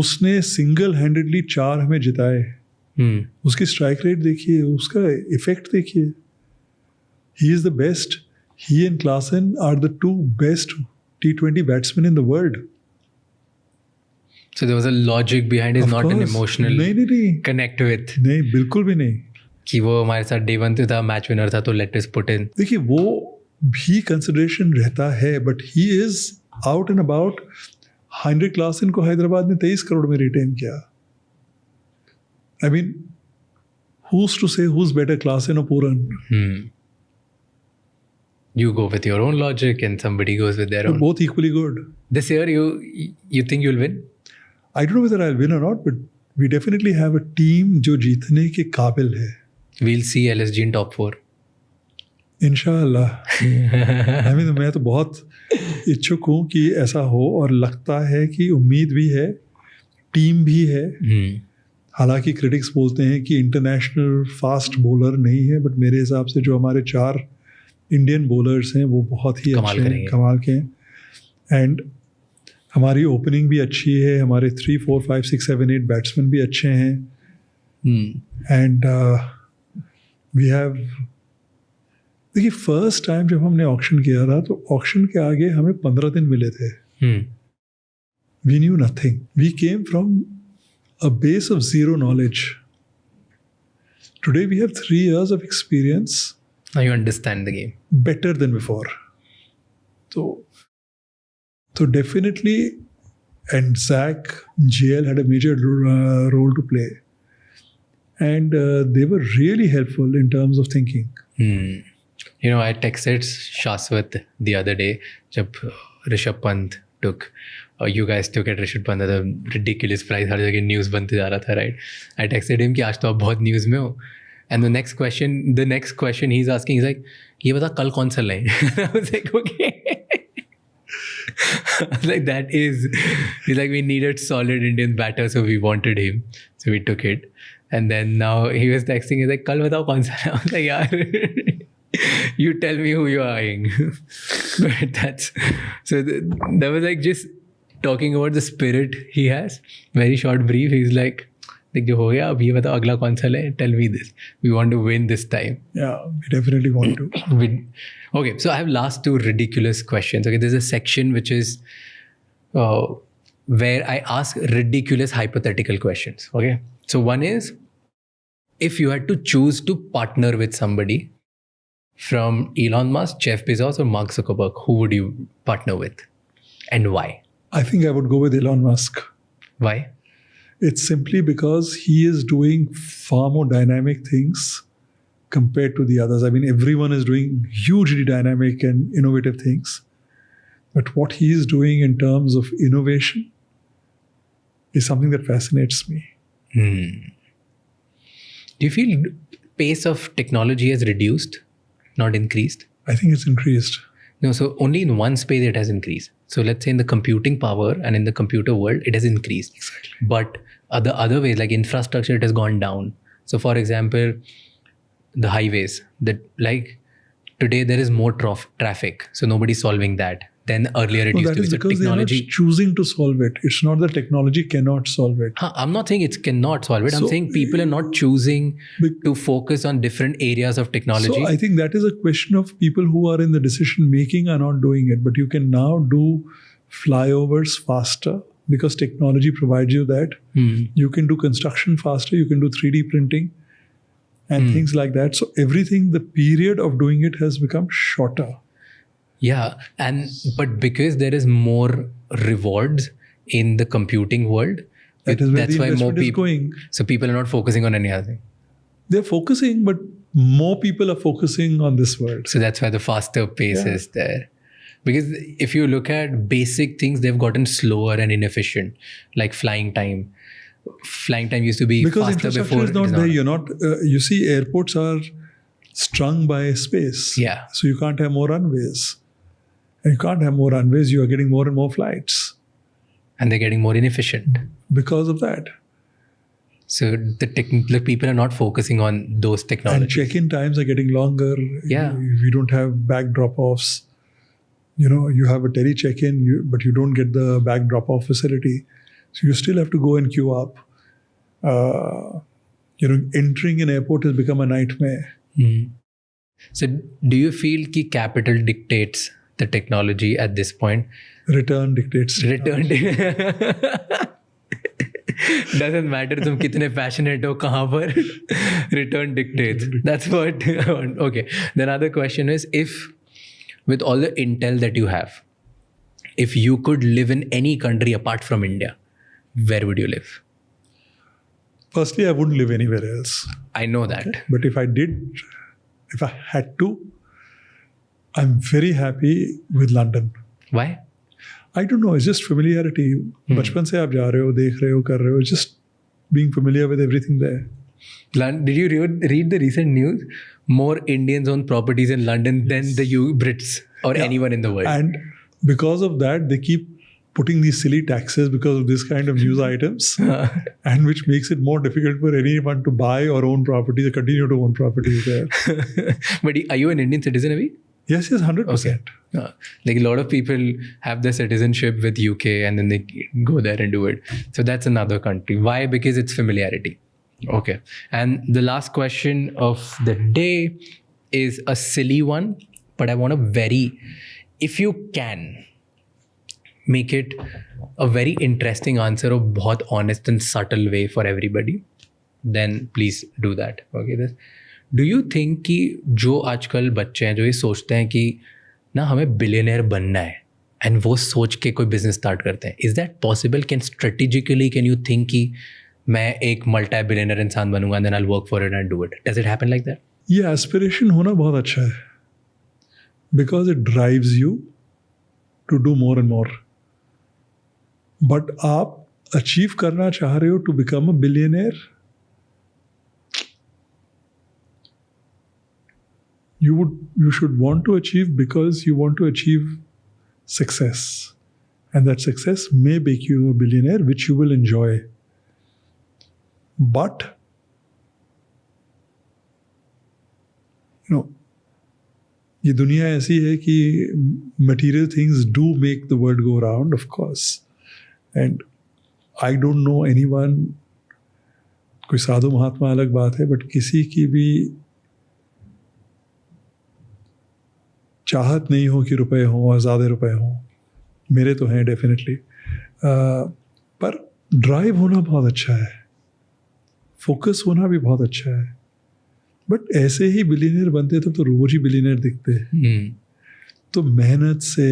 B: उसने single handedly 4 हमें जिताए. उसकी strike rate देखिए, उसका इफेक्ट देखिए. He is the best. He and Klaasen are the 2 best T20 batsmen in the world.
A: So there was a logic behind it, not an emotional
B: नहीं.
A: connect with.
B: नहीं, बिल्कुल भी नहीं.
A: कि वो हमारे साथ day 1 था, मैच विनर था, तो let us put in.
B: देखिए, वो भी कंसिडरेशन रहता है, but he is out and about. Henry Klaasen को हैदराबाद ने 23 करोड़ में रिटेन किया. I mean, who's to say who's better, Klaasen or Pooran?
A: You go with your own logic and somebody goes with their
B: They're
A: own.
B: both equally good.
A: This year you think you'll win?
B: I don't know whether I'll win or not, but we definitely have a team जो जीतने के काबिल है.
A: We'll see LSG in top 4.
B: इंशाअल्लाह. I mean, मैं तो बहुत इच्छुक हूँ कि ऐसा हो, और लगता है कि उम्मीद भी है, टीम भी है. हालांकि क्रिटिक्स बोलते हैं कि इंटरनेशनल फास्ट बॉलर नहीं है, बट मेरे हिसाब से जो हमारे 4 इंडियन बॉलर्स हैं वो बहुत ही अच्छे हैं, कमाल के हैं. एंड हमारी ओपनिंग भी अच्छी है. हमारे 3, 4, 5, 6, 7, 8 बैट्समैन भी अच्छे हैं. एंड वी हैव, देखिए, फर्स्ट टाइम जब हमने ऑक्शन किया था, तो ऑक्शन के आगे हमें 15 दिन मिले थे. We knew nothing. We came from a base of zero knowledge. Today we have 3 years of experience.
A: Now you understand the game
B: better than before. So definitely, and Zach, JL had a major role to play, and they were really helpful in terms of thinking.
A: You know, I texted Shashwat the other day जब Rishabh Pant took, you guys took at Rishabh Pant at a ridiculous price, हर जगह news बनते जा रहा था, right? I texted him कि आज तो आप बहुत न्यूज़ में हो. And the next question he's asking, he's like, ये बता कल कौन सा लें? I was like, okay. I was like, he's like, we needed solid Indian batter, so we wanted him. So we took it. And then now he was texting, he's like, कल बताओ कौन सा लें? I was like, यार, you tell me who you're eyeing. But that was like just talking about the spirit he has. Very short brief. He's like, देख जो हो गया, अब ये बताओ अगला कौन सा ले? Tell me this. We want to win this time.
B: Yeah, we definitely want to.
A: Okay, so I have last 2 ridiculous questions. Okay, there's a section which is where I ask ridiculous hypothetical questions. Okay, so one is, if you had to choose to partner with somebody from Elon Musk, Jeff Bezos, or Mark Zuckerberg, who would you partner with, and why?
B: I think I would go with Elon Musk.
A: Why?
B: It's simply because he is doing far more dynamic things compared to the others. I mean, everyone is doing hugely dynamic and innovative things. But what he is doing in terms of innovation is something that fascinates me.
A: Do you feel pace of technology has reduced, not increased?
B: I think it's increased.
A: No, so only in one space it has increased. So let's say in the computing power and in the computer world, it has increased.
B: Exactly.
A: But the other ways, like infrastructure, it has gone down. So for example, the highways, that like today there is more traffic. So nobody's solving that. Then earlier it used
B: that
A: to be.
B: is
A: So
B: because
A: technology,
B: they are not choosing to solve it. It's not that technology cannot solve it.
A: I'm not saying it cannot solve it. I'm saying people are not choosing to focus on different areas of technology.
B: So I think that is a question of people who are in the decision making are not doing it. But you can now do flyovers faster because technology provides you that. You can do construction faster. You can do 3D printing and things like that. So everything, the period of doing it has become shorter.
A: Yeah, but because there is more rewards in the computing world,
B: that's why more people is going.
A: So people are not focusing on any other thing.
B: They're focusing, but more people are focusing on this world.
A: So that's why the faster pace is there. Because if you look at basic things, they've gotten slower and inefficient, like flying time. Flying time used to be
B: Because
A: faster
B: infrastructure
A: before.
B: is not
A: it is
B: there.
A: not.
B: You're not. You see, airports are strung by space.
A: Yeah.
B: So you can't have more runways, and you can't have more runways. You are getting more and more flights
A: And they're getting more inefficient.
B: because of that.
A: So the people are not focusing on those
B: And
A: technologies.
B: check-in times are getting longer.
A: Yeah.
B: We don't have bag drop-offs. You have a tele check-in, but you don't get the bag drop-off facility. So you still have to go and queue up. Entering an airport has become a nightmare.
A: So do you feel कि capital dictates the technology at this point?
B: Return dictates.
A: Return doesn't matter तुम कितने passionate हो कहाँ पर. Return dictates. That's what. Okay. The other question is, if with all the intel that you have, if you could live in any country apart from India, where would you live?
B: Firstly, I wouldn't live anywhere else.
A: I know that.
B: But if I had to, I'm very happy with London.
A: Why?
B: I don't know, it's just familiarity. बचपन से आप जा रहे हो, देख रहे हो, कर रहे हो, just being familiar with everything there.
A: Did you read the recent news? More Indians own properties in London than the Brits or anyone in the world.
B: And because of that, they keep putting these silly taxes because of this kind of news items, and which makes it more difficult for anyone to buy or own property, to continue to own properties there.
A: But are you an Indian citizen, Avi?
B: Yes, 100%.
A: Like a lot of people have their citizenship with UK and then they go there and do it. So that's another country. Why? Because it's familiarity. Okay. And the last question of the day is a silly one, but I want if you can make it a very interesting answer of बहुत honest and subtle way for everybody, then please do that. Okay. Do you think कि जो आजकल बच्चे हैं जो ये सोचते हैं कि ना हमें बिलियनर बनना है एंड वो सोच के कोई बिजनेस स्टार्ट करते हैं, is that possible? Can you think कि मैं एक मल्टी बिलियनर इंसान बनूंगा and then I will work for it and do it? Does it happen like that?
B: ये एस्पिरेशन होना बहुत अच्छा है, because it drives you to do more and more. But आप अचीव करना चाह रहे हो to become a billionaire, you should want to achieve because you want to achieve success, and that success may make you a billionaire, which you will enjoy. But ये दुनिया ऐसी है कि material things do make the world go round, of course, and I don't know anyone, कोई साधु महात्मा अलग बात है, but किसी की भी चाहत नहीं हो कि रुपए हों और ज़्यादा रुपए हों. मेरे तो हैं डेफिनेटली, पर ड्राइव होना बहुत अच्छा है, फोकस होना भी बहुत अच्छा है. बट ऐसे ही बिलियनर बनते तो रोज ही बिलियनर दिखते हैं. तो मेहनत से,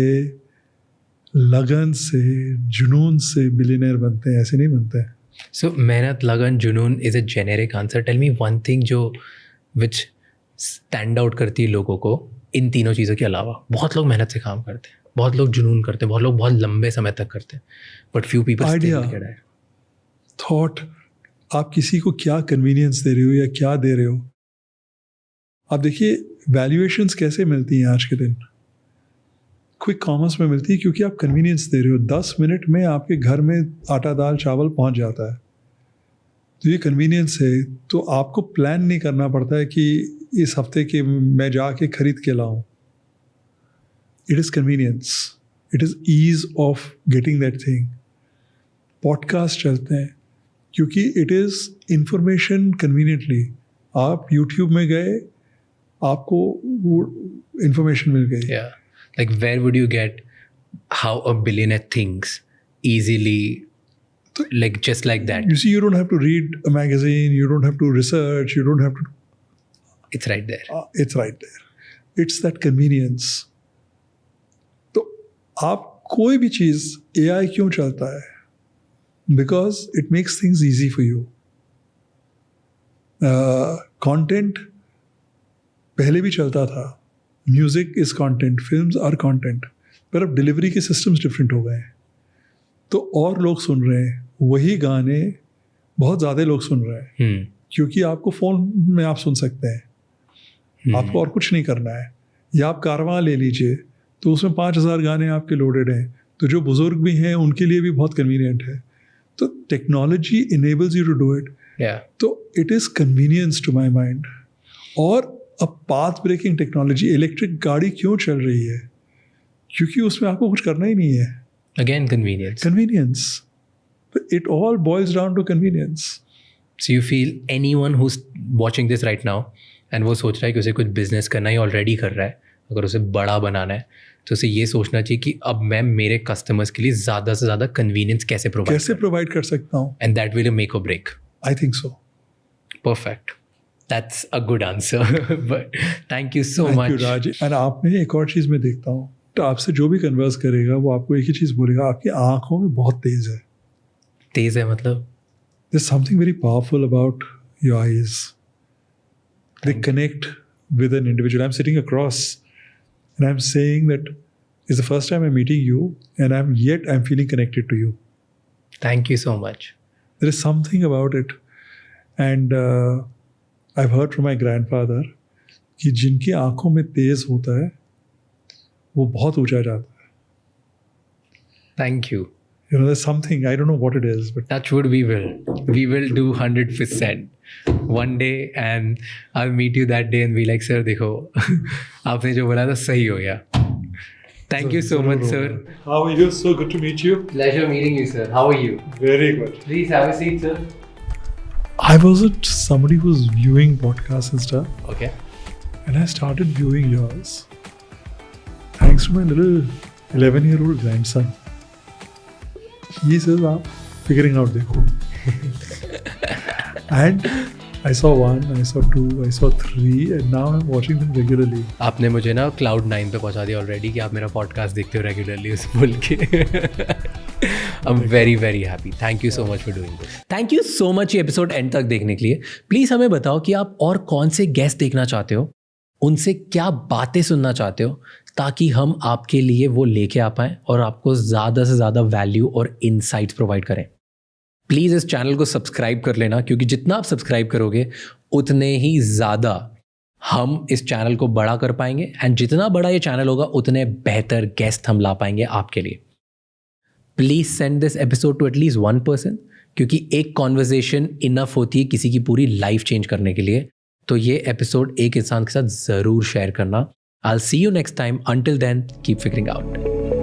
B: लगन से, जुनून से बिलियनर बनते हैं, ऐसे नहीं बनते हैं.
A: सो मेहनत, लगन, जुनून is a generic answer. Tell me one thing जो विच स्टैंड आउट करती है लोगों को इन तीनों चीज़ों के अलावा. बहुत लोग मेहनत से काम करते हैं, बहुत लोग जुनून करते हैं, बहुत लोग बहुत लंबे समय तक करते हैं, but few people
B: idea, thought. आप किसी को क्या कन्वीनियंस दे रहे हो या क्या दे रहे हो. आप देखिए वैल्यूएशंस कैसे मिलती हैं आज के दिन. क्विक कॉमर्स में मिलती है क्योंकि आप कन्वीनियंस दे रहे हो. 10 मिनट में आपके घर में आटा, दाल, चावल पहुंच जाता है. तो ये कन्वीनियंस है. तो आपको प्लान नहीं करना पड़ता है कि इस हफ्ते के मैं जाके खरीद के लाऊं. It is convenience, it is ease of getting that thing. Podcast चलते हैं क्योंकि इट इज़ इंफॉर्मेशन कन्वीनियंटली. आप यूट्यूब में गए, आपको वो इंफॉर्मेशन मिल गई.
A: Yeah. Like where would you get how a billionaire thinks easily, like just like that?
B: You see, you don't have to read a magazine, you don't have to research, you don't have to.
A: It's right there.
B: It's right there. It's that convenience. तो आप कोई भी चीज़, AI क्यों चलता है? Because it makes things easy for you. Content पहले भी चलता था. Music is content, films are content. पर अब डिलीवरी के सिस्टम्स डिफरेंट हो गए हैं, तो और लोग सुन रहे हैं वही गाने, बहुत ज़्यादा लोग सुन रहे हैं क्योंकि आपको फ़ोन में आप सुन सकते हैं, आपको और कुछ नहीं करना है। या आप कारवां ले लीजिए, तो उसमें 5000 गाने आपके लोडेड हैं, तो जो बुज़ुर्ग भी हैं उनके लिए भी बहुत कन्वीनियंट है। तो technology enables you to do it, तो it is convenience to my mind. और अब पाथ ब्रेकिंग टेक्नोलॉजी, इलेक्ट्रिक गाड़ी क्यों चल रही है? क्योंकि उसमें आपको कुछ करना ही नहीं है।
A: Again convenience,
B: it all boils down to convenience.
A: So you feel anyone who's watching this right now and वो सोच रहा है कि उसे कुछ बिजनेस करना ही ऑलरेडी कर रहा है, अगर उसे बड़ा बनाना है तो उसे ये सोचना चाहिए कि अब मैं मेरे कस्टमर्स के लिए ज़्यादा से ज़्यादा कन्वीनियंस कैसे प्रोवाइड
B: कर सकता हूँ,
A: and that will make or break.
B: I think so.
A: Perfect, that's a good answer. But thank you so much
B: Raj. And आप में एक और चीज़ मैं देखता हूँ, तो आपसे जो भी कन्वर्स करेगा वो आपको एक ही चीज़ बोलेगा, आपकी आँखों में बहुत तेज़ है।
A: तेज़ है मतलब?
B: There's something very powerful about your eyes. They connect with an individual. I'm sitting across and I'm saying that it's the first time I'm meeting you and I'm feeling connected to you.
A: Thank you so much.
B: There is something about it. And I've heard from my grandfather कि जिनकी आंखों में तेज होता है वो बहुत ऊंचा जाता है.
A: Thank you.
B: You know, there's something, I don't know what it is, but
A: touch wood, we will do 100% one day, and I'll meet you that day and be like, sir देखो आपने जो बोला था सही हो गया. Thank you so much, sir.
B: How are you? So good to meet you.
A: Pleasure meeting you, sir. How are you?
B: Very good.
A: Please have a seat, sir.
B: I wasn't somebody who's viewing podcasts and stuff.
A: Okay.
B: And I started viewing yours thanks to my little 11-year-old grandson. He says, "आप figuring out देखो." And I saw 1, I saw 2, I saw 3, and now I'm watching them regularly.
A: आपने मुझे ना Cloud 9 पे पहुंचा दिया already कि आप मेरा पॉडकास्ट देखते हो रेगुलरली उस बोल के. I'm very very happy. Thank you so much for doing this. Thank you so much ये एपिसोड एंड तक देखने के लिए. प्लीज़ हमें बताओ कि आप और कौन से गेस्ट देखना चाहते हो, उनसे क्या बातें सुनना चाहते हो, ताकि हम आपके लिए वो लेके आ पाएँ और आपको ज़्यादा से ज़्यादा वैल्यू और इनसाइट्स प्रोवाइड करें. प्लीज़ इस चैनल को सब्सक्राइब कर लेना, क्योंकि जितना आप सब्सक्राइब करोगे उतने ही ज़्यादा हम इस चैनल को बड़ा कर पाएंगे, एंड जितना बड़ा ये चैनल होगा उतने बेहतर गेस्ट हम ला पाएंगे आपके लिए. Please send this episode to at least 1 person, क्योंकि एक कॉन्वर्जेशन इनफ होती है किसी की पूरी लाइफ चेंज करने के लिए. तो ये एपिसोड एक इंसान के साथ ज़रूर शेयर करना. I'll see you next time. Until then, keep figuring out.